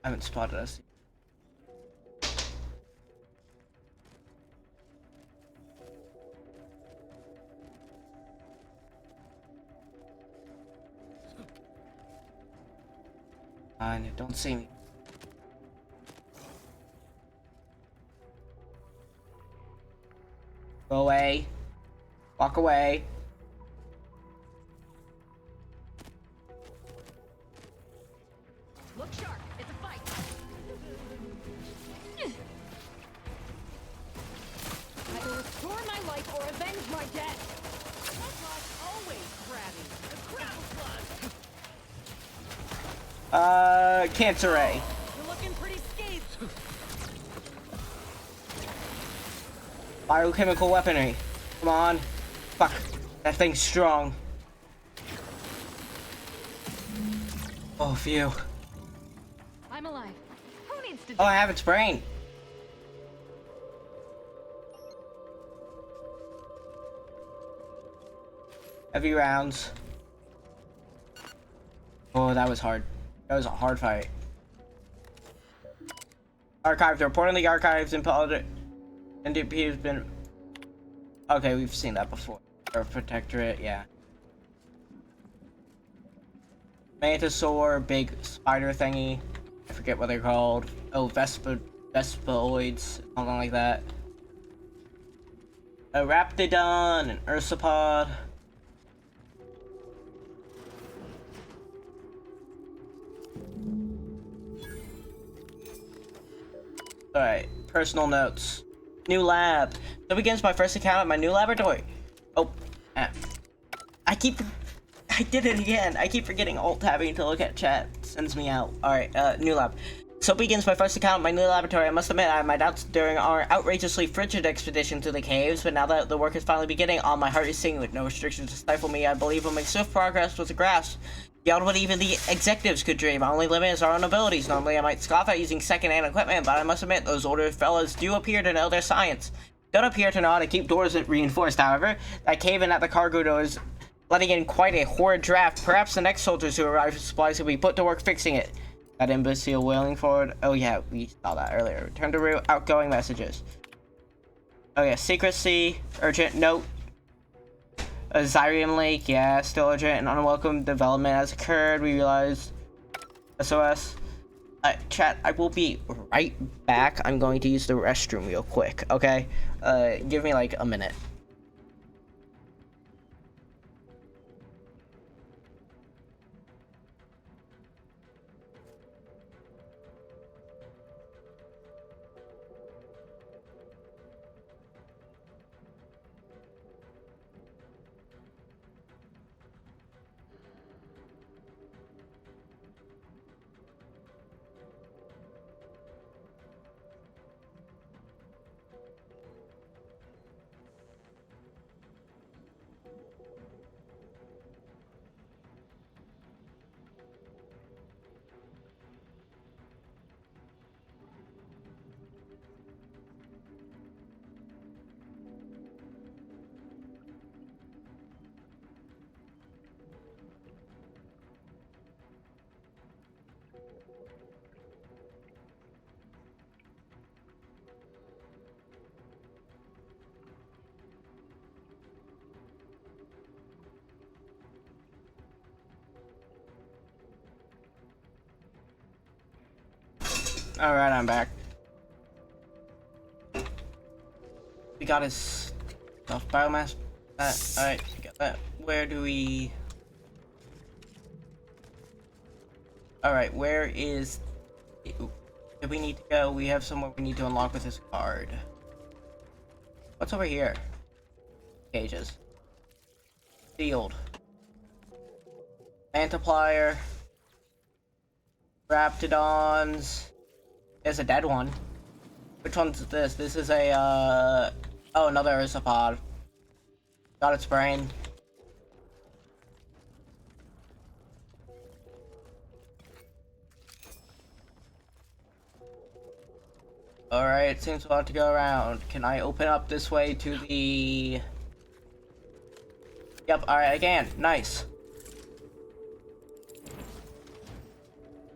I haven't spotted us. Don't see me. Go away. Walk away. Look sharp. It's a fight. I will restore my life or avenge my death. That always crabby. The crab blood. Cancer ray. You're looking pretty scathed. Biochemical weaponry. Come on. Fuck. That thing's strong. Oh, phew. I'm alive. Who needs to Oh, I have its brain. Heavy rounds. Oh, that was hard. That was a hard fight. Archives. The report on the archives in NDP has been... Okay, we've seen that before. Or Protectorate, yeah. Mantisaur, big spider thingy. I forget what they're called. Oh, Vespoids, something like that. A Raptidon, an Ursapod. Alright, personal notes. New lab. So begins my first account at my new laboratory. Oh, I did it again. I keep forgetting alt-tabbing to look at chat. It sends me out. Alright, new lab. So begins my first account at my new laboratory. I must admit, I had my doubts during our outrageously frigid expedition to the caves, but now that the work is finally beginning, all my heart is singing with no restrictions to stifle me. I believe we'll make swift progress with a grasp beyond what even the executives could dream. Our only limit is our own abilities. Normally, I might scoff at using second-hand equipment, but I must admit, those older fellas do appear to know their science. Don't appear to know how to keep doors reinforced, however. That cave-in at the cargo doors letting in quite a horrid draft. Perhaps the next soldiers who arrive with supplies will be put to work fixing it. That imbecile wailing forward. Oh yeah, we saw that earlier. Return to route, outgoing messages. Oh yeah, secrecy, urgent note. Zyrium Lake, yeah, still urgent. An unwelcome development has occurred. We realized. SOS. Chat, I will be right back. I'm going to use the restroom real quick, okay? Give me like a minute. Alright, I'm back. We got his stuff. Biomass. Alright, we got that. Where do we... Alright, where is... Do we need to go? We have somewhere we need to unlock with this card. What's over here? Cages. Sealed. Mantiplier. Raptidons. There's a dead one. Which one's this? This is a, oh, another Isopod. Got its brain. Alright, seems we'll have to go around. Can I open up this way to the... Yep, alright, I can. Nice.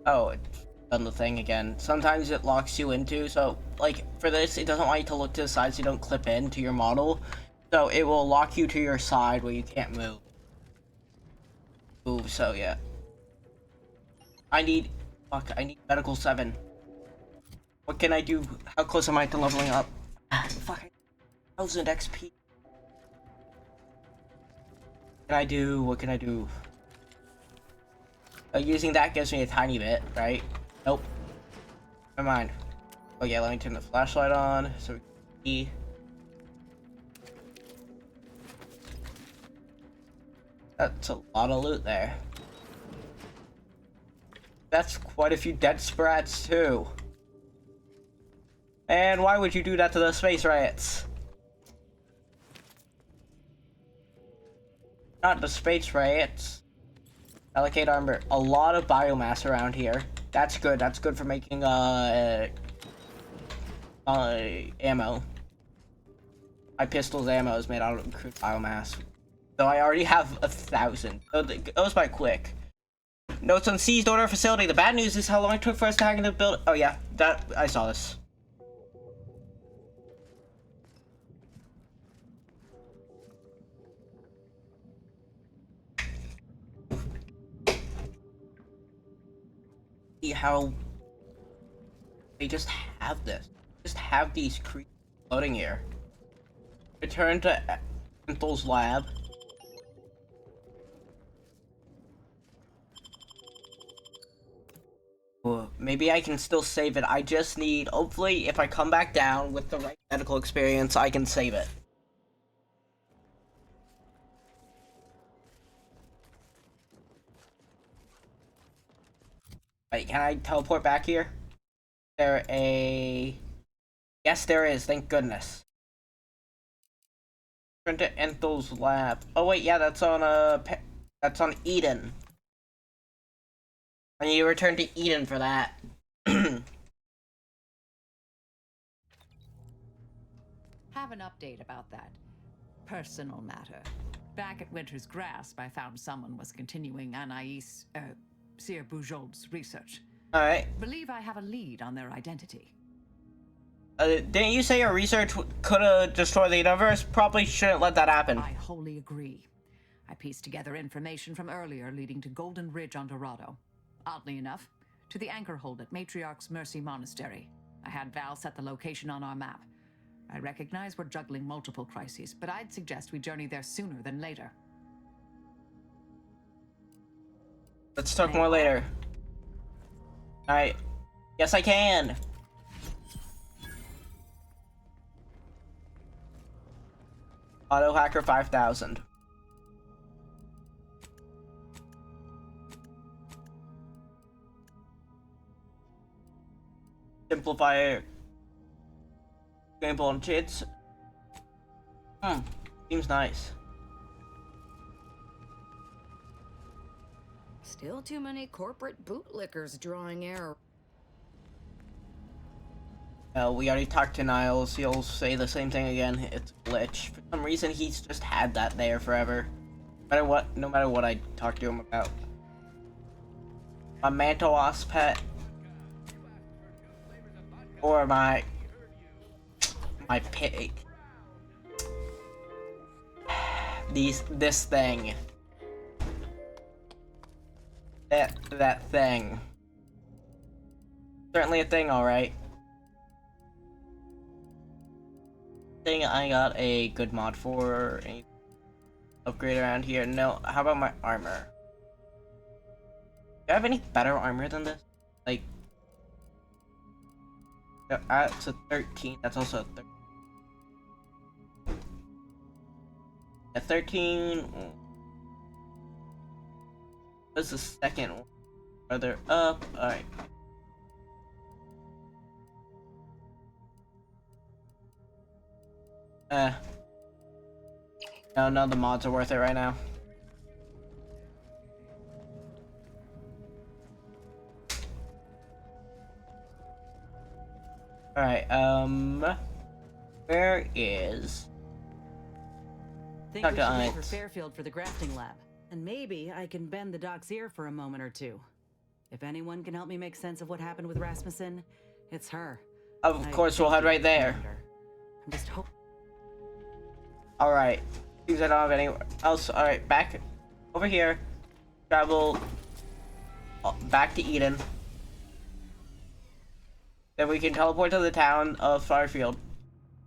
Oh, it's done the thing again. Sometimes it locks you into, so, like, for this, it doesn't want you to look to the side so you don't clip into your model. So it will lock you to your side where you can't move. So yeah. I need medical 7. What can I do? How close am I to leveling up? Fuck, 1000 XP. What can I do? Using that gives me a tiny bit, right? Nope. Never mind. Oh yeah, let me turn the flashlight on so we can see. That's a lot of loot there. That's quite a few dead sprats too. And why would you do that to the space rats? Not the space rats. Allocate armor. A lot of biomass around here. That's good. That's good for making ammo. My pistol's ammo is made out of crude biomass. So I already have 1,000. So it goes by quick. Notes on seized order facility. The bad news is how long it took for us to hack into the build. Oh yeah, that I saw this. See how they just have this. Just have these creatures floating here. Return to Enthal's lab. Maybe I can still save it. I just need, hopefully, if I come back down with the right medical experience, I can save it. Wait, can I teleport back here? There a... Yes, there is. Thank goodness. Turn to Enthal's lab. Oh wait, yeah, that's on that's on Eden. I need to return to Eden for that. Have an update about that personal matter. Back at Winter's Grasp, I found someone was continuing Anais, Sir Bujold's research. Alright. Believe I have a lead on their identity. Didn't you say your research could have destroyed the universe? Probably shouldn't let that happen. I wholly agree. I pieced together information from earlier leading to Golden Ridge on Dorado. Oddly enough, to the anchor hold at Matriarch's Mercy Monastery. I had Val set the location on our map. I recognize we're juggling multiple crises, but I'd suggest we journey there sooner than later. Let's talk more later. Alright. Yes, I can! Auto Hacker 5000. Simplifier. Gamble on cheats. Seems nice. Still too many corporate bootlickers drawing error. We already talked to Niles. He'll say the same thing again. It's a glitch. For some reason, he's just had that there forever. No matter what I talk to him about. My Mantowas pet. Or my pig. This thing. That thing. Certainly a thing, alright. Thing I got a good mod for any upgrade around here. No, how about my armor? Do I have any better armor than this? Like, that's a 13. That's also a 13. A 13. What's the second one? Further up. Alright. No, none of the mods are worth it right now. Alright, where is... Think we should head for Fairfield for the grafting lab. And maybe I can bend the doc's ear for a moment or two. If anyone can help me make sense of what happened with Rasmussen, it's her. Of course, we'll head right there. I'm just hope. Alright. Because I don't have anywhere else. Alright, back over here. Travel back to Eden. Then we can teleport to the town of Fairfield.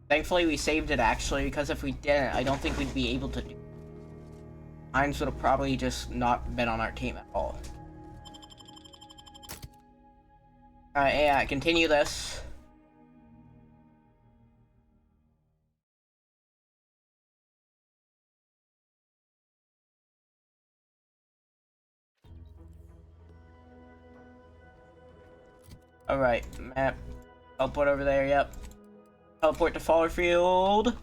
Thankfully, we saved it, actually, because if we didn't, I don't think we'd be able to do it. Hines would have probably just not been on our team at all. Alright, yeah, continue this. Alright, map. Teleport over there, yep. Teleport to Fallerfield.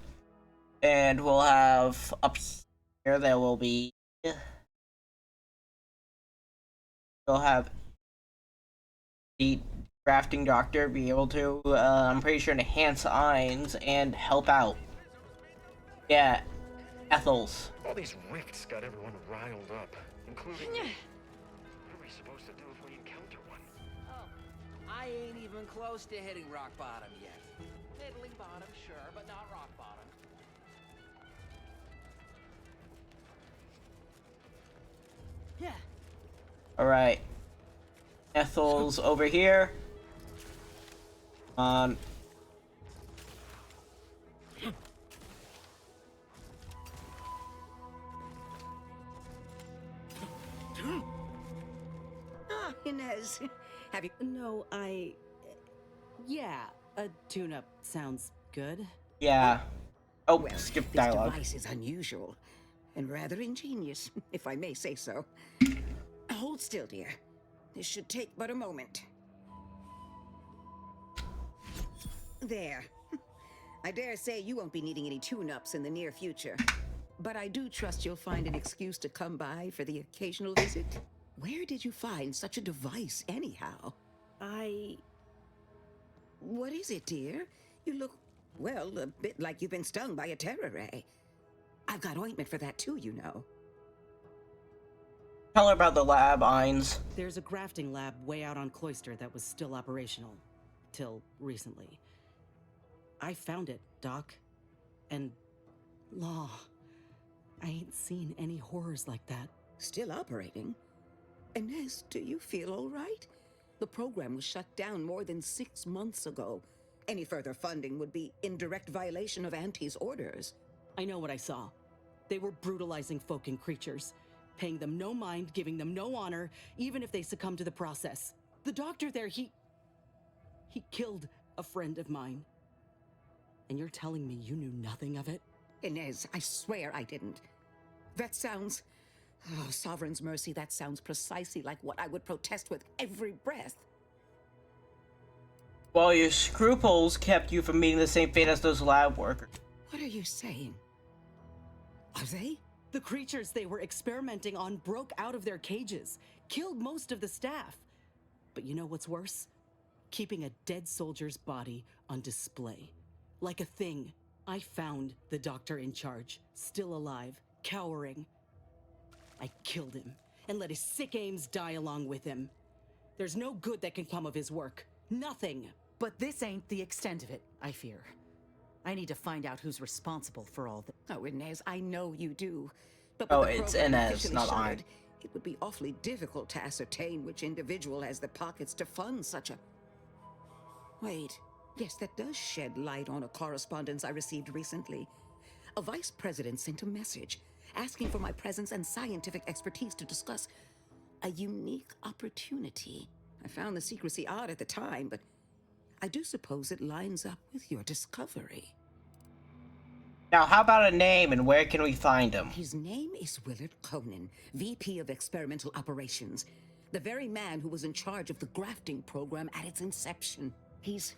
And we'll have up here, there will be... We'll have the drafting doctor be able to, I'm pretty sure, enhance Hines and help out. Yeah, Ethel's. All these rifts got everyone riled up, including... What are we supposed to do if we encounter one? Oh, I ain't even close to hitting rock bottom yet. Middling bottom, sure, but not rock bottom. Yeah. Alright. Ethel's over here. Ah, Inez. Have you... No, yeah, a tune-up sounds good. Yeah. Oh, well, skip this dialogue. device is unusual and rather ingenious, if I may say so. Hold still, dear. This should take but a moment. There. I dare say you won't be needing any tune-ups in the near future. But I do trust you'll find an excuse to come by for the occasional visit. Where did you find such a device, anyhow? What is it, dear? You look, well, a bit like you've been stung by a terror ray. I've got ointment for that too, you know. Tell her about the lab, Hines. There's a grafting lab way out on Cloister that was still operational. Till recently. I found it, Doc. And... Law. I ain't seen any horrors like that. Still operating? Inez, do you feel all right? The program was shut down more than 6 months ago. Any further funding would be in direct violation of Auntie's orders. I know what I saw. They were brutalizing folk and creatures. Paying them no mind, giving them no honor, even if they succumb to the process. The doctor there, he killed a friend of mine. And you're telling me you knew nothing of it? Inez, I swear I didn't. That sounds... Oh, Sovereign's mercy, that sounds precisely like what I would protest with every breath. Well, your scruples kept you from meeting the same fate as those lab workers. What are you saying? Are they? The creatures they were experimenting on broke out of their cages, killed most of the staff. But you know what's worse? Keeping a dead soldier's body on display. Like a thing. I found the doctor in charge, still alive, cowering. I killed him, and let his sick aims die along with him. There's no good that can come of his work. Nothing. But this ain't the extent of it, I fear. I need to find out who's responsible for all this. Oh, Inez, I know you do. But Oh, with the it's program Inez, officially not shuttered, I. It would be awfully difficult to ascertain which individual has the pockets to fund such a Wait. Yes, that does shed light on a correspondence I received recently. A vice president sent a message asking for my presence and scientific expertise to discuss a unique opportunity. I found the secrecy odd at the time, but I do suppose it lines up with your discovery. Now, how about a name and where can we find him? His name is Willard Conan, VP of Experimental Operations. The very man who was in charge of the grafting program at its inception. He's...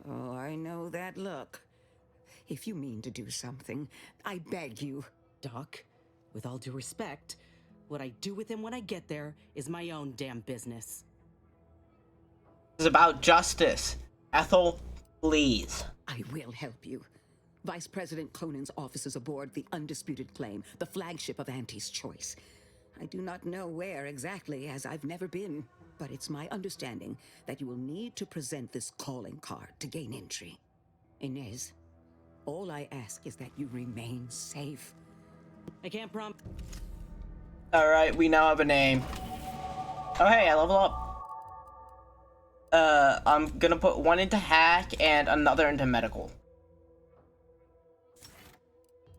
Oh, I know that look. If you mean to do something, I beg you. Doc, with all due respect, what I do with him when I get there is my own damn business. It's about justice. Ethel, please. I will help you. Vice President Conan's office is aboard the Undisputed Claim, the flagship of Auntie's Choice. I do not know where exactly, as I've never been, but it's my understanding that you will need to present this calling card to gain entry. Inez, all I ask is that you remain safe. I can't promise. Alright, we now have a name. Oh hey, I level up. I'm gonna put one into hack and another into medical.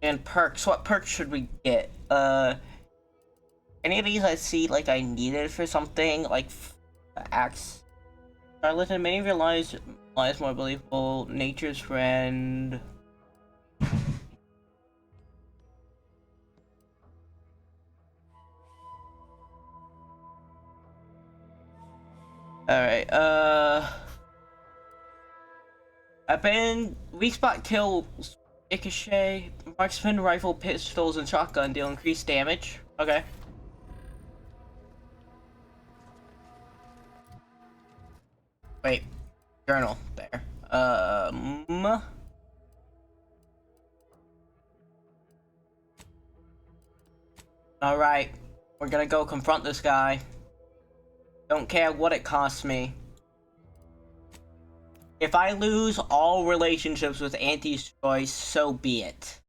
And perks, what perks should we get? Any of these I see like I needed for something, like axe. Charlatan, many of your lies more believable. Nature's friend. Alright, I've been weak spot kills, ricochet, marksman, rifle, pistols, and shotgun deal increased damage. Okay. Wait, journal there. Alright, we're gonna go confront this guy. Don't care what it costs me. If I lose all relationships with Auntie's Choice, so be it.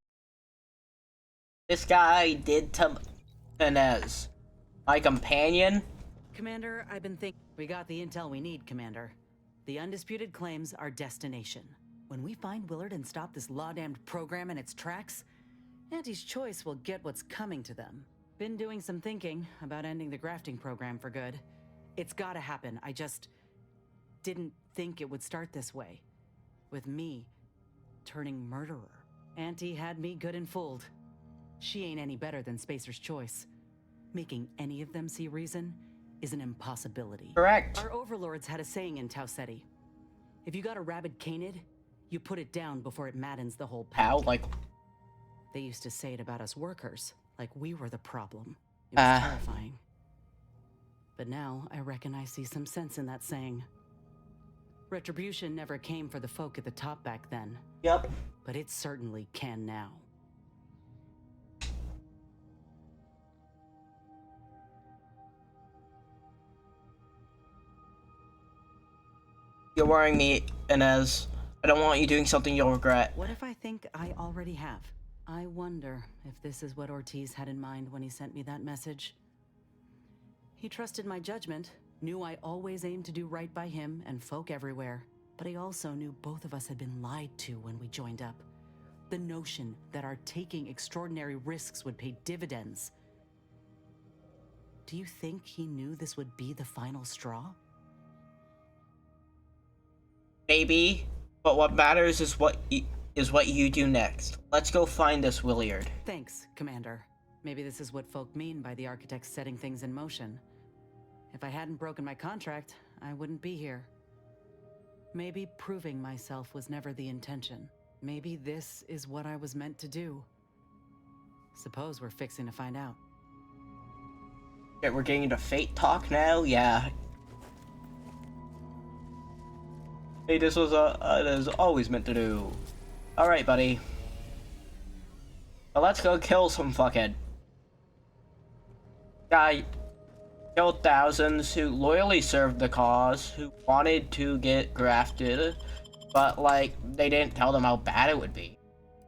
This guy did to Inez. My companion? Commander, I've been thinking. We got the intel we need, Commander. The Undisputed Claims our destination. When we find Willard and stop this law-damned program in its tracks, Auntie's Choice will get what's coming to them. Been doing some thinking about ending the grafting program for good. It's gotta happen. I just didn't think it would start this way. With me turning murderer. Auntie had me good and fooled. She ain't any better than Spacer's Choice. Making any of them see reason is an impossibility. Correct. Our overlords had a saying in Tau Ceti. If you got a rabid canid, you put it down before it maddens the whole pack. How? Like... They used to say it about us workers, like we were the problem. It was terrifying. But now I reckon I see some sense in that saying. Retribution never came for the folk at the top back then. Yep. But it certainly can now. You're worrying me, Inez. I don't want you doing something you'll regret. What if I think I already have? I wonder if this is what Ortiz had in mind when he sent me that message. He trusted my judgment, knew I always aimed to do right by him and folk everywhere, but he also knew both of us had been lied to when we joined up. The notion that our taking extraordinary risks would pay dividends. Do you think he knew this would be the final straw? Maybe, but what matters is what you do next. Let's go find this Willard. Thanks, Commander. Maybe this is what folk mean by the architects setting things in motion. If I hadn't broken my contract, I wouldn't be here. Maybe proving myself was never the intention. Maybe this is what I was meant to do. Suppose we're fixing to find out. Okay, we're getting into fate talk now? Yeah. Hey, this was it is always meant to do. Alright, buddy. Well, let's go kill some fuckhead. Guy killed thousands who loyally served the cause, who wanted to get grafted, but, like, they didn't tell them how bad it would be.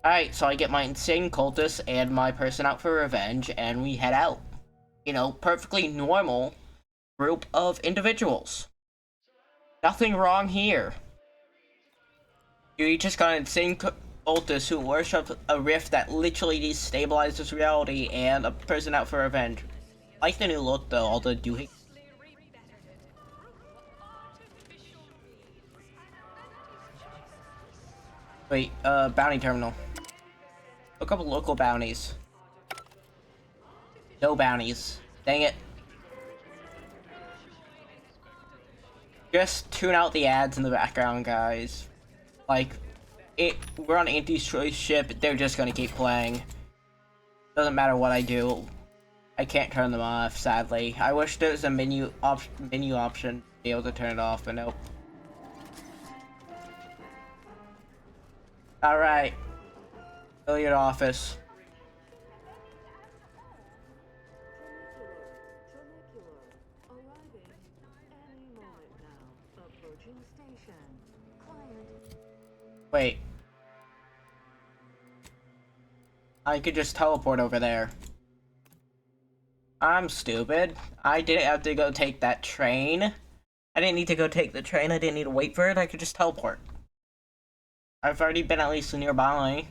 Alright, so I get my insane cultists and my person out for revenge, and we head out. You know, perfectly normal group of individuals. Nothing wrong here. You just got an insane cultist who worships a rift that literally destabilizes reality and a person out for revenge. I like the new look though, all the doohickey. Wait, bounty terminal. Look up local bounties. No bounties. Dang it. Just tune out the ads in the background, guys. Like, we're on Auntie's Choice ship, they're just gonna keep playing. Doesn't matter what I do. I can't turn them off, sadly. I wish there was a menu option to be able to turn it off, but nope. Alright. Billiard office. Wait. I could just teleport over there. I'm stupid. I didn't have to go take that train. I didn't need to go take the train. I didn't need to wait for it. I could just teleport. I've already been at least nearby.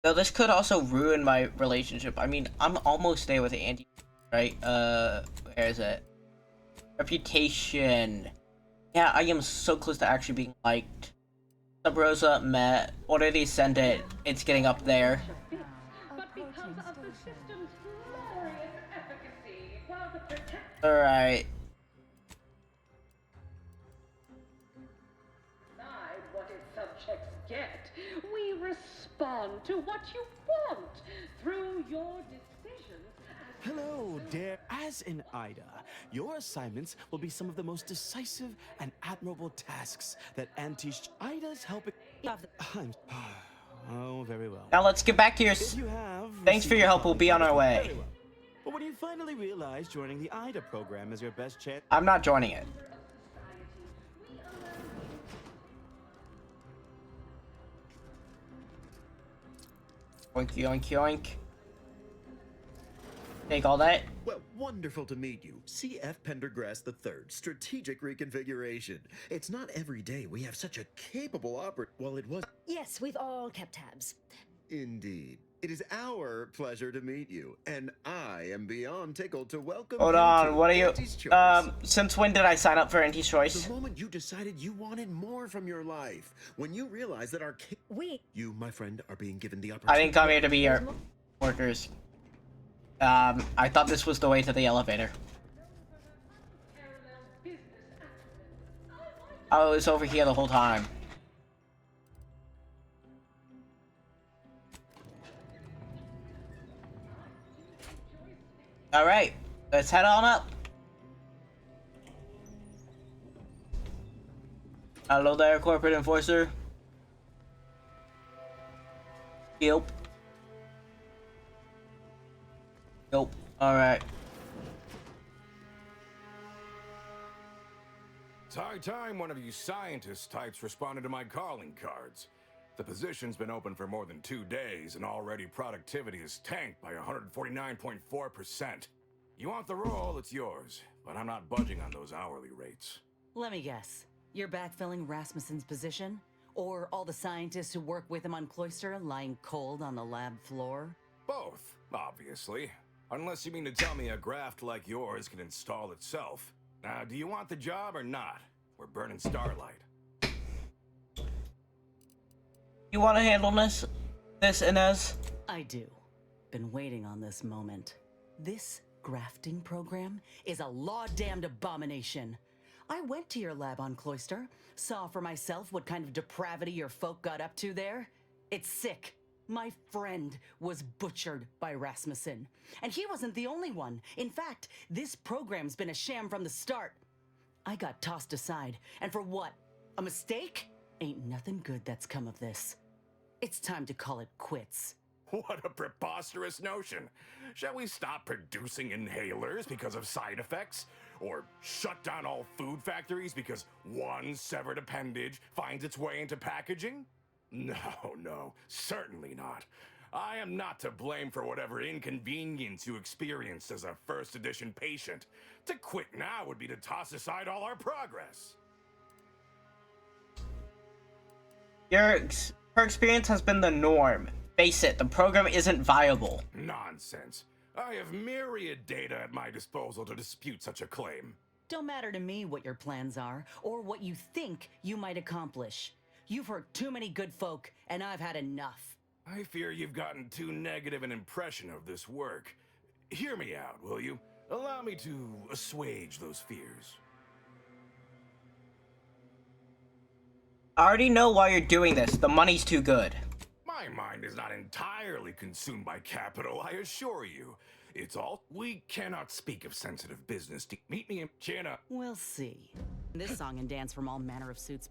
So this could also ruin my relationship. I mean, I'm almost there with Andy, right? Where is it? Reputation. Yeah, I am so close to actually being liked. Sub Rosa met. Already sent it. It's getting up there. Alright. What its subjects get. We respond to what you want through your decisions. Hello, dear. As in Ida, your assignments will be some of the most decisive and admirable tasks that Ida's helping. Oh, very well. Now let's get back to your. Thanks for your help. We'll be on our way. Well. But when you finally realize joining the Ida program is your best chance, I'm not joining it. Oink, yoink, yoink. Take all that. Well, wonderful to meet you. CF Pendergrass III, Strategic Reconfiguration. It's not every day we have such a capable operator. Well, it was. Yes, we've all kept tabs. Indeed. It is our pleasure to meet you, and I am beyond tickled to welcome Hold you on, to what are you? Auntie's Choice. Since when did I sign up for Auntie's Choice? The moment you decided you wanted more from your life, when you realized that you, my friend, are being given the opportunity. I didn't come here to be your workers. I thought this was the way to the elevator. I was over here the whole time. Alright, let's head on up. Hello there, corporate enforcer. Yep. Nope. Alright. It's high time one of you scientist types responded to my calling cards. The position's been open for more than 2 days, and already productivity is tanked by 149.4%. You want the role, it's yours, but I'm not budging on those hourly rates. Let me guess. You're backfilling Rasmussen's position? Or all the scientists who work with him on Cloister lying cold on the lab floor? Both, obviously. Unless you mean to tell me a graft like yours can install itself. Now, do you want the job or not? We're burning Starlight. You want to handle this, Inez? I do. Been waiting on this moment. This grafting program is a law-damned abomination. I went to your lab on Cloister, saw for myself what kind of depravity your folk got up to there. It's sick. My friend was butchered by Rasmussen. And he wasn't the only one. In fact, this program's been a sham from the start. I got tossed aside. And for what? A mistake? Ain't nothing good that's come of this. It's time to call it quits. What a preposterous notion. Shall we stop producing inhalers because of side effects? Or shut down all food factories because one severed appendage finds its way into packaging? No, certainly not. I am not to blame for whatever inconvenience you experienced as a first edition patient. To quit now would be to toss aside all our progress. Her experience has been the norm. Face it, the program isn't viable. Nonsense. I have myriad data at my disposal to dispute such a claim. Don't matter to me what your plans are, or what you think you might accomplish. You've hurt too many good folk, and I've had enough. I fear you've gotten too negative an impression of this work. Hear me out, will you? Allow me to assuage those fears. I already know why you're doing this. The money's too good. My mind is not entirely consumed by capital, I assure you. It's all... We cannot speak of sensitive business. Meet me in... Chin up. We'll see. This song and dance from all manner of suits.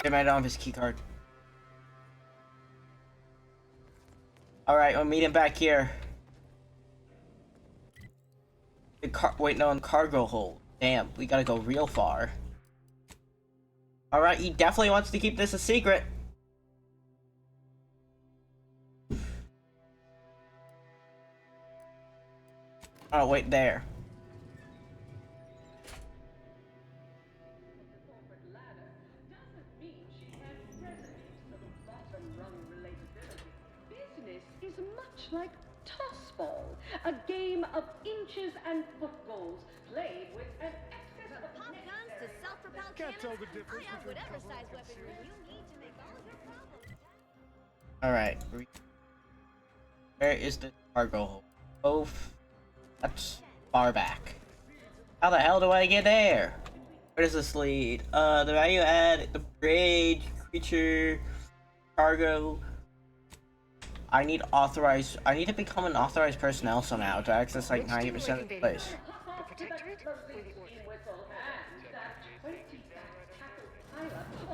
They might not have his keycard. Alright, we'll meet him back here. Wait, no, in cargo hold. Damn, we gotta go real far. Alright, he definitely wants to keep this a secret. Oh, wait, there. Business is much like tossball, a game of inches and footballs played with an excess of Pop guns to self-propelled Can't cannons. tell the difference I have between whatever cover size and weapon concealment. you need to make all of your problems. Alright. Where is the cargo hold? Oh, that's far back. How the hell do I get there? Where does this lead? The value add, the bridge, creature, cargo. I need to become an authorized personnel somehow to access like 90% of the place.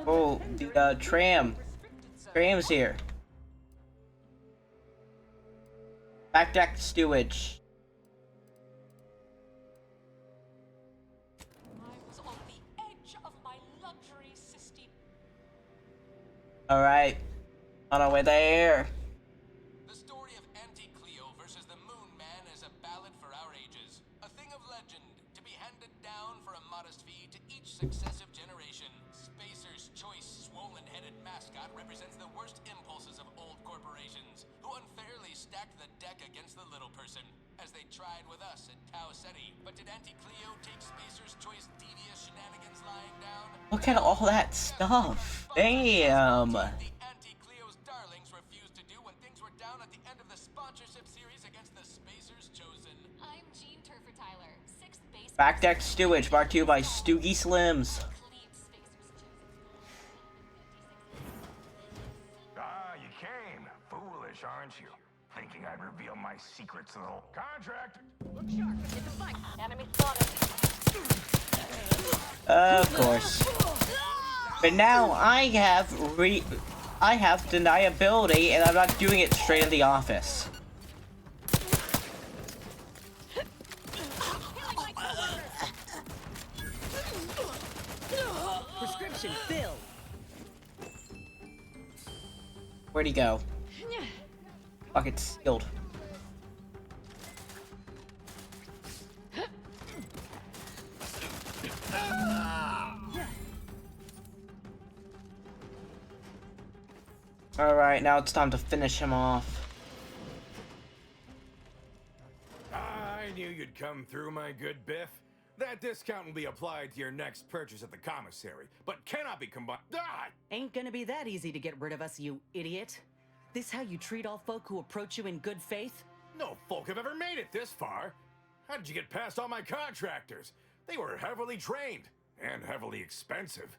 Oh, the tram. Tram's here. Back deck stewage. Alright. On our way there. The story of Anti-Cleo versus the Moon Man is a ballad for our ages. A thing of legend, to be handed down for a modest fee to each successive generation. Spacer's choice swollen-headed mascot represents the worst impulses of old corporations, who unfairly stacked the deck against the little person, as they tried with us at Tau Ceti. But did Anti-Cleo take Spacer's choice devious shenanigans lying down? Look at all that stuff. Damn. Anti-Cleo's darlings refused to do when things were down at the end of the sponsorship series against the Spacers Chosen. I'm Jean Turfer Tyler, 6th base. Back deck stewage brought to you by Stoogie Slims. Ah, you came. Foolish, aren't you? Thinking I'd reveal my secrets to the whole contract. Look sharp, it's a fight. Enemy spotted. Of course. But now I have deniability and I'm not doing it straight in the office. Prescription filled. Where'd he go? Fuck, it's sealed. Alright, now it's time to finish him off. I knew you'd come through, my good Biff. That discount will be applied to your next purchase at the commissary, but cannot be combined. Ah! Ain't gonna be that easy to get rid of us, you idiot. This how you treat all folk who approach you in good faith? No folk have ever made it this far. How did you get past all my contractors? They were heavily trained and heavily expensive.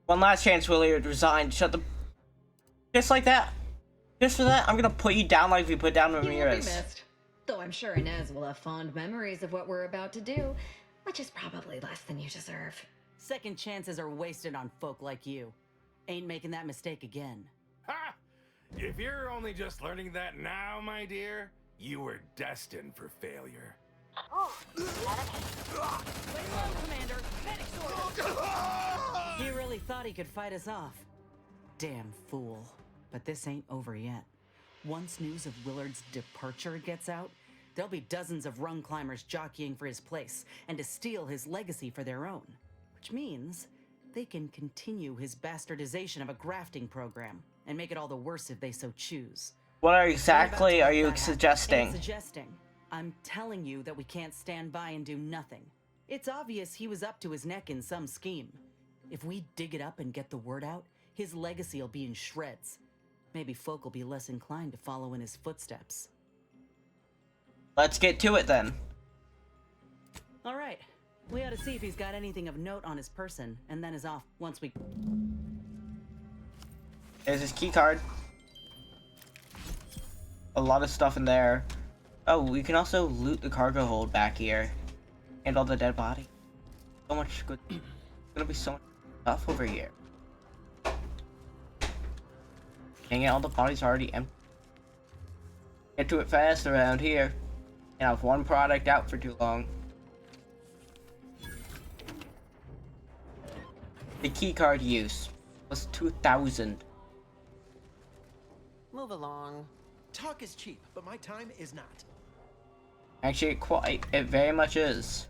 One last chance, Willie, to resign. Shut the... Just like that. Just for that, I'm gonna put you down like we put down You will be Ramirez. missed. Though I'm sure Inez will have fond memories of what we're about to do, which is probably less than you deserve. Second chances are wasted on folk like you. Ain't making that mistake again. Ha! If you're only just learning that now, my dear, you were destined for failure. He really thought he could fight us off. Damn fool. But this ain't over yet. Once news of Willard's departure gets out, there'll be dozens of rung climbers jockeying for his place and to steal his legacy for their own. Which means they can continue his bastardization of a grafting program and make it all the worse if they so choose. What exactly are you suggesting? Ain't suggesting. I'm telling you that we can't stand by and do nothing. It's obvious he was up to his neck in some scheme. If we dig it up and get the word out, his legacy will be in shreds. Maybe folk will be less inclined to follow in his footsteps. Let's get to it then. All right. We ought to see if he's got anything of note on his person, and then is off once we... There's his key card. A lot of stuff in there. Oh, we can also loot the cargo hold back here. And all the dead body. So much good. There's gonna be so much stuff over here. Dang it, all the bodies are already empty. Get to it fast around here. And have one product out for too long. The keycard use was 2,000. Move along. Talk is cheap, but my time is not. Actually, it very much is.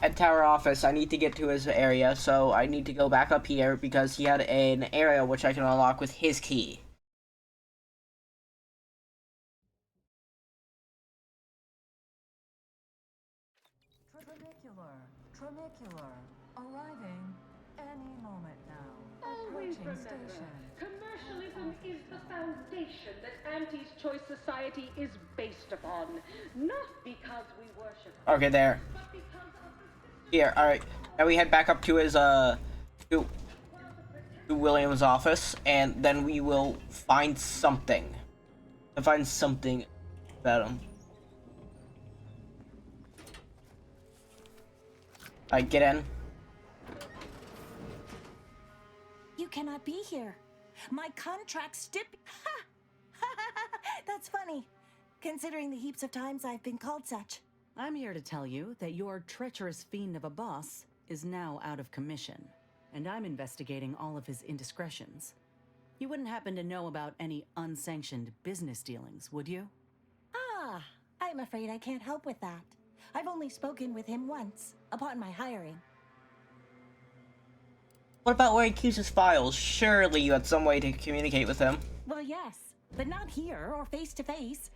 At Tower Office, I need to get to his area, so I need to go back up here because he had an area which I can unlock with his key. Tramicular, arriving any moment now. Always Approaching remember, station. commercialism is the foundation that Auntie's Choice Society is based upon. Not because we worship her, Okay, there. but because of the Here, alright. Now we head back up to his, to William's office, and then we will find something. Find something about him. Alright, get in. You cannot be here. My contract That's funny, considering the heaps of times I've been called such. I'm here to tell you that your treacherous fiend of a boss is now out of commission, and I'm investigating all of his indiscretions. You wouldn't happen to know about any unsanctioned business dealings, would you? Ah, I'm afraid I can't help with that. I've only spoken with him once, upon my hiring. What about where he keeps his files? Surely you had some way to communicate with him. Well, yes, but not here or face to face.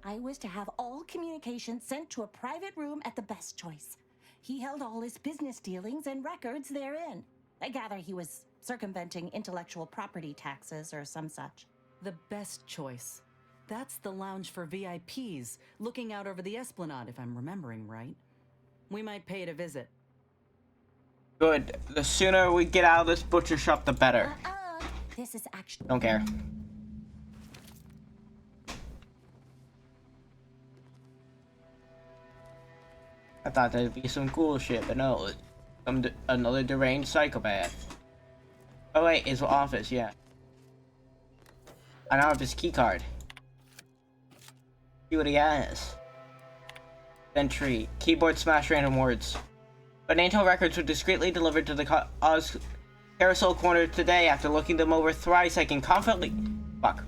I was to have all communications sent to a private room at the Best Choice. He held all his business dealings and records therein. I gather he was circumventing intellectual property taxes or some such. The Best Choice. That's the lounge for VIPs, looking out over the Esplanade, if I'm remembering right. We might pay it a visit. Good. The sooner we get out of this butcher shop, the better. This is actually... Don't care. I thought there'd be some cool shit, but no. Another deranged psychopath. Oh wait, his office, yeah. I now have his keycard. See what he has. Entry. Keyboard smash random words. Financial records were discreetly delivered to the carousel corner today. After looking them over thrice, I can confidently... Fuck.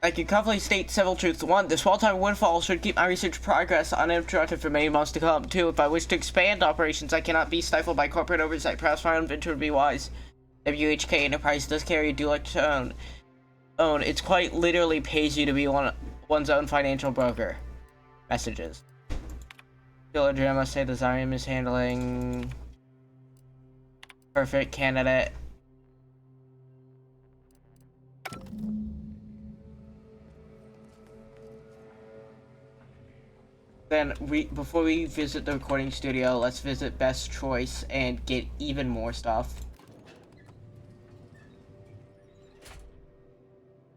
I can confidently state several truths. 1. The small-time windfall should keep my research progress uninterrupted for many months to come. 2. If I wish to expand operations, I cannot be stifled by corporate oversight. Perhaps my own venture would be wise. WHK Enterprise does carry a dual own. It quite literally pays you to be one's own financial broker. Messages. Villager, I must say the Zarium is handling... Perfect candidate. Then, before we visit the recording studio, let's visit Best Choice and get even more stuff.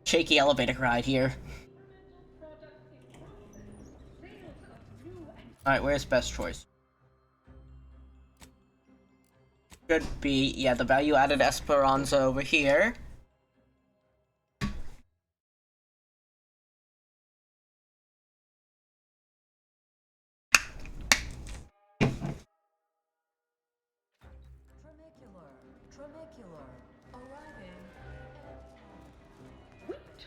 Shaky elevator ride here. Alright, where's Best Choice? Should be, yeah, the value-added Esperanza over here.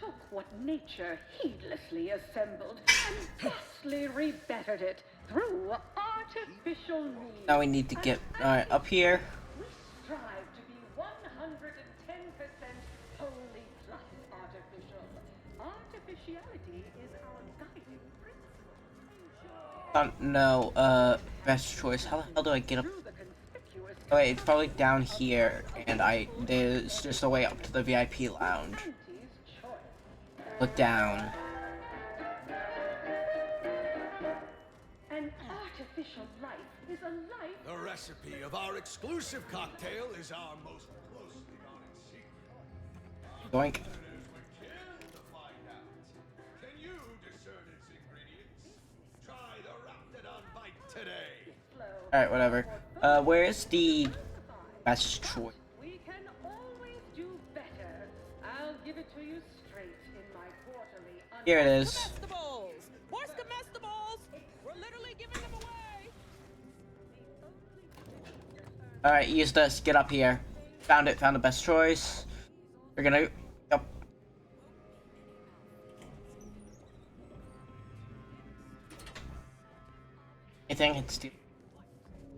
took what nature heedlessly assembled and thusly rebettered it through artificial means. Now we need to get up here. We strive to be 110% wholly plus artificial. Artificiality is our guiding principle. No, best choice. How the hell do I get up? Oh, wait, it's probably down here, and there's just a way up to the VIP lounge. Look down. An artificial life is a life. The recipe of our exclusive cocktail is our most closely guarded secret. Doink. Can you discern its ingredients? Try the Raptidon Bite today. Alright, whatever. Where is the best choice? We can always do better. I'll give it to you straight in my quarterly. Here it is. What's comestibles? We're literally giving them away. Alright, use this. Get up here. Found it. Found the best choice. We're gonna... Yep. Anything? It's...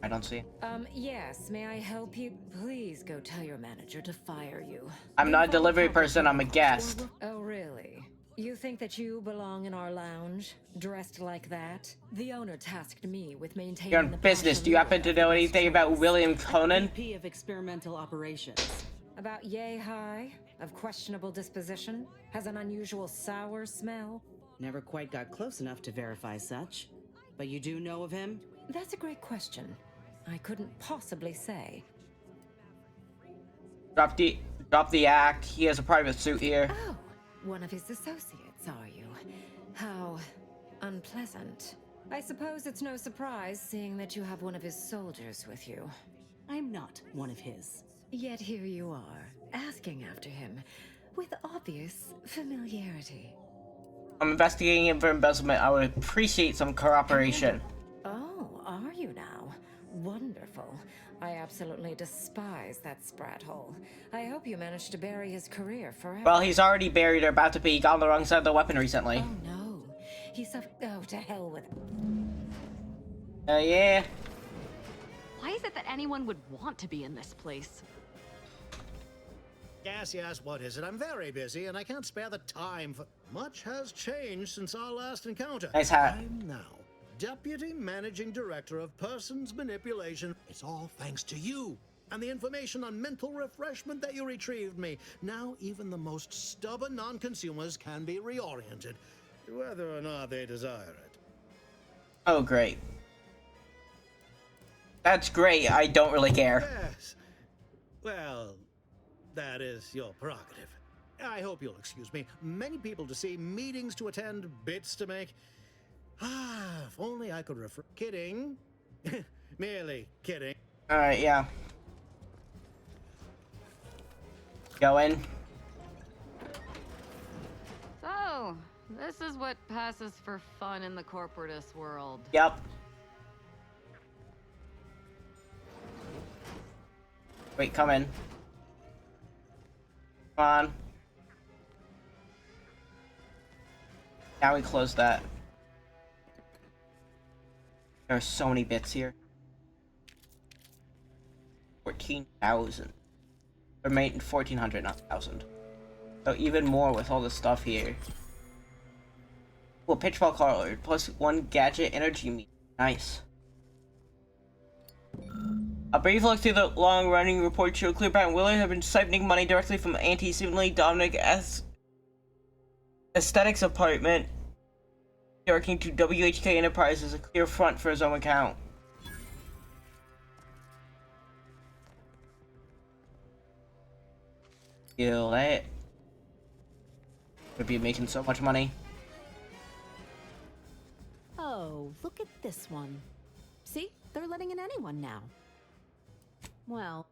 I don't see it. Yes, may I help you? Please go tell your manager to fire you. I'm not a delivery person, I'm a guest. Oh, really? You think that you belong in our lounge, dressed like that? The owner tasked me with maintaining You're in business. Do you happen to know anything about William Conan? VP of Experimental Operations. About yay high, of questionable disposition, has an unusual sour smell. Never quite got close enough to verify such. But you do know of him? That's a great question. I couldn't possibly say. Drop the act. He has a private suit here. Oh, one of his associates, are you? How unpleasant. I suppose it's no surprise, seeing that you have one of his soldiers with you. I'm not one of his. Yet here you are, asking after him, with obvious familiarity. I'm investigating him for embezzlement. I would appreciate some cooperation. Oh, are you now? Wonderful. I absolutely despise that sprat hole. I hope you managed to bury his career forever. Well, he's already buried or about to be. He got on the wrong side of the weapon recently. Oh no. Oh, to hell with it. Yeah. Why is it that anyone would want to be in this place? Yes, what is it? I'm very busy and I can't spare the time for... Much has changed since our last encounter. Nice hat. I'm now Deputy Managing Director of Persons Manipulation. It's all thanks to you and the information on mental refreshment that you retrieved me. Now even the most stubborn non-consumers can be reoriented, whether or not they desire it. Oh, great. That's great. I don't really care. Yes. Well, that is your prerogative. I hope you'll excuse me. Many people to see, meetings to attend, bits to make. If only I could refer... Kidding. Merely kidding. Alright, yeah. Go in. So, this is what passes for fun in the corporatist world. Yep. Wait, come in. Come on. Now we close that. There are so many bits here. 14,000. Or made 1,400, not 1,000. So even more with all this stuff here. Well, pitchball color plus 1 gadget energy meter. Nice. A brief look through the long-running report showed Clearbat and Willard have been siphoning money directly from anti-seemingly Dominic Aesthetics apartment, working to WHK Enterprises, a clear front for his own account. Kill that. Would be making so much money. Oh, look at this one. See? They're letting in anyone now. Well...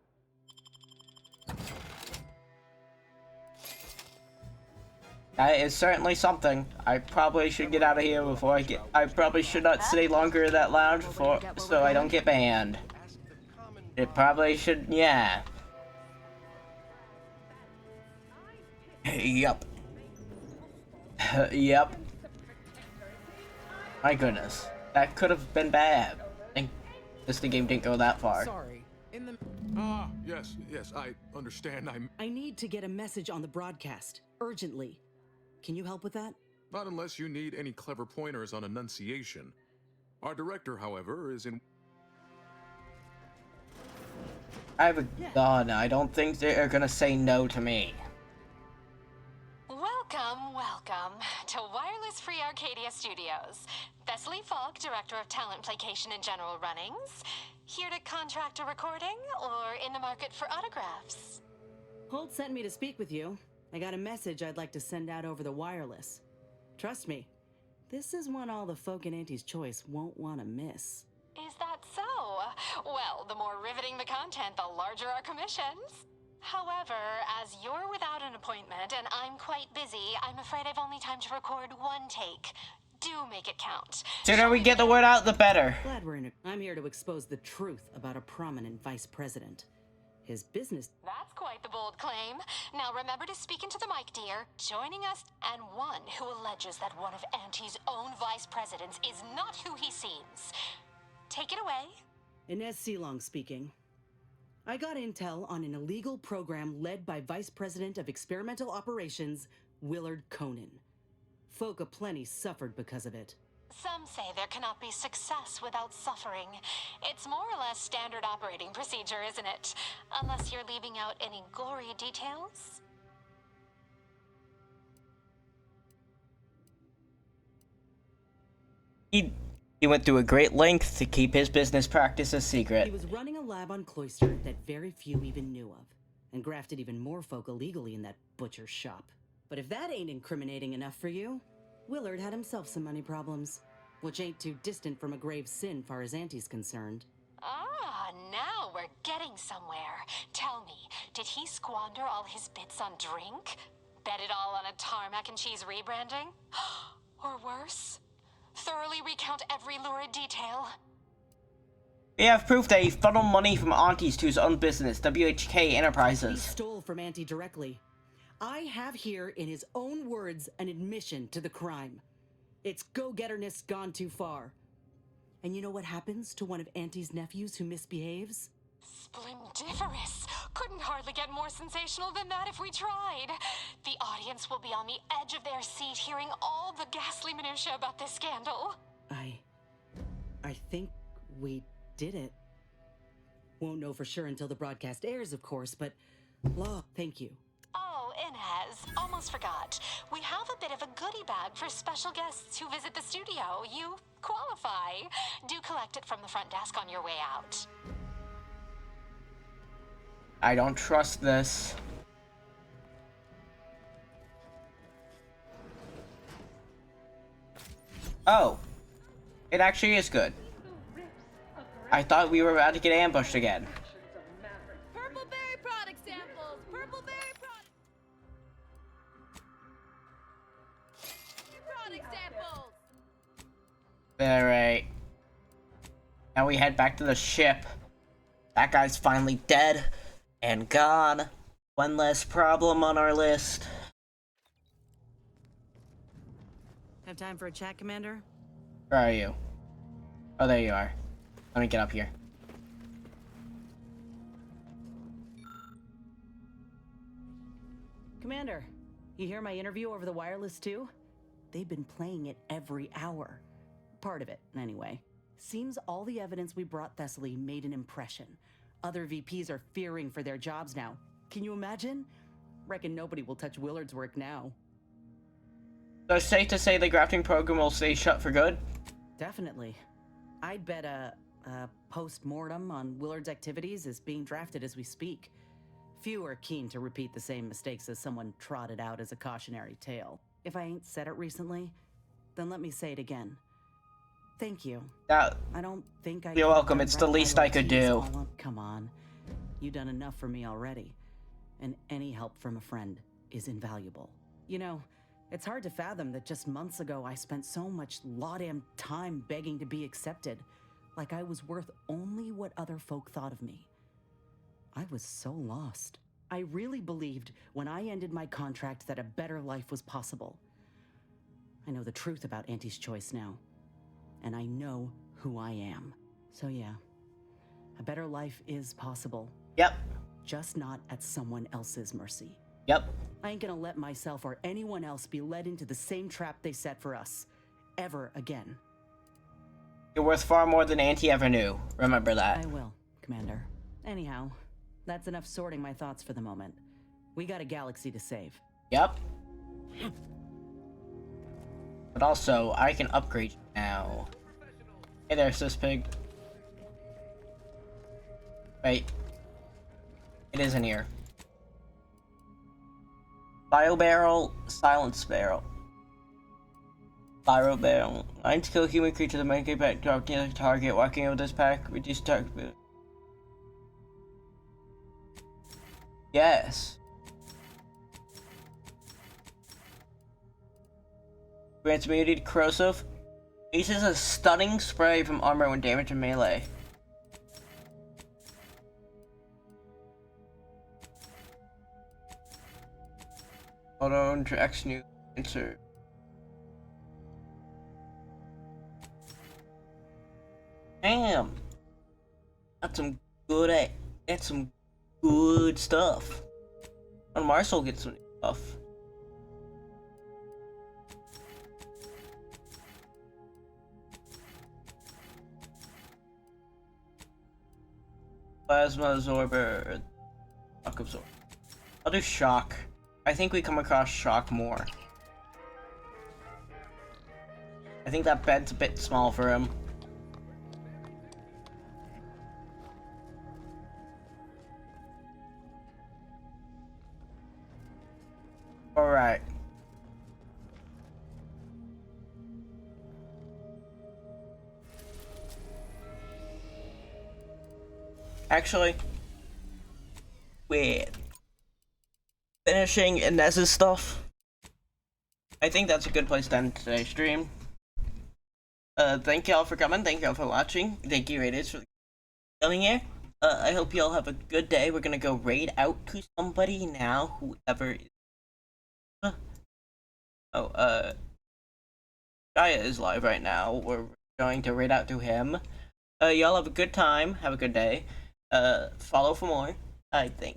That is certainly something. I probably should get out of here before I probably should not stay longer in that lounge so I don't get banned. It probably should, yeah. Yup. Yep. My goodness. That could have been bad. Thank this the game didn't go that far. Sorry. In the Yes, I understand. I need to get a message on the broadcast urgently. Can you help with that? Not unless you need any clever pointers on enunciation. Our director, however, is in... I have a gun. I don't think they're gonna say no to me. Welcome to Wireless Free Arcadia Studios. Thessaly Falk, Director of Talent Placation and General Runnings. Here to contract a recording or in the market for autographs? Holt sent me to speak with you. I got a message I'd like to send out over the wireless. Trust me, this is one all the folk in Auntie's Choice won't want to miss. Is that so? Well, the more riveting the content, the larger our commissions. However, as you're without an appointment and I'm quite busy, I'm afraid I've only time to record one take. Do make it count. Sooner we get the word out, the better. Glad we're in a... I'm here to expose the truth about a prominent vice president. His business... That's quite the bold claim. Now remember to speak into the mic, dear. Joining us, and one who alleges that one of Auntie's own vice presidents is not who he seems. Take it away. Inez Seelong speaking. I got intel on an illegal program led by Vice President of Experimental Operations, Willard Conan. Folk aplenty suffered because of it. Some say there cannot be success without suffering. It's more or less standard operating procedure, isn't it? Unless you're leaving out any gory details. He went through a great length to keep his business practices secret. He was running a lab on Cloister that very few even knew of, and grafted even more folk illegally in that butcher shop. But if that ain't incriminating enough for you, Willard had himself some money problems, which ain't too distant from a grave sin far as Auntie's concerned. Ah, now we're getting somewhere. Tell me, did he squander all his bits on drink? Bet it all on a tarmac and cheese rebranding? Or worse? Thoroughly recount every lurid detail? We have proof that he funneled money from Auntie's to his own business, WHK Enterprises. He stole from Auntie directly. I have here, in his own words, an admission to the crime. It's go-getterness gone too far. And you know what happens to one of Auntie's nephews who misbehaves? Splendiferous! Couldn't hardly get more sensational than that if we tried. The audience will be on the edge of their seat hearing all the ghastly minutiae about this scandal. I think we did it. Won't know for sure until the broadcast airs, of course, but... Law, thank you. Oh, Inez, almost forgot. We have a bit of a goodie bag for special guests who visit the studio. You qualify. Do collect it from the front desk on your way out. I don't trust this. Oh. It actually is good. I thought we were about to get ambushed again. Purple berry product samples! Purple berry product samples! Alright. Now we head back to the ship. That guy's finally dead and gone. One less problem on our list. Have time for a chat, Commander? Where are you? Oh, there you are. Let me get up here. Commander, you hear my interview over the wireless too? They've been playing it every hour. Part of it, anyway. Seems all the evidence we brought Thessaly made an impression. Other VPs are fearing for their jobs now. Can you imagine? Reckon nobody will touch Willard's work now. So it's safe to say the grafting program will stay shut for good? Definitely. I'd bet a post-mortem on Willard's activities is being drafted as we speak. Few are keen to repeat the same mistakes as someone trotted out as a cautionary tale. If I ain't said it recently, then let me say it again. Thank you. I don't think I... You're welcome. It's the least I could do. Come on. You've done enough for me already. And any help from a friend is invaluable. You know, it's hard to fathom that just months ago I spent so much law-damn time begging to be accepted. Like I was worth only what other folk thought of me. I was so lost. I really believed when I ended my contract that a better life was possible. I know the truth about Auntie's choice now. And I know who I am. So yeah, a better life is possible. Yep. Just not at someone else's mercy. Yep. I ain't gonna let myself or anyone else be led into the same trap they set for us. Ever again. You're worth far more than Auntie ever knew. Remember that. I will, Commander. Anyhow, that's enough sorting my thoughts for the moment. We got a galaxy to save. Yep. But also, I can upgrade you now. Hey there, sis pig. Wait. It is in here. Bio barrel, silence barrel. Pyro barrel. 9 to kill human creature that might get back to the target. Walking over this pack, reduce target. Yes. Grants immunity to corrosive. Uses a stunning spray from armor when damaged in melee. Hold on to X new insert. Damn. That's some good stuff. And Marcel gets some stuff. Plasma absorber. Shock absorber. I'll do shock. I think we come across shock more. I think that bed's a bit small for him. Alright. Actually, with finishing Inez's stuff, I think that's a good place to end today's stream. Thank y'all for coming, thank y'all for watching, thank you Raiders for coming here. I hope y'all have a good day. We're gonna go raid out to somebody now, whoever is... Jaya is live right now. We're going to raid out to him. Y'all have a good time, have a good day. Follow for more, I think.